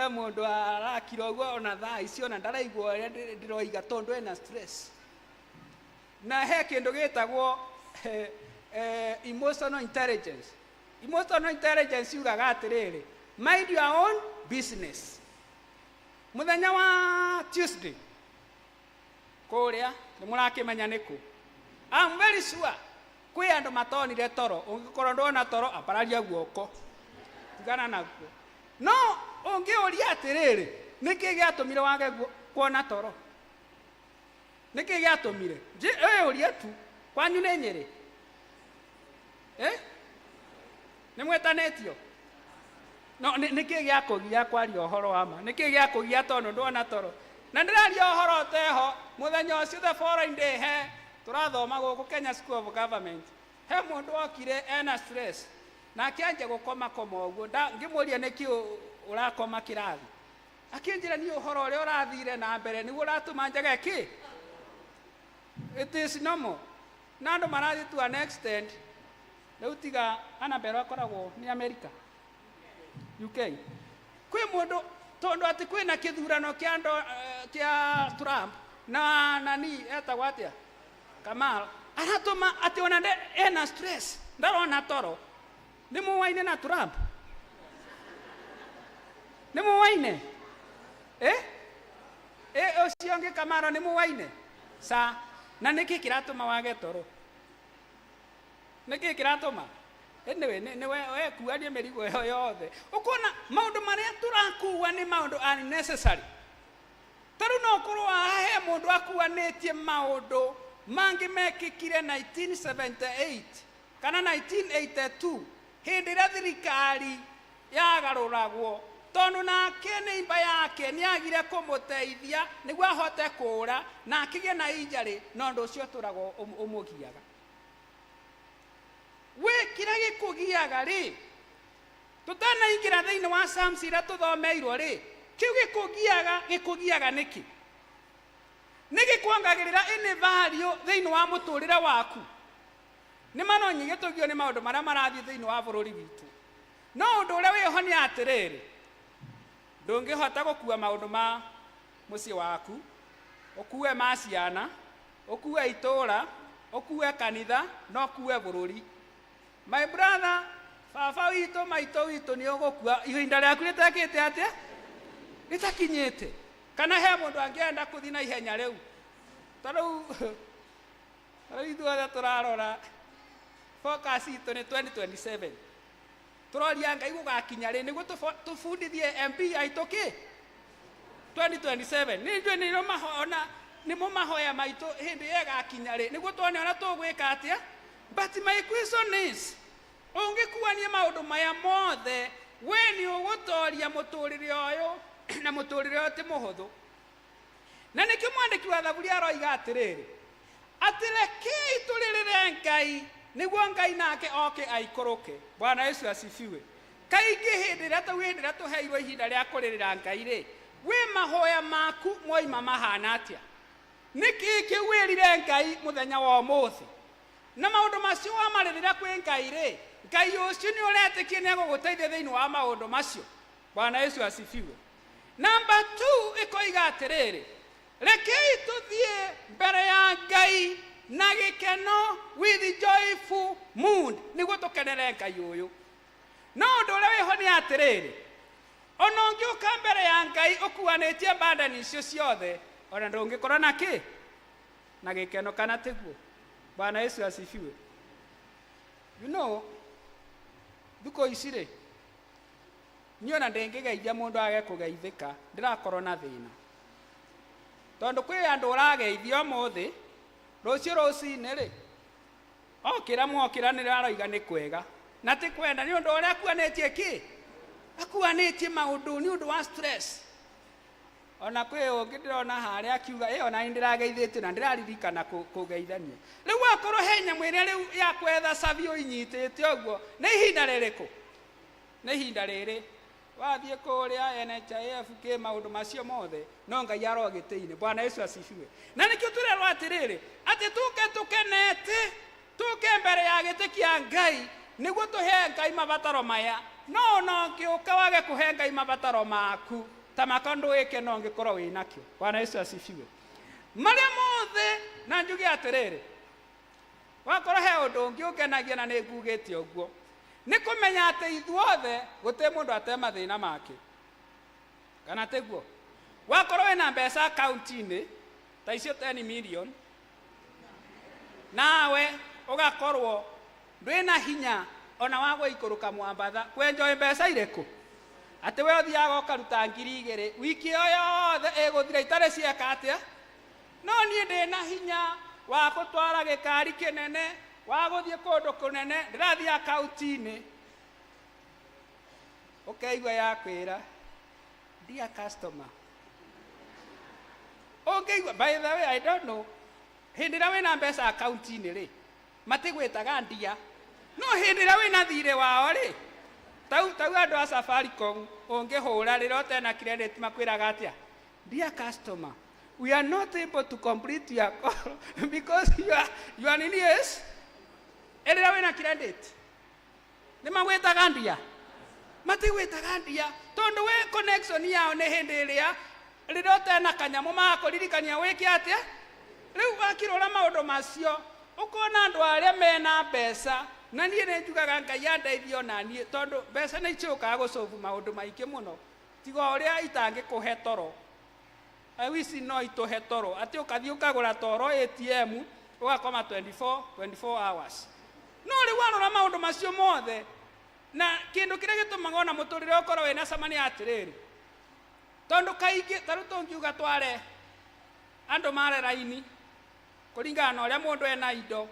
mundu arakira uguo ona thaa icio na ndaraigua uria ndiroiga tondu ena stress na he kindu gitagwo emotional intelligence yugaga atiriri mind your own business muthenya wa Tuesday kuria ni murakimenya niku I'm very sure kwi andu matonire toro ungikorwo ndona toro apararia guoko tigana naguo no ungiuria atiriri niki giatumire wage kuona toro niki giatumire uria tu kwanyu ni Nyeri ni mwetanetio no niki giakugia kwaria uhoro wa ma niki giakugia tondu ndona toro na ndiraria uhoro teho muthenya ucio the following day turathoma guku Kenya School of Government he mundu okire ena stress na akianjia gukoma koma uguo ngimuria niki urakoma kirathi akinjira ni uhoro uria urathire na mbere ni uratuma njage ki it is normal na andu marathi to an extent riu tiga ana mbere akoragwo ni America UK kwi mundu tondu ati kwina kithurano kia Trump na nani etagwo atia Kamal aratuma ati ona ena stress ndarona toro ni muwaine na Trump ni muwaine ucio ngi Kamaro ni muwaine sa na niki kiratuma wage toro niki kiratuma ni we kuania merigo yothe ukona maundu maria turakuwa ni maundu unnecessary taru no kurwa he mundu akuanitie maundu mangi mekikire 1978 kana 1982 hindi ria thirikari yagaruragwo tondu nake neimba yake ni agire kumuteithia niguo ahote kura na akigie na injari nondu ucio turago umugiaga we kira gikugiaga ri tutanaingira thiini wa Psalms ira tuthomeirwo ri kiu gikugiaga niki nigikwangagirira ini value thiini wa muturire waku ni manonyi gitugio ni maundu maria marathi thiini wa bururi witu no undu uria wiho ni atiriri ndungihota gukua maundu ma mucii waku ukue ma ciana ukue itura ukue kanitha no ukue bururi my brother baba witu maito witu ni ugukua ihinda riaku ritekite atia ritakinyite kana he mundu angienda kuthi na ihenya riu tariu ithuothe turarora focus itu ni 2027 turoria Ngai gugakinya ri niguo tufundithie MP aitu ki 2027 ni ndwe ni mahona ni mumahoya maitu hindi yegakinya ri niguo tuone ona tugwika atia but my question is ungikuania maundu maya mothe we ni ugutoria muturire uyu na muturire uti muhuthu na nikio mwandiki wa thaburi aroiga atiriri atireke turirire Ngai niguo Ngai nake oke aikuruke Bwana Yesu asifiwe kaingi hindi ria tuheirwo ihinda ria kuririra Ngai ri we mahoya maku moima mahana atia niki kiwirire Ngai muthenya wa umuthi na maundu macio wamaririra kwi Ngai ri Ngai ucio ni uretikie ni aguguteithia thiini wa maundu macio Bwana Yesu asifiwe number 2 ikoiga atiriri rekei tuthie mbere ya Ngai na gikeno with joyful mood niguo tukenere Ngai uyu no undu uria wiho ni atiriri ona ungiuka mbere ya Ngai ukuanitie bandani icio ciothe ona ndungikora na ki na gikeno kana tiguo Bwana Yesu asifiwe you know duko isire niona ndengigeithia mundu age kugeithika ndirakorwo na thina tondu kwi andu urageithio muthi rucio rucini ri okira mwokira ni aroiga ni kwega na ti kwenda ni undu uria akuanitie ki akuanitie maundu ni undu wa stress ona kwi ungi ndirona haria akiuga ona ndirageithitio na ndiraririkana kugeithania riu akorwo he nyamu iria riu ya kwetha savio inyitite uguo ni ihinda ririku ni ihinda riri wathie kuria NHIF ke maundu macio mothe no Ngai arogitiine Bwana Yesu asifiwe na nikio turerwa atiriri ati tukenete tuke mbere ya giti kia Ngai niguo tuhe Ngai mabataro maya no ngiuka wage kuhe Ngai mabataro maku tamakondo eke no ngikorwo winakio Bwana Yesu asifiwe maria mothe na njugi atiriri wakorwo he undu ungiukenagia na ningugite uguo ni kumenya ati ithuothe guti mundu atema thina make kana teguo wakorwo wina mbeca account-ini ta icio 10 million nawe ugakorwo ndwina hinya ona wagwa ikuruka mwambatha kwenjoy mbeca iriku ati we uthiaga ukaruta 2,000 wiki yo yothe iguthira itare cieka atia no niĩ ndĩna hinya wa gũtwara gĩkari kĩnene wa gũthiĩ kũndũ kũnene ndĩrathiĩ akaunti-inĩ ũkeigua yakwĩra dear customer ũngĩigua by the way I don't know hĩndĩ ĩrĩa wĩna mbeca akaunti-inĩ rĩ matigwĩtaga ndia no hĩndĩ ĩrĩa wĩna thirĩ wao rĩ tau andũ a Safaricom ũngĩhũra rĩrĩa ũtena credit makwĩraga atĩa dear customer we are not able to complete your call because you are in yes rĩrĩa wĩna credit nĩmagwĩtaga ndia matigwĩtaga ndia tondũ we connection yao nĩ hĩndĩ ĩrĩa ũtena kanyamũ magakũririkania wĩke atĩa rĩu wakĩrora maũndũ macio ũkona andũ arĩa mena mbeca na niĩ nĩ njugaga Ngai andeithie ona niĩ tondũ mbeca nĩ icokaga gũcovu maũndũ maingĩ mũno tiga ũrĩa itangĩkũhe toro wici no itũhe toro atĩ ũkathiĩ ũkagũra toro ATM ũgakoma 24 hours no rĩu warora maũndũ macio mothe na kĩndũ kĩrĩa gĩtũmaga ona mũtũrĩre ũkorwo wĩna cama nĩ atĩrĩrĩ tondũ kaingĩ tarũ tũngiuga tware andũ mare raini kũringana na ũrĩa mũndũ ena indo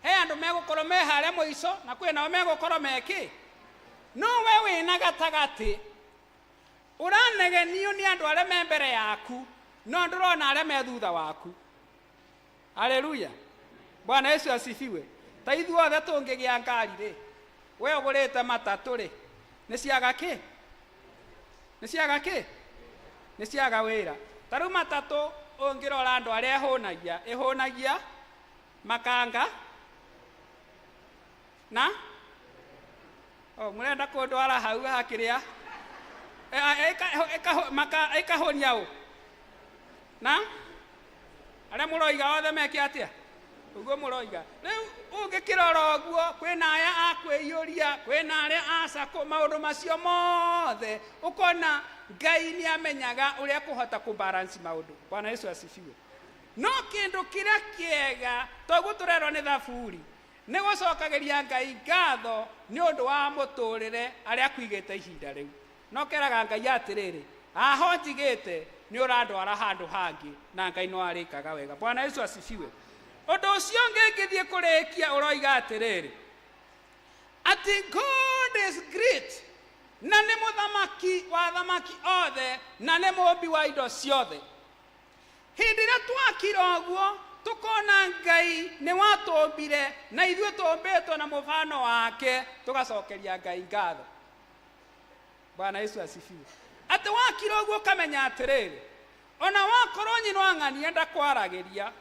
he andũ megũkorwo me harĩa mũico na kwĩnao megũkorwo meki no we wĩna gatagatĩ ũranegenio nĩ andũ arĩa me mbere yaku no ndũrona arĩa me thutha waku haleluya Bwana Yesu asifiwe ta ithuothe tũngĩgĩa ngari rĩ we ũgũrĩte matatũ rĩ nĩ ciaga wĩra tarũ matatũ ũngĩrora andũ arĩa ĩhũnagia makanga na mũrenda kũndwara hau hakĩrĩa ĩkahũnia ũ na arĩa mũroiga othe meke atĩa ũguo mũroiga rĩu ũngĩkĩrora ũguo kwĩna aya akwĩiyũria kwĩna arĩa acakũ maũndũ macio mothe ũkona Ngai nĩ amenyaga ũrĩa kũhota kũbalance maũndũ Bwana Yesu asifiwe no kĩndũ kĩrĩa kĩega toguo tũrerwo nĩ thaburi nĩ gũcokagĩria Ngai ngatho nĩ ũndũ wa mũtũrĩre arĩa akwigĩte ihinda rĩu no keraga Ngai atĩrĩrĩ aho njigĩte nĩ ũrandwara handũ hangĩ na Ngai no arĩkaga wega Bwana Yesu asifiwe ũndũ ũcio ngĩthiĩ kũrĩkia ũroiga atĩrĩrĩ atĩ God is great na nĩ mũthamaki wa thamaki othe na nĩ mũmbi wa indo ciothe hĩndĩ ĩrĩa twakira ũguo tukona Ngai nĩ watũmbire na ithuĩ tũmbĩtwo na mũfano wake tugacokeria Ngai ngatho Bwana Yesu asifiwe atĩ wakira ũguo kamenya atĩrĩrĩ ona wakorwo nyino ang'ania ndakwaragĩria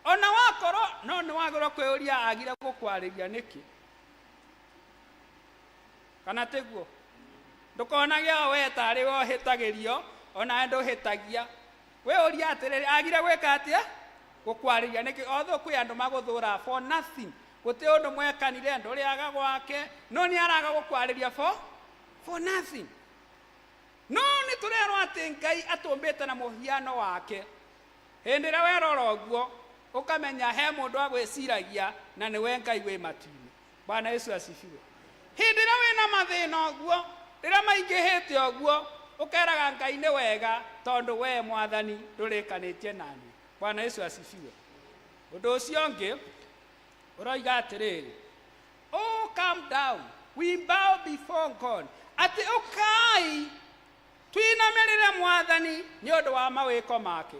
ona wakorwo no nĩ wagĩrĩirwo kwĩyũria agire gũkwarĩria nĩkĩ kana tiguo ndũkonage we tarĩ wohĩtagĩrio ona ndũhĩtagia we ũria atĩrĩrĩ agire gwĩka atĩa gũkwarĩria nĩkĩ othe kwĩ andũ magũthũra for nothing gũtĩ ũndũ mwekanire ndũrĩaga gwake no nĩ araga gũkwarĩria for nothing no nĩ tũrerwo atĩ Ngai atũmbĩte na mũhiano wake hĩndĩ ĩrĩa werora ũguo ũkamenya he mũndũ wa gwĩciragia na nĩwe Ngai wĩ matu-inĩ Bwana Yesu asifiwe hĩndĩ ĩrĩa wĩna mathĩna ũguo rĩrĩa maingĩhĩte ũguo ũkeraga Ngai nĩ wega tondũ we Mwathani ndũrĩkanĩtie nani Bwana Yesu asifiwe ũndũ ũcio ũngĩ ũroiga atĩrĩrĩ oh calm down we bow before God atĩ ũkai twinamĩrĩre Mwathani nĩ ũndũ wa mawĩko make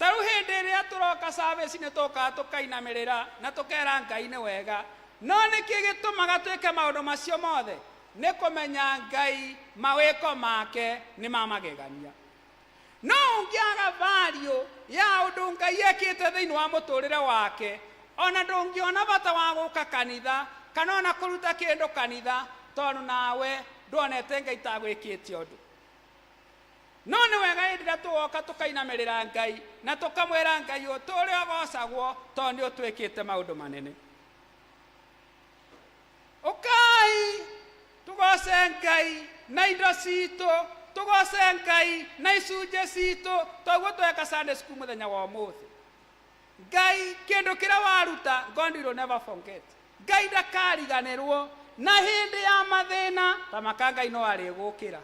tarũ hĩndĩ ĩrĩa tũroka service nĩ tũkaga tũkainamĩrĩra na tũkera Ngai nĩ wega no nĩkĩ gĩtũmaga twĩke maũndũ macio mothe nĩ kũmenya Ngai mawĩko make nĩ mamagegania no ũngĩaga value ya ũndũ Ngai ekĩte thĩinĩ wa mũtũrĩre wake ona ndũngĩona bata wa gũka kanitha kana ona kũruta kĩndũ kanitha tondũ nawe ndwonete Ngai tagwĩkĩte ũndũ no nĩ wega hĩndĩ ĩrĩa tũgoka tũkainamĩrĩra Ngai na tũkamwĩra Ngai ũtũũre ũgocagwo tondũ nĩ ũtwĩkĩte maũndũ manene ũkai tũgoce Ngai na indo citũ tũgoce Ngai na icunjĩ citũ toguo tweka Sunday school mũthenya wa ũmũthĩ Ngai kĩndũ kĩrĩa waruta God will never forget Ngai ndakariganĩrwo na hĩndĩ ya mathĩna ta maka Ngai no arĩgũkĩra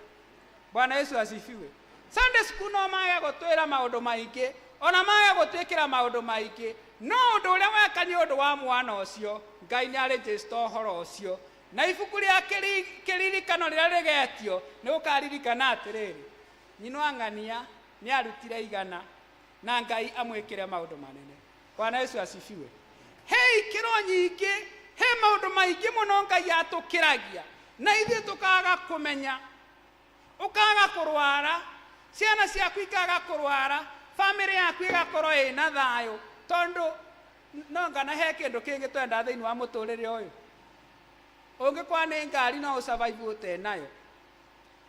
Bwana Yesu asifiwe Sunday school no mage gutwira maundu maingi ona mage gutwikira maundu maingi no undu uria weka ni undu wa mwana ucio Ngai ni arejista horo ucio na ibuku ria kiririkano riria rigetio ni ukaririkana atiriri nyino angania ni arutire igana na Ngai amwikire maundu manene. Bwana Yesu asifiwe. Hei kiro nyingi he maundu maingi muno Ngai atukiragia na ithuĩ tukaga kumenya ukaga kurwara ciana ciaku ikaga kurwara family yaku igakorwo ina thayo tondu no ngana he kindu kingi twenda thiini wa muturire uyu ungikwa ni ngari no usurvive ute nayo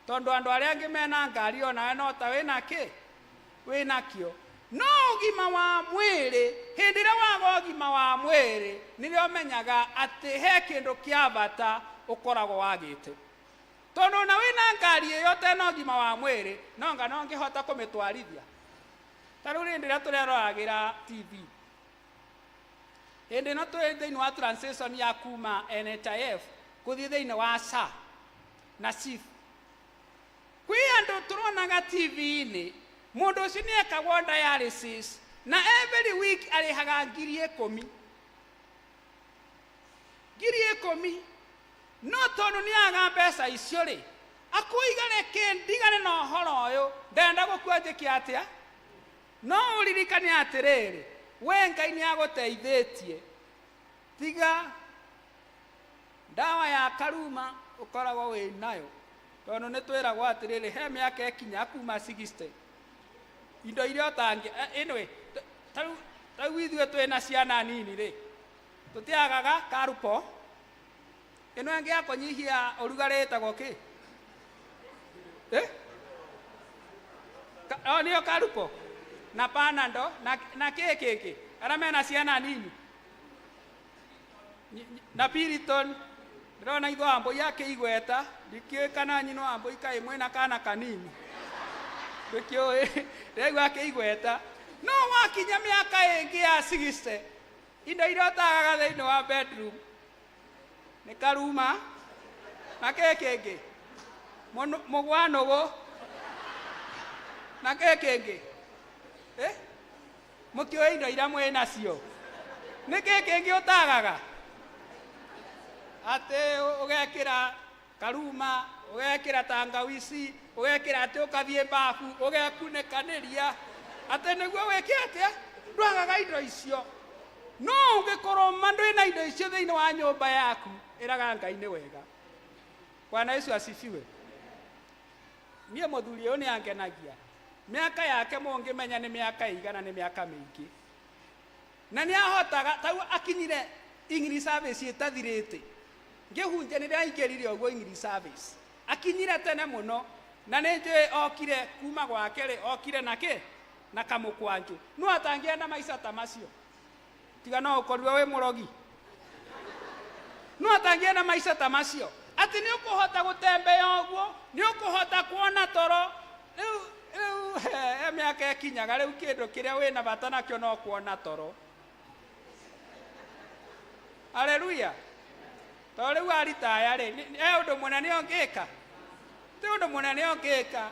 tondu andu aria angi mena ngari ona no ta wina kio no ugima wa mwiri hindi ria waga ugima wa mwiri nirio menyaga ati he kindu kia bata ukoragwo wagite tondu na wina ngari iyo tena ugima wa mwiri no ngana ngihota kumitwarithia taru hindi ria tureroragira TV hindi no twi thiini wa transition ya kuma NHIF kuthi thiini wa SHA na SHIF kwi andu turonaga TV-ini mundu ucio ni ekagwo dialysis na every week arihaga 10,000 no tondu ni aga mbeca icio ri akuigane kindigane no horo uyu ndenda gukwanjikia atia no uririkane atiriri we Ngai ni aguteithitie tiga ndawa ya karuma ukoragwo wi nayo tondu ni twiragwo atiriri he miaka ekinya kuma 60 indo iria utangi anyway tau ithuĩ twina ciana nini ri tutiagaga karupo ino engi akonyihia urugari etagwo ki niyo karupo na panando na keke ara mena ciana nini na piriton ndona itho ambo yake igweta ndikiekana nyino ambo ikai mwena kana kanini bekyo rego yake igweta no wakinya miaka ingi ya 60 indo irotagaga thiini wa bedroom ni karuma na kekenge mugwanogo na kekenge mukio indo ira mwena cio ni kekenge utagaga ate ugekira karuma ugekira tangawizi ugekira ate ukathie bafu ugekunekaniria ate niguo weke atia ndwagaga indo icio no ungikorwo mandu ina indo icio thiini wa nyumba yaku iraga Ngai ni wega. Bwana Yesu asifiwe. Nie muthuri uyu ni angenagia miaka yake mungimenya ni miaka igana ni miaka mingi na ni ahotaga tau akinyire English service itathirite ngihunje ni ria ingirire ogwo English service akinyire tene muno na ni nje okire kuma gwake ri okire na kamukwanju no atangienda maica ta macio tiga no ukorwe we murogi no atangienda maica ta macio ati ni ukuhota gutembea ogwo ni ukuhota kuona toro miaka ekinyaga riu kindu kiria wina bata nakio no kuona toro. Haleluya. To riu aritaya ri undu munene ongika ti undu munene ongika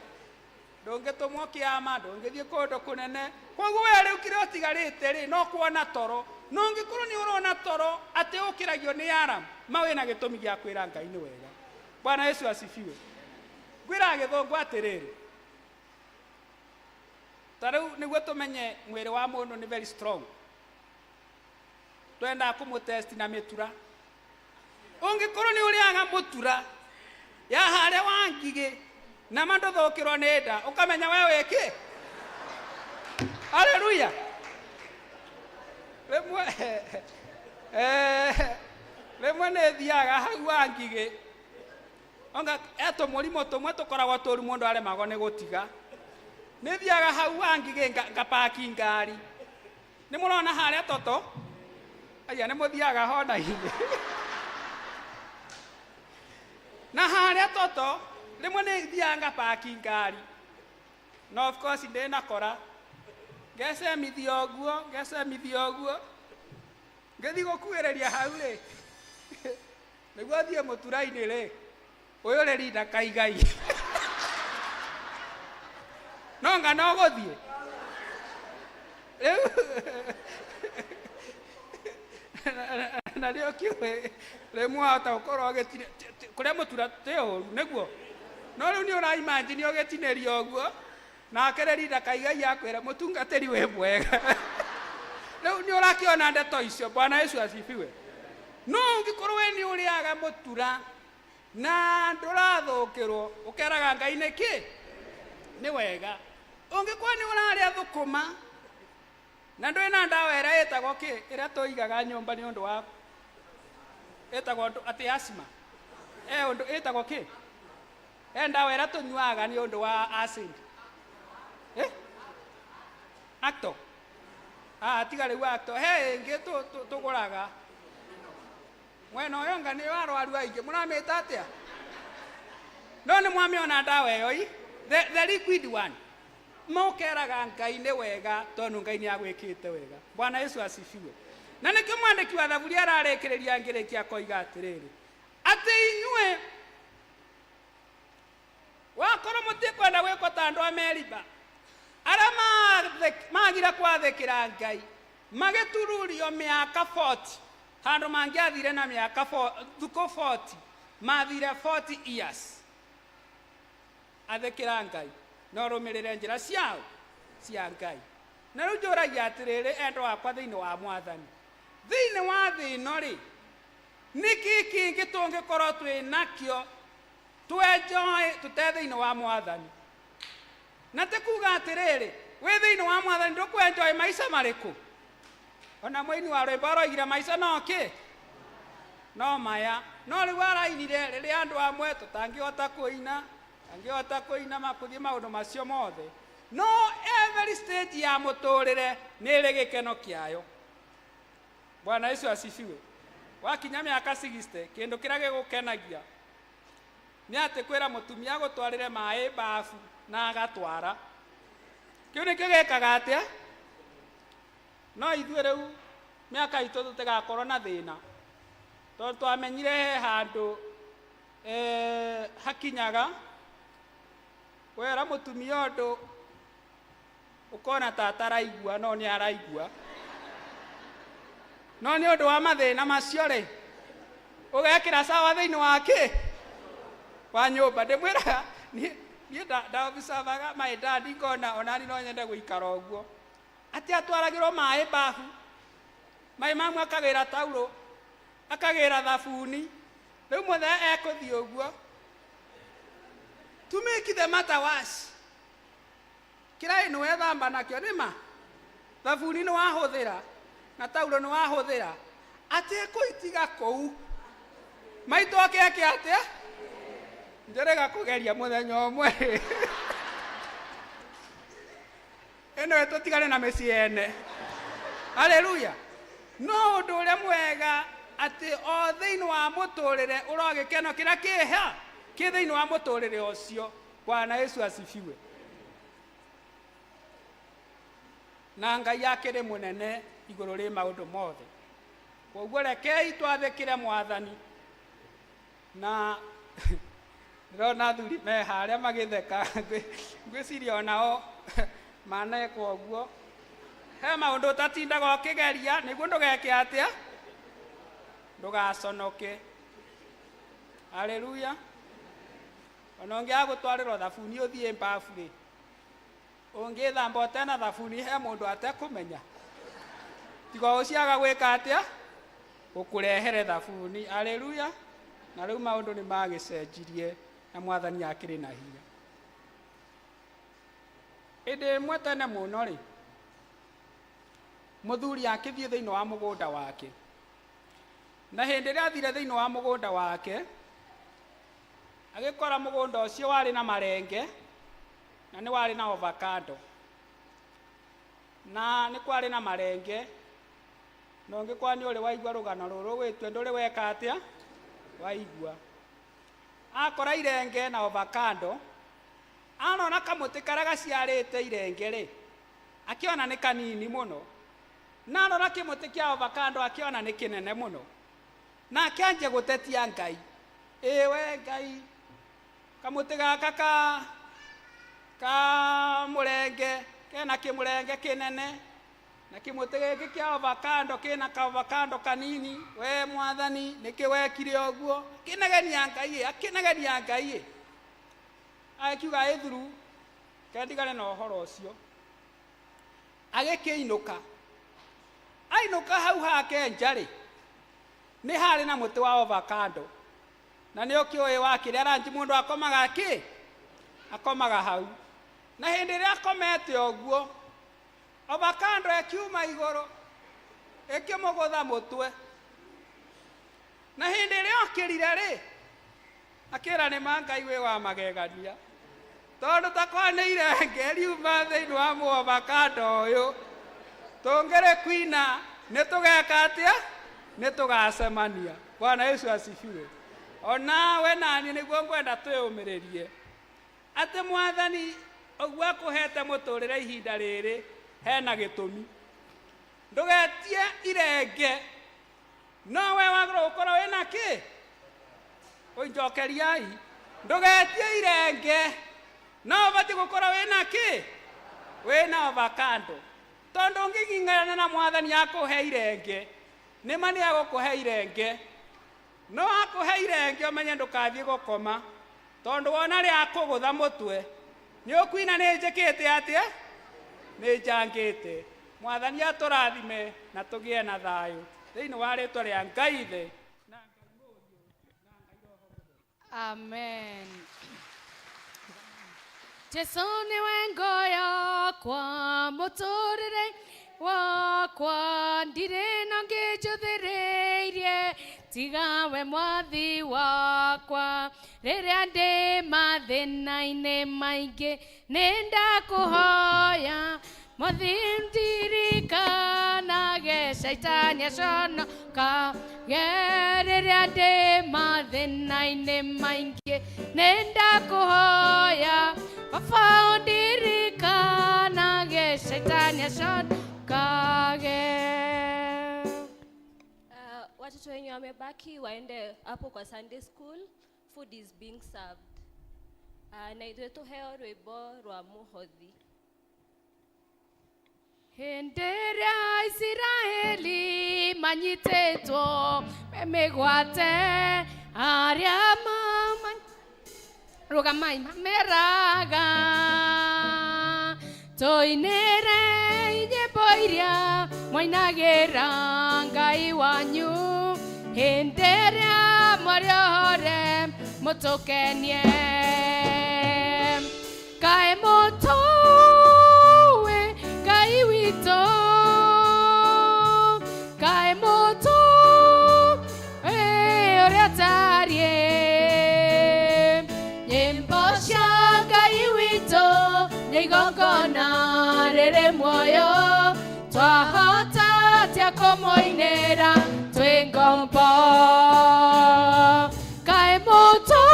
ndungitumwo kiama ndungithie kundu kunene koguo we riu kiria utigarite ri no kuona toro no ngikorwo ni urona toro ati ukiragio ni aram mawe na gitumi gia kwira Ngai ni wega. Bwana Yesu asifiwe. Gwira githungu atiriri tariu niguo tumenye mwiri wa mundu ni very strong twenda kumutest na mitura ungikorwo ni uriaga mutura ya hare wangige na mando thokirwo ni nda ukamenya wewe ki. Haleluya. Rimwe ni thiaga hau wangige onga eto murimo tumwe tukoragwo turi mundu aremagwo ni gutiga ni thiaga hau wangige ngapaki ngari ni murona haria toto aya ni muthiaga hona hinya na haria toto rimwe ni thiaga ngapaki ngari no of course ndina kora ngecemithia oguo ngithi gukuireria hau ri niguo thie mutura-ini ri uyu ri rinda kaigai nonga no gothie na rĩo kiuwe rĩmwe hota ũkorwo ũgĩtine kũrĩa mũtura tĩũru nĩguo no rĩu nĩ ũraimagine ũgĩtinĩria ũguo nake Rĩrinda Kaigai akwĩra mũtungatĩri wĩ mwega rĩu nĩ ũrakĩona ndeto icio. Bwana Yesu asifiwe. No ũngĩkorwo we nĩ ũrĩaga mũtura na ndũrathũkĩrwo ũkeraga Ngai nĩkĩ nĩ wega. Ũngĩkorwo nĩ ũrarĩa thũkũma na ndũrĩ na ndawa ĩrĩa ĩtagwo kĩ ĩrĩa tũigaga nyũmba nĩ ũndũ wa ĩtagwo atĩ asthma ũndũ ĩtagwo kĩ ndawa ĩrĩa tũnyuaga nĩ ũndũ wa acid acto tiga rĩu acto ĩngĩ tũgũraga mwena ũyũ anga nĩ arwaru aingĩ mũramĩta atĩa no nĩ mwamĩona ndawa ĩyo the liquid one mũkeraga Ngai nĩ wega tondũ Ngai nĩ agwĩkĩte wega. Bwana Yesu asifiwe. Na nĩkĩo mwandĩki wa Thaburi ararĩkĩrĩria ngĩrĩkia koiga atĩrĩrĩ atĩ inyuĩ wakorwo mũtikwenda gwĩkwo ta andũ a Meriba arĩa magira kwathĩkĩra Ngai magĩtururio mĩaka 40 handũ mangĩathire na mĩaka thukũ 40 mathire 40 years athĩkĩra Ngai no rũmĩrĩre njĩra ciao cia Ngai. Na rĩu njũragia atĩrĩrĩ endwa wakwa thĩinĩ wa Mwathani thĩinĩ wa thĩ ĩno rĩ nĩkĩ kĩngĩ tũngĩkorwo twĩ nakĩo twenjoy tũte thĩinĩ wa Mwathani na tĩkuga atĩrĩrĩ wĩ thĩinĩ wa Mwathani ndũkwenjoy maica marĩkũ. Ona mũini wa rwĩmbo aroigire maica no kĩ no maya no rĩu arainire rĩrĩa andũ amwe tũtangĩhota kũina makũthiĩ maũndũ macio mothe no every stage ya mũtũrĩre nĩ ĩrĩ gĩkeno kĩayo. Bwana Yesu asifiwe. Wakinya mĩaka 60 kĩndũ kĩrĩa gĩgũkenagia nĩ atĩ kwĩra mũtumia gũtwarĩre maĩ bafu na agatwara kĩu nĩkĩo gĩkaga atĩa. No ithuĩ rĩu mĩaka itũ tũtigakorwo na thĩna tondũ twamenyire he handũ hakinyaga wera mũtumia ũndũ ũkona ta ataraigua no nĩ araigua no nĩ ũndũ wa mathĩna macio rĩ ũgekĩra sawa thĩinĩ wake wa nyũmba. Ndĩmwĩraga niĩ ndaobicavaga my dad ngona onani no nyende gũikara ũguo atĩ atwaragĩrwo maĩ bafu maĩ mamwe akagĩra taurũ akagĩra thabuni rĩu mothe ekũthiĩ ũguo to make the matter worse kĩraĩ nĩ wethamba nakĩo nĩma thabuni nĩ wahũthĩra na taurũ nĩ wahũthĩra atĩ ekũitiga kũu maitũ akeke atĩa njĩrĩga kũgeria mũthenya ũmwe ĩno tũtigane na mĩciĩ ene. Haleluya. No ũndũ ũrĩa mwega atĩ o thĩinĩ wa mũtũrĩre ũrogĩkeno kĩrĩa kĩha kĩ thĩinĩ wa mũtũrĩre ũcio. Bwana Yesu asifiwe. Na Ngai akĩrĩ mũnene igũrũ rĩ maũndũ mothe. Koguo rekei twathĩkĩre Mwathani na ndĩrona athuri me harĩa magĩtheka ngwĩciria onao manekwo ũguo he maũndũ ũtatindaga ũkĩgeria nĩguo ndũgeke atĩa ndũgaconoke. Haleluya. Ona ũngĩaga gũtwarĩrwo thabuni ũthiĩ mbafu rĩ ũngĩthamba ũtena thabuni he mũndũ atekũmenya tiga ũciaga gwĩka atĩa gũkũrehere thabuni. Haleluya. Na rĩu maũndũ nĩ magĩcenjirie na Mwathani akĩrĩ na hinya. Hĩndĩ ĩmwe tene mũno rĩ mũthuri akĩthiĩ thĩinĩ wa mũgũnda wake na hĩndĩ ĩrĩa athire thĩinĩ wa mũgũnda wake agĩkora mũgũnda ũcio warĩ na marenge na nĩ warĩ na avocado na nĩ kwarĩ na marenge na ũngĩkorwo nĩ ũrĩ waigua rũgano rũrũ wĩtwe ndũrĩ weka atĩa waigua. Akora irenge na avocado anona kamũtĩ karĩa gaciarĩte irenge rĩ akĩona nĩ kanini mũno na anona kĩmũtĩ kĩa avocado akĩona nĩ kĩnene mũno na akĩanjia gũtetia Ngai. We Ngai kamũtĩ gaka ka murenge kena kimurenge kinene na kimuti giki kia avocado kina ka avocado kanini. We Mwathani niki wekire oguo kinegenia Ngai akiuga ithuru kendigane na uhoro ucio agikiinuka ainuka hau hake njari ni hari na muti wa avocado na ni ukioi wakire ranji mundu akomaga hau na hindi ria akomete oguo avocado ekiuma iguru ekimugutha mutwe na hindi ria akirire ri akira ni Ngai wi wa magegania tondu takwaneire ngeriuma thiini wa avocado uyu tungire kwina nitugeka atia nitugacemania. Bwana Yesu asifiwe. Ona we nani niguo ngwenda twiyumiririe ati Mwathani oguo akuhete muturire ihinda riri hena gitumi. Ndugetie irenge no we wagirwo gukorwo wina ki unjokeriai. Ndugetie irenge no bati gukorwo wina ki wina avocado tondu ngingingana na Mwathani akuhe irenge ni mani agukuhe irenge no akuhe irenge umenye ndukathie gukoma tondu wona ri akugutha mutwe ni ukwina ni njikite atia ni njangite. Mwathani aturathime na tugie na thayu thiini wa ritwa ria Ngai the na Ngai Mũriũ na Ngai Roho Mũtheru. Amen. Jesu niwe ngo yakwa muturire wakwa ndire na ngĩnjũthĩrĩirie tiga we mwathi wakwa rĩrĩa ndĩ mathĩna-inĩ maingĩ nĩ ndakũhoya mwathi ndirikanaga shaitani aconokaga rĩrĩa ndĩ mathĩna-inĩ maingĩ nĩ ndakũhoya baba ũndirikanaga shaitani aconokaga. Watoto wenye wamebaki waende hapo kwa Sunday school, food is being served. Na ithuĩ tuheo rwĩmbo rwa mũhothi. Hĩndĩ ĩrĩa Isiraeli manyitĩtwo mĩgwate arĩa rũgamai mameraga tũinĩre nyĩmbo iria mwainagĩra Ngai wanyu hĩndĩ ĩrĩa mũrĩohore mũtũkenie kaĩ mũtũĩ Ngai witũ kaĩ mũtũĩ ũrĩa tariĩ nyĩmbo cia Ngai witũ nĩ igongona rĩrĩ muoyo twahota atĩa kũmũinĩra twĩ ngombo kaĩ mũtũĩ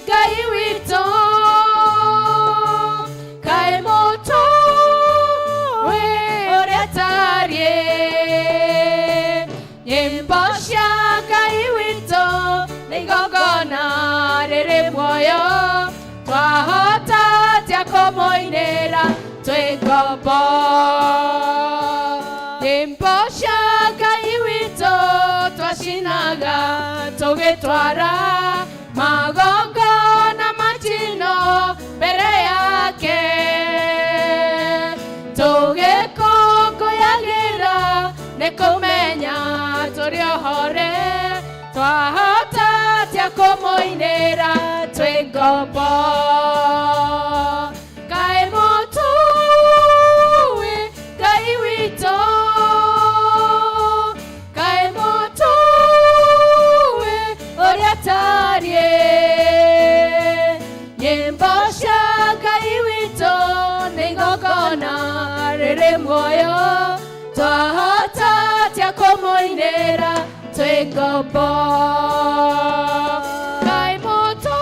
Ngai witũ kaĩ mũtũĩ ũrĩa tariĩ nyĩmbo cia Ngai witũ nĩ igongona rĩrĩ muoyo twahota atĩa kũmũinĩra twĩ ngombo nyĩmbo cia Ngai witũ twacinaga tũgĩtwara magongona matino mbere yake tũgĩkũngũyagĩra nĩ kũmenya tũrĩohore twahota atĩa kũmũinĩra twĩ ngombo kaĩ mũtũĩ Ngai witũ kaĩ mũtũĩ ũrĩa tariĩ nyĩmbo cia Ngai witũ nĩ igongona rĩrĩ muoyo twahota atĩa kũmũinĩra twĩ ngombo kaĩ mũtũĩ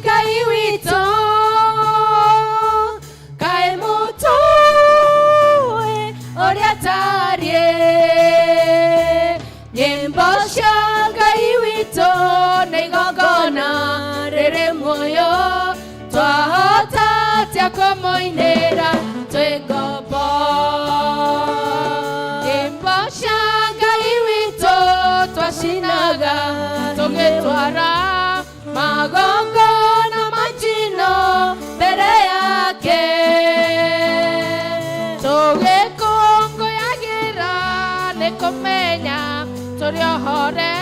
Ngai witũ kaĩ mũtũĩ ũrĩa tariĩ nyĩmbo cia Ngai witũ nĩ igongona rĩrĩ muoyo kũmoinĩra twĩ ngombo. Nyĩmbo cia Ngai witũ twacinaga tũgĩtwara magongona manjino mbere yake, tũgĩkũngũyagĩra nĩ kũmenya tũrĩ ohore,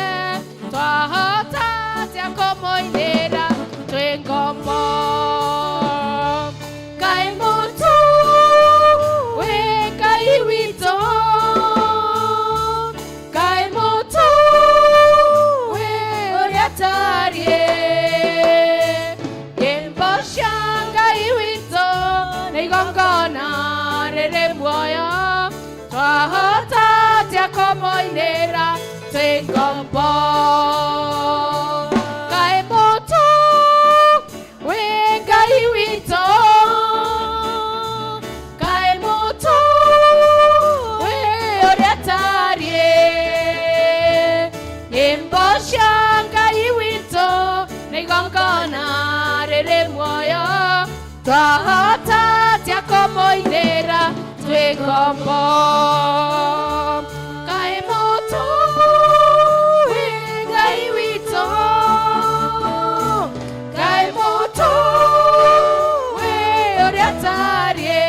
twahota atĩa kũmoinĩra twĩ ngombo. Kaĩ mũtu wĩ Ngai witũ, kaĩ mũtu wĩ ũrĩa tariĩ. Nyĩmbo cia Ngai witũ nĩ igongona rĩrĩ muoyo, twahota atĩa kũmoinĩra twĩ ngombo. Kaĩ mũtu wĩ Ngai witũ, kaĩ mũtu wĩ ũrĩa tariĩ. Nyĩmbo cia Ngai witũ nĩ igongona rĩrĩ muoyo, twahota atĩa kũmoinĩra twĩ ngombo. Kaĩ mũtu wĩ Ngai witũ, kaĩ mũtu wĩ ũrĩa tariĩ.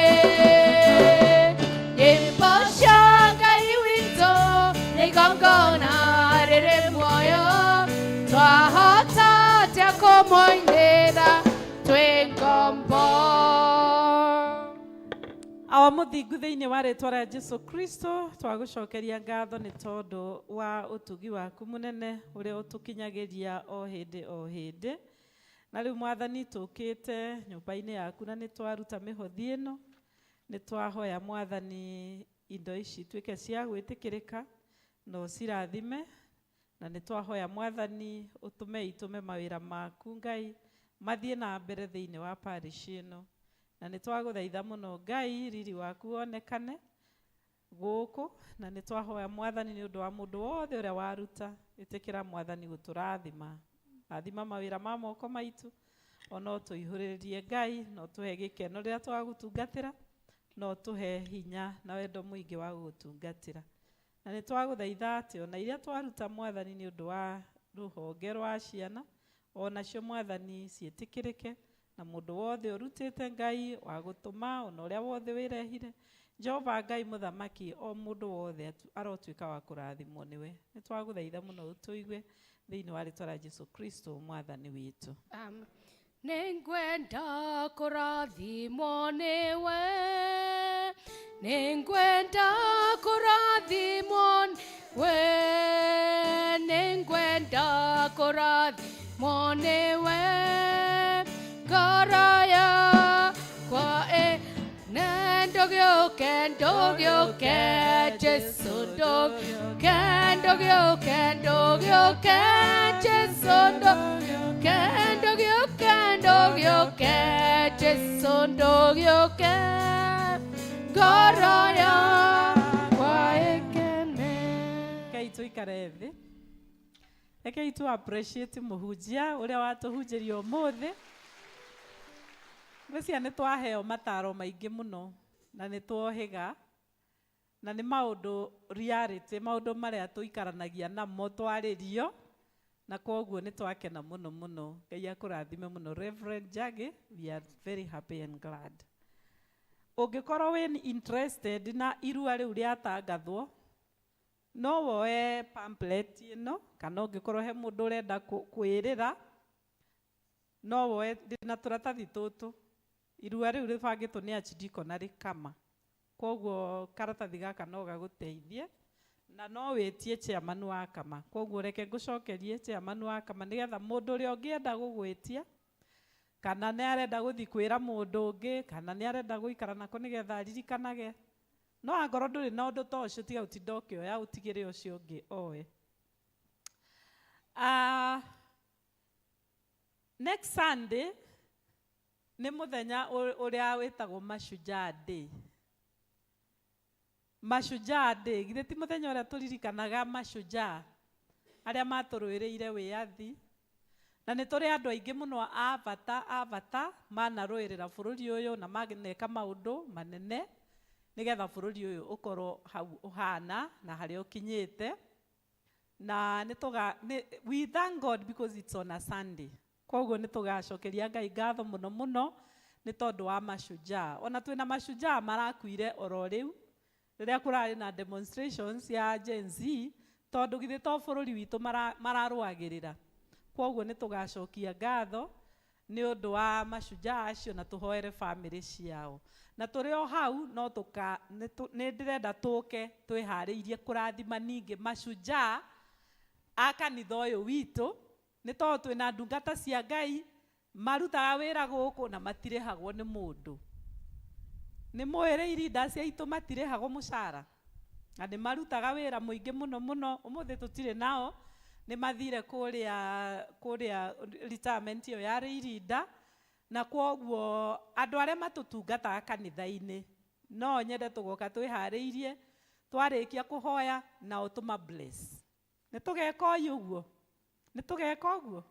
Nyĩmbo cia Ngai witũ nĩ igongona rĩrĩ muoyo, twahota atĩa kũmoinĩra twĩ ngombo. Awa mũthingu thĩinĩ wa rĩtwa rĩa Jesu Kristo, twagũcokeria ngatho nĩ tondũ wa ũtugi waku mũnene ũrĩa ũtũkinyagĩria o hĩndĩ o hĩndĩ. Na rĩu Mwathani tũkĩte nyũmba-inĩ yaku na nĩ twaruta mĩhothi ĩno, nĩ twahoya Mwathani indo ici tuĩke cia gwĩtĩkĩrĩka na ũcirathime, na nĩ twahoya Mwathani itume mawĩra maku Ngai mathiĩ na mbere thĩinĩ wa parish ĩno. Na nĩ twagũthaitha mũno Ngai riri waku wonekane gũkũ, na nĩ twahoya Mwathani nĩ ũndũ wa mũndũ wothe ũrĩa waruta, ĩtĩkĩra Mwathani gũtũrathima, rathima mawĩra ma moko maitũ, ona ũtũihũrĩrie Ngai, na ũtũhe gĩkeno rĩrĩa twagũtungatĩra, na ũtũhe hinya na wendo mũingĩ wa gũgũtungatĩra. Na nĩ twagũthaitha atĩ ona iria twaruta Mwathani nĩ ũndũ wa rũhonge rwa ciana, onacio Mwathani ciĩtĩkĩrĩke, na mũndũ wothe ũrutĩte Ngai wa gũtũma, ona ũrĩa wothe wĩrehire, Jehova Ngai mũthamaki, o mũndũ wothe arotuĩka wa kũrathimwo nĩwe. Nĩ twagũthaitha mũno ũtũigue thĩinĩ wa rĩtwa rĩa Jesu Kristo Mwathani witũ. Nĩngwenda kũrathimwo nĩwe, nĩngwenda kũrathimwo nĩwe, nĩngwenda kũrathimwo nĩwe, ngoro yakwa ndũgĩũke, ndũgĩũke Jesu, ndũgĩũke, ndũgĩũke, ndũgĩũke Jesu, ndũgĩũke, ndũgĩũke, ndũgĩũke Jesu, ndũgĩũke, ngoro yakwa ĩkene. Rekei tũikare thĩ, rekei tu appreciate mũhunjia ũrĩa watũhunjĩria ũmũthĩ. Gwĩcia nĩ twaheo mataro maingĩ mũno na nĩ twohĩga, na nĩ maũndũ reality, maũndũ marĩa tũikaranagia namo twarĩrio, na kwoguo nĩ twakena mũno mũno. Ngai akũrathime mũno Reverend Jage, we are very happy and glad. Ũngĩkorwo wĩ interested na irua rĩu rĩatangathwo, no woe pamphlet ĩno, kana ũngĩkorwo he mũndũ ũrenda kwĩrĩra, no woe na tũratathi tũtũ. Irua rĩu rĩbangĩtwo nĩ Archdeacon Kama, kwoguo karatathi gaka no gagũteithie, na no wĩtie chairman wa Kama. Kwoguo reke ngũcokerie chairman wa Kama nĩgetha mũndũ ũrĩa ũngĩenda gũgwĩtia, kana nĩ arenda gũthiĩ kwĩra mũndũ ũngĩ, kana nĩ arenda gũikara nako nĩgetha aririkanage, no angorwo ndũrĩ na ũndũ ta ũcio tiga ũtinda ũkĩoya ũtigĩre ũcio ũngĩ oe. Next Sunday nĩ mũthenya ũrĩa wĩtagwo Mashujaa Day. Mashujaa Day, githĩ ti mũthenya ũrĩa tũririkanaga mashujaa arĩa matũrũĩrĩire wĩyathi. na nĩ tũrĩ andũ aingĩ mũno abata manarũĩrĩra bũrũri ũyũ na maneka maũndũ manene nĩgetha bũrũri ũyũ ũkorwo hau ũhana na harĩa ũkinyĩte. Na we thank God because it's on a Sunday. Koguo nĩ tũgacokeria Ngai ngatho mũno mũno nĩ tondũ wa mashujaa. Ona twĩna mashujaa marakuire oro rĩu rĩrĩa kũrarĩ na demonstrations ya Gen Z, tondũ githĩ to bũrũri witũ mararũagĩrĩra. Koguo nĩ tũgacokia ngatho nĩ ũndũ wa mashujaa acio na tũhoere family ciao. Na tũrĩ o hau no nĩ ndĩrenda tũke twĩharĩirie kũrathima ningĩ mashujaa a kanitha ũyũ witũ, nĩ tondũ twĩna ndungata cia Ngai marutaga wĩra gũkũ na matirĩhagwo nĩ mũndũ. Nĩ mũĩrĩ leaders aitũ matirĩhagwo mũcara na nĩ marutaga wĩra mũingĩ mũno mũno. Ũmũthĩ tũtirĩ nao, nĩ mathire kũrĩa retirement ĩyo ya leader, na kwoguo andũ arĩa matũtungataga kanitha-inĩ no nyende tũgoka twĩharĩirie twarĩkia kũhoya nao bless. Nĩ tũgeka ũguo? Nĩ tũgeka ũguo?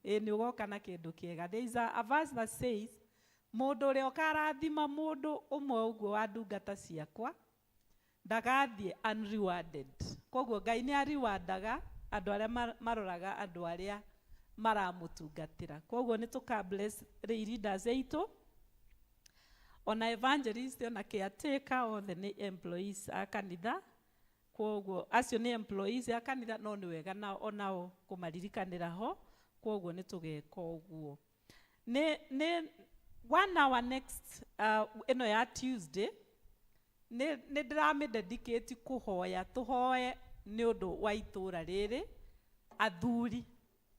Nĩ ũgoka na kĩndũ kĩega. There is a verse that says, mũndũ ũrĩa ũkarathima mũndũ ũmwe ũguo wa ndungata ciakwa ndagathiĩ unrewarded. Koguo Ngai nĩ arewardaga andũ arĩa maroraga andũ arĩa maramũtungatĩra. Koguo nĩ tũka bless leaders aitũ, ona evangelist, ona caretaker, othe nĩ employees a kanitha. Koguo acio nĩ employees a kanitha no nĩ wega onao kũmaririkanĩra ho. Koguo nĩ tũgeka ũguo. Nĩ 1 hour next ĩno ya Tuesday nĩ ndĩramĩdedicate kũhoya, tũhoe nĩ ũndũ wa itũũra rĩrĩ, athuri,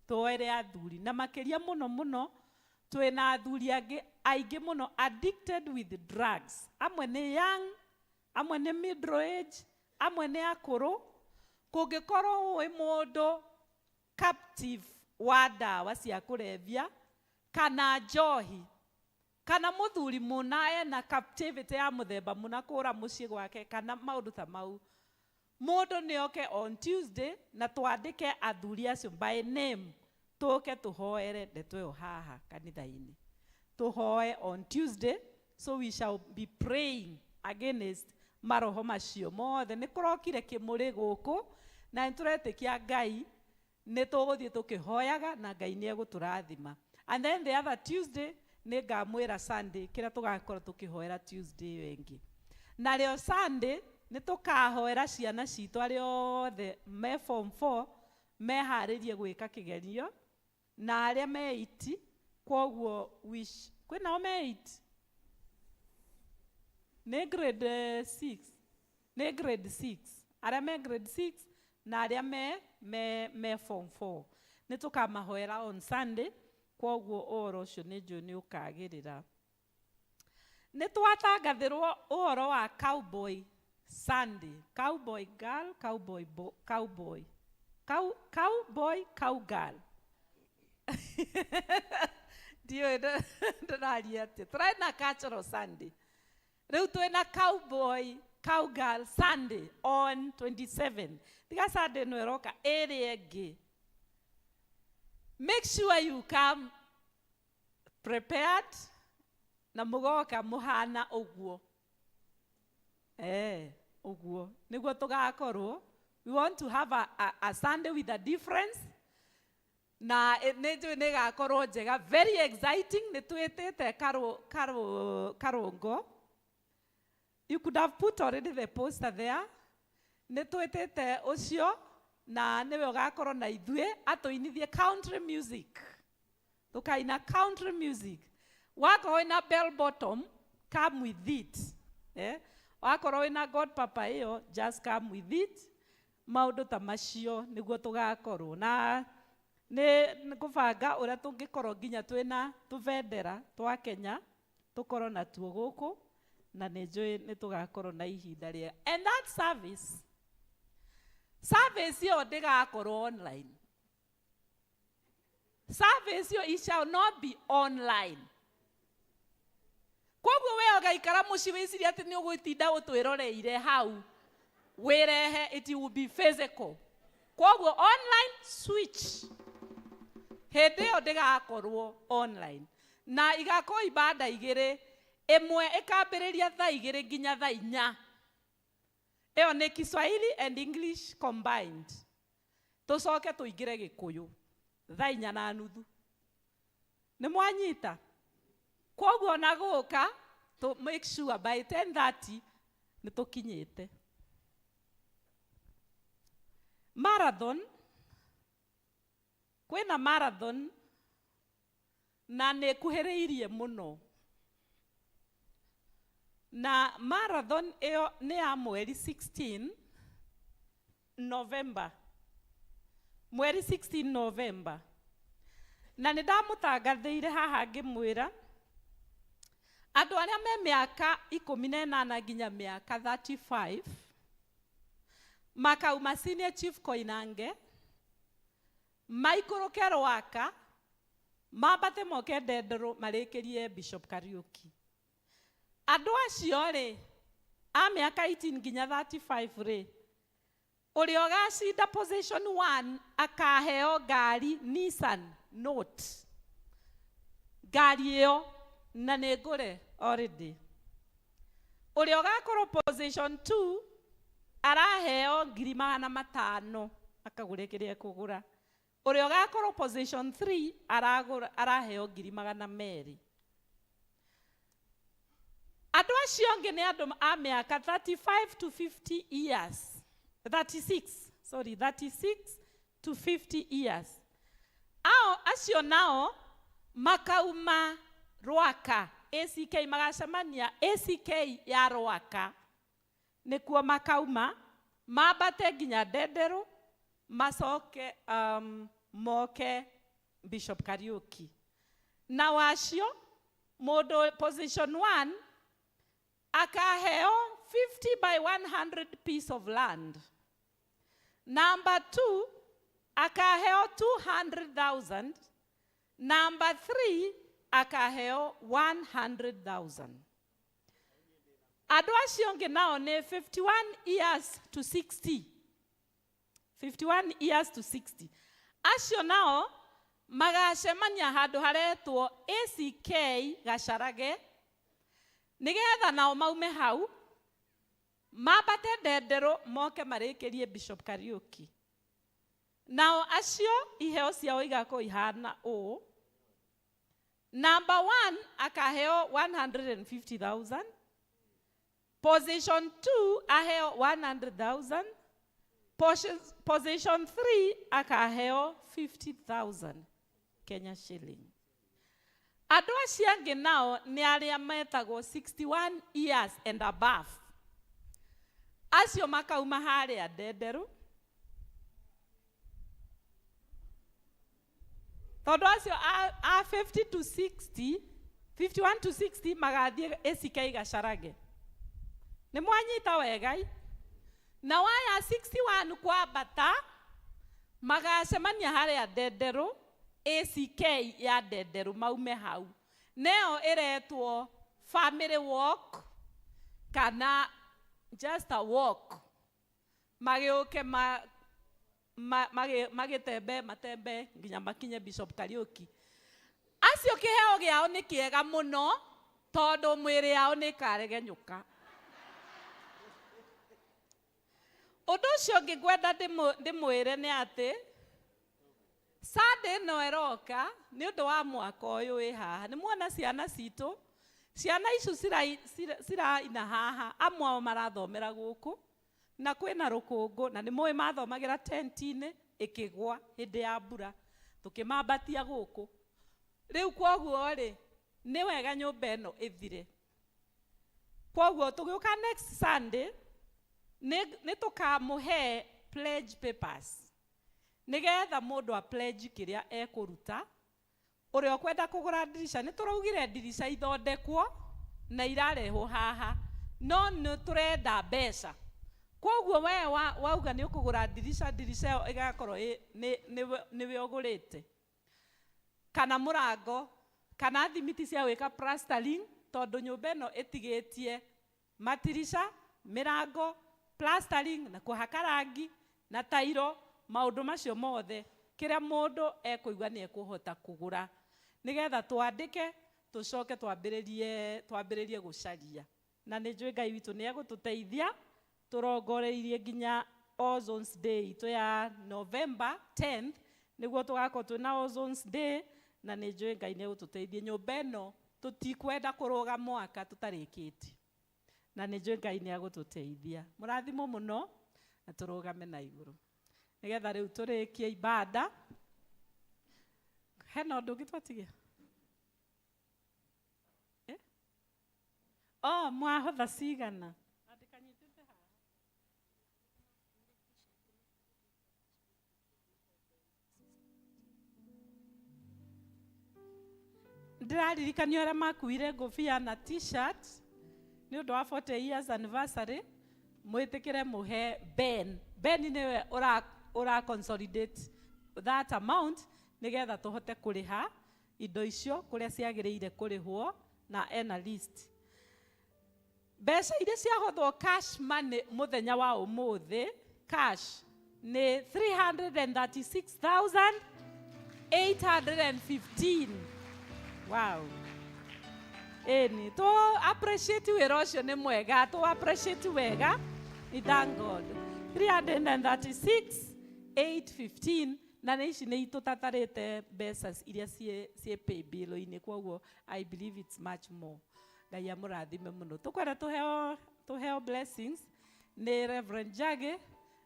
tũhoere athuri, na makĩria mũno mũno twĩna athuri aingĩ mũno addicted with drugs. Amwe nĩ young, amwe nĩ middle age, amwe nĩ akũrũ. Kũngĩkorwo wĩ mũndũ captive wa ndawa cia kũrebia kana njohi, kana mũthuri mũna ena captivity ya mũthemba mũna kũra mũciĩ gwake kana maũndũ ta mau, mũndũ nĩ oke on Tuesday na twandĩke athuri acio by name, tũke tũhoere ndeto ĩyo haha kanitha-inĩ. Tũhoe on Tuesday, so we shall be praying against maroho macio mothe. Nĩ kũrokire kĩmũrĩ gũkũ na nĩ tũretĩkia Ngai nĩ tũgũthiĩ tũkĩhoyaga na Ngai nĩ egũtũrathima. And then the other Tuesday nĩ ngamwĩra Sunday kĩrĩa tũgakorwo tũkĩhoera Tuesday ĩyo ĩngĩ. Na rĩo Sunday nĩ tũkahoera ciana citũ arĩa othe me form 4 meharĩrie gwĩka kĩgerio na arĩa me 8. Kwoguo kwĩnao me 8 nĩ grade 6, nĩ grade 6, arĩa me grade 6 na arĩa me form 4 nĩ tũkamahoera on Sunday. Kwoguo ũhoro ũcio nĩ njũĩ nĩ ũkagĩrĩra. Nĩ twatangathĩrwo ũhoro wa cowboy Sunday, cowboy girl, cowboy cowgirl. Ndiyo ndĩraria atĩ tũrena cultural Sunday, rĩu twĩna cowboy cowgirl Sunday on 27. Tiga Sunday ĩno ĩroka ĩrĩa ĩngĩ. Make sure you come prepared na mũgoka mũhana ũguo. Ũguo nĩguo tũgakorwo. We want to have a Sunday with a difference. Na nĩ gakorwo njega, very exciting. Nĩ twĩtĩte Karũngo. You could have put already the poster there. Nĩ twĩtĩte ũcio na nĩwe ũgakorwo na ithuĩ atũinithie country music. Tũkaina country music. Wakorwo wĩna bell bottom, come with it. Wakorwo wĩna God Papa ĩyo, just come with it. Maũndũ ta macio nĩguo tũgakorwo. Na nĩ kũbanga ũrĩa tũngĩkorwo nginya twĩna tũbendera twa Kenya, tũkorwo na tuo gũkũ, na nĩ njũĩ nĩ tũgakorwo na ihinda rĩega. And that service ĩyo ndĩgakorwo online. Service ĩyo it shall not be online. Kwoguo we ũgaikara mũciĩ wĩciria atĩ nĩ ũgũtinda ũtwĩroreire hau wĩrehe, it will be physical. Kwoguo online switch. Hĩndĩ ĩyo ndĩgakorwo online. Na igakorwo ibada igĩrĩ, ĩmwe ĩkambĩrĩria thaa 2 nginya thaa 4. Ĩyo nĩ Kiswahili and English combined. Tũcoke tũingĩre Gĩkũyũ thaa 4:30. Nĩ mwanyita? Kwoguo na gũka to make sure by 10:30 nĩ tũkinyĩte. Marathon, kwĩna marathon na nĩ kuhĩrĩirie mũno. Na marathon ĩyo nĩ ya mweri 16 November. Mweri 16 November. Na nĩ ndamũtangathĩire haha ngĩmwĩra andũ arĩa me mĩaka 18 nginya mĩaka 35 makauma Senior Chief Koinange, maikũrũke Rwaka, mambate moke Ndenderũ marĩkĩrie Bishop Kariuki. Andũ acio rĩ, a mĩaka 18 nginya 35 rĩ, ũrĩa ũgacinda position 1 akaheo ngari Nissan Note. Ngari ĩyo na nĩ ngũre already. Ũrĩa ũgakorwo position 2 araheo 500,000 akagũre kĩrĩa kũgũra. Ũrĩa ũgakorwo position 3 araheo 200,000. Andũ acio angĩ nĩ andũ a mĩaka 35 to 50 years. 36 to 50 years. Acio nao makauma Rwaka, ACK magacemania ACK ya Rwaka. Nĩkuo makauma, mambate nginya Ndenderũ, macoke moke Bishop Kariuki. Na wacio, mũndũ position 1 akaheo 50 by 100 piece of land. Number 2 akaheo 200,000. Number 3 akaheo 100,000. Andũ acio angĩ nao nĩ 51 years to 60. 51 years to 60. Acio nao magacemania handũ haretwo ACK Gacarage, nĩgetha nao maume hau mambate Ndenderũ moke marĩkĩrie Bishop Kariuki. Nao acio iheo ciao igakorwo ihana ũũ. Number 1 akaheo 150,000. Position 2 aheo 100,000. Position 3 akaheo 50,000 Kenya shilling. Andũ acio angĩ nao nĩ arĩa metagwo 61 years and above. Acio makauma harĩa Ndenderũ. Tondũ acio a 50 to 60, 51 to 60 magathiĩ ACK Gacarage. Nĩ mwanyita wegai? Na waya 61 kwambata magacemania harĩa Ndenderũ, ACK ya Ndenderũ maume hau. Neo ĩretwo family walk kana just a walk. Magĩũke magĩtembe matembe nginya makinye Bishop Kariuki. Acio kĩheo gĩao nĩ kĩega mũno tondũ mwĩrĩ yao nĩ ĩkaregenyũka. Ũndũ ũcio ũngĩ ngwenda ndĩmwĩre nĩ atĩ Sunday ĩno ĩroka nĩ ũndũ wa mwaka ũyũ wĩ haha. Nĩ muona ciana citũ, ciana icio ciraina haha, amwe ao marathomera gũkũ na kwĩna rũkũngũ, na nĩ mũĩ mathomagĩra tent-inĩ ĩkĩgwa hĩndĩ ya mbura, tũkĩmambatia gũkũ. Rĩu kwoguo rĩ, nĩ wega nyũmba ĩno ĩthire. Kwoguo tũgĩũka next Sunday nĩ tũkamũhe pledge papers. Nĩgetha mũndũ a pledge kĩrĩa ekũruta. Ũrĩa ũkwenda kũgũra ndirisha, nĩ tũraugire ndirisha ithondekwo na irarehwo haha, no nĩ tũrenda mbeca. Kwoguo we wauga nĩ ũkũgũra ndirisha, ndirisha ĩyo ĩgakorwo nĩwe ũgũrĩte. Kana mũrango, kana thimiti cia gwĩka plastering, tondũ nyũmba ĩno ĩtigĩtie matirisha, mĩrango, plastering na kũhaka rangi na tairo, maũndũ macio mothe kiria mundu ekuigua ni ekuhota kugura nigetha twandike tucoke twambiririe gucaria na ni njui Ngai witu ni egututeithia turongoreirie nginya Ozon's Day to ya November 10th niguo tugakorwo twina Ozon's Day na ni njui Ngai ni egututeithia nyumba ino tutikwenda kuruga mwaka tutarikite na ni njui Ngai ni egututeithia murathimo muno na turugame na iguru nigetha riu turikie ibada hena undu ungi twatigia mwahotha cigana ndiraririkania uria makuire ngobia na t-shirt ni undu wa 40 years anniversary mwitikire muhe Ben niwe ura consolidate that amount nigetha tuhote kuriha indo icio kuria ciagiriire kurihwo na ena list mbeca iria ciahothwo cash money muthenya wa umuthi cash ni 336,815 wow eni to appreciate wira ucio ni mwega to appreciate wega ni thank God 336,815 na nä ici nä itutatarite mbeca iria cie pay bill-ini kwoguo I believe it's much more Ngai amurathime muno tukwenda tuheo blessings ni Reverend Jage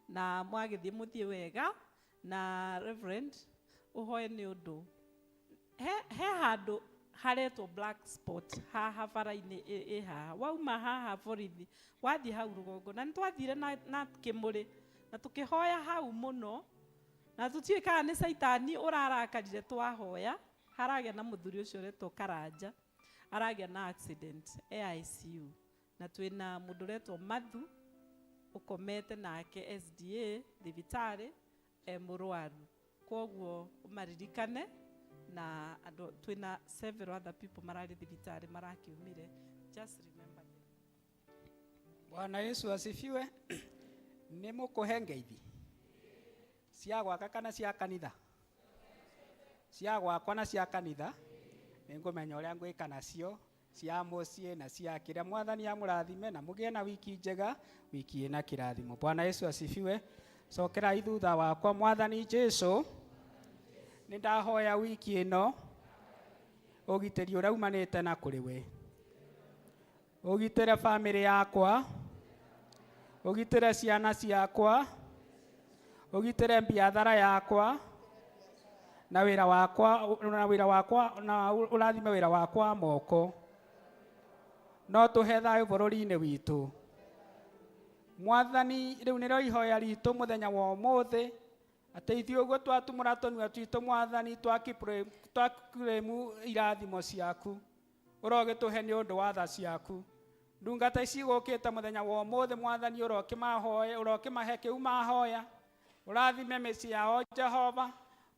na mwagithie muthie wega na Reverend uhoe ni undu he handu haretwo black spot haha bara-ini haha wauma haha borithi wathie hau rugongo na nitwathire na kimuri na tukihoya hau muno na tutiwe kana ni saitani urarakarire twahoya haragia na muthuri ucio retwo Karanja aragia na accident AICU na twina mundu retwo Mathu ukomete nake SDA thibitari murwaru kwoguo umaririkane na twina several other people marari thibitari marakiumire just remember them. Bwana Yesu asifiwe. Ni mukuhe ngeithi cia gwaka kana cia kanitha cia gwakwa na cia kanitha ningumenya uria ngwika nacio cia mucie na cia kiria mwathani amurathime na mugie na wiki njega wiki ina kirathimo. Bwana Yesu asifiwe. Cokera ithutha wakwa mwathani Jesu ni ndahoya wiki ino ugitiri uria umanite na kuri we ugitire family yakwa ugitire ciana ciakwa ugitire biathara yakwa na wira wakwa na urathime wira wakwa moko no tuhe thayu bururi-ini witu mwathani riu nirio ihoya ritu muthenya wa umuthi ateithio guo twatumura tonua twitu mwathani twakiremu irathimo ciaku urogituhe ni undu wa tha ciaku ndungata ici gukite muthenya wa umuthi mwathani urokimahoya urokimahe kiu mahoya urathime micii yao Jehova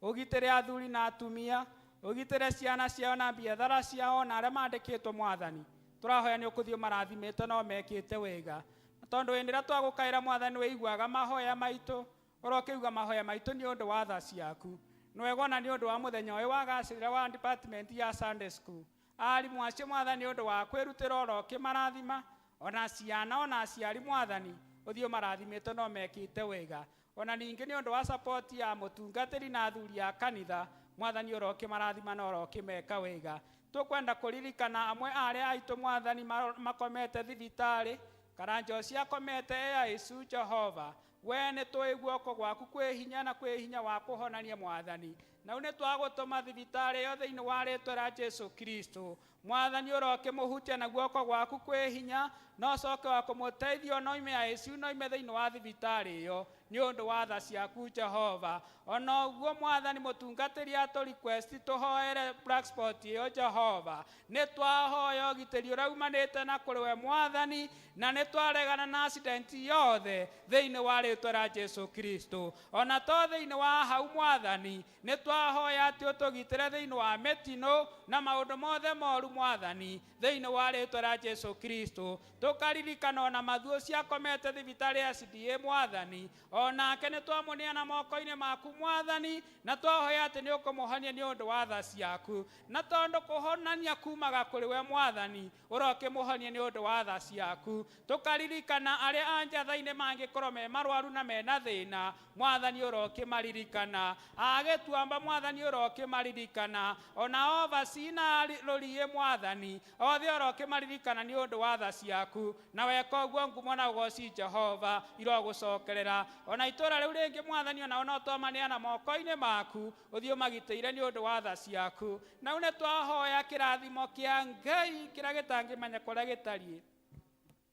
ugitire athuri na atumia ugitire ciana ciao na biathara ciao na aria mandikitwo mwathani turahoya ni ukuthio marathimite no mekite wega tondu wendira twagukaira mwathani weiguaga mahoya maitu urokiuga mahoya maitu ni undu wa tha ciaku nwegona ni undu wa muthenya uyu wagacirira wa department ya Sunday school arimu acio mwathani undu wa kwirutira urokimarathima ona ciana ona aciari mwathani uthio marathimite no mekite wega ona ningi ni undu wa support ya mutungatiri na athuri ya kanitha mwathani urokimarathima no urokimeka wega tukwenda kuririkana amwe aria aitu mwathani makomete thibitari kana njoci akomete Yesu Jehova we ni twi guoko gwaku kwihinya na kwihinya wa kuhonania mwathani na une twagutuma thibitari yo thiini wa ritwa ria Jesu Kristo mwathani urokimuhutia na guoko gwaku kwihinya no coke wa kumuteithia no ime Yesu no ime thiini wa thibitari yo ni undu wa tha ciaku Jehova ona uguo mwathani mutungatiri ato request tuhoere black spot yo Jehova ni twahoya ugitiri uria umanite na kuri we mwathani na ni twaregana na accident yothe thiini wa ritwa ria Jesu Kristo ona to thiini wa hau mwathani ni twahoya ati utugitire thiini wa mitino na maundu mothe moru mwathani thiini wa ritwa ria Jesu Kristo tukaririkana ona mathuo ciakomete thibitari ya SDA mwathani onake nĩ twamũneana moko-inĩ maku Mwathani, na twahoya atĩ nĩ ũkũmũhonia nĩ ũndũ wa tha ciaku, na tondũ kũhonania kumaga kũrĩ we Mwathani, ũrokĩmũhonia nĩ ũndũ wa tha ciaku. Tũkaririkana arĩa anjatha-inĩ mangĩkorwo me marwaru na mena thĩna, Mwathani ũrokĩmaririkana. Agĩtuamba Mwathani ũrokĩmaririkana, ona ovaci na rũriĩ Mwathani, othe ũrokĩmaririkana nĩ ũndũ wa tha ciaku. Na weka ũguo ngumo na ũgoci Jehova irogũcokerera. Ona itũũra rĩu rĩngĩ Mwathani ona twamaneana moko-inĩ maku, ũthiĩ ũmagitĩire nĩ ũndũ wa tha ciaku. Na nĩ twahoya kĩrathimo kĩa Ngai kĩrĩa gĩtangĩmenyeka ũrĩa gĩtariĩ,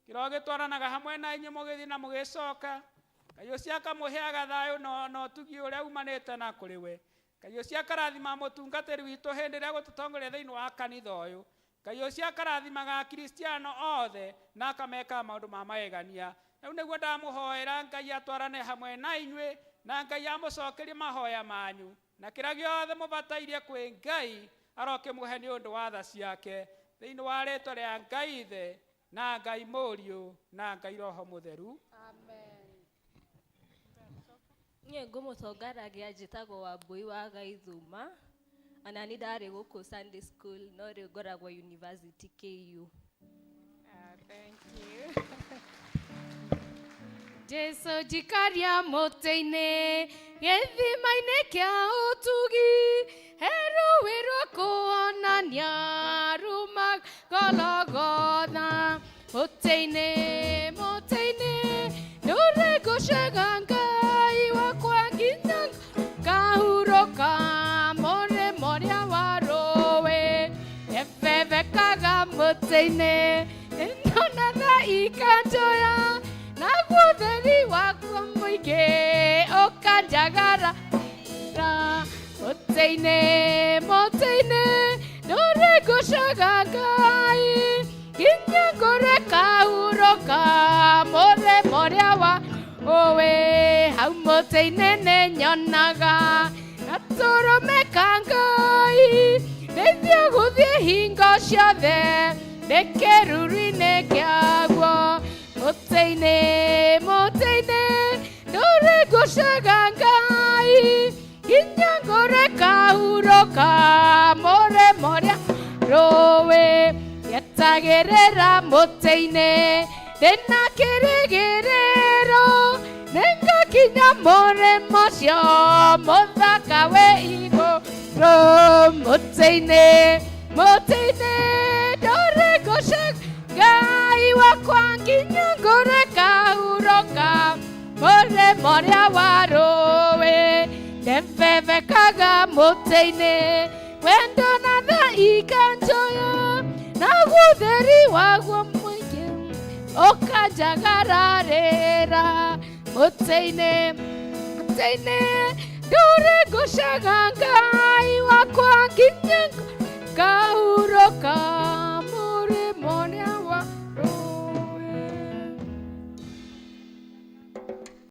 kĩrogĩtwaranaga hamwe na inyuĩ mũgĩthiĩ na mũgĩcoka. Ngai ũcio akamũheaga thayũ na ũtugi ũrĩa umanĩte na kũrĩ we. Ngai ũcio akarathima mũtungatĩri witũ hĩndĩ ĩrĩa gũtũtongoria thĩinĩ wa kanitha ũyũ. Ngai ũcio akarathimaga Akristiano othe na akameka maũndũ ma magegania. Rĩu nĩguo ndamũhoera Ngai atwarane hamwe na inyuĩ, na Ngai amũcokerie mahoya manyu, na kĩrĩa gĩothe mũbatairie kwĩ Ngai arokĩmũhe nĩ ũndũ wa tha ciake, thĩinĩ wa rĩĩtwa rĩa Ngai Ithe na Ngai Mũriũ na Ngai Roho Mũtheru. Niĩ ngũmũtongaragia njĩtagwo Wambui wa Gaithuma, ona nĩ ndarĩ gũkũ Sunday school no rĩu ngoragwo University KU. Thank you. Jesu jikaria mũtĩ-inĩ gĩthima-inĩ kĩa ũtugi, heru wĩrwo kuonania ruma Gologotha. Mũtĩ-inĩ ndũrĩ ngũcaga Ngai wakwa nginya ngahurũka mũrĩ mũrĩa wa rũĩ. Ebebekaga mũtĩ-inĩ nona tha ikanjoya, naguo ũtheri wakwa mũingĩ ũkanjagara. Mũtĩ-inĩ ndũrĩ ngũcaga Ngai nginya ngũrwe kahurũka mũrĩ mũrĩa wa rũĩ. Hau mũtĩ-inĩ nĩ nyonaga gatũrũme ka Ngai, ndeithia gũthiĩ hingo ciothe ndĩ kĩruru-inĩ kĩaguo. Mũtĩ-inĩ ndũrĩ ngũcaga Ngai nginya ngũrwe kahurũka mũrĩ mũrĩa rũĩ. Yetagĩrĩra mũtĩ-inĩ ndĩna kĩrĩgĩrĩro, nĩngakinya mũrĩmo ũcio mũthaka wĩ igũrũ. Mũtĩ-inĩ ndũrĩ ngũcaga Ngai wakwa nginya ngũrwe kahurũka mũrĩ mũrĩa wa rũĩ. Ndebebekaga mũtĩ-inĩ wendo na tha ikanjoya, naguo ũtheri waguo mũingĩ ũkanjagararĩra. Mũtĩ-inĩ ndũrĩ ngũcaga Ngai wakwa nginya ngahurũka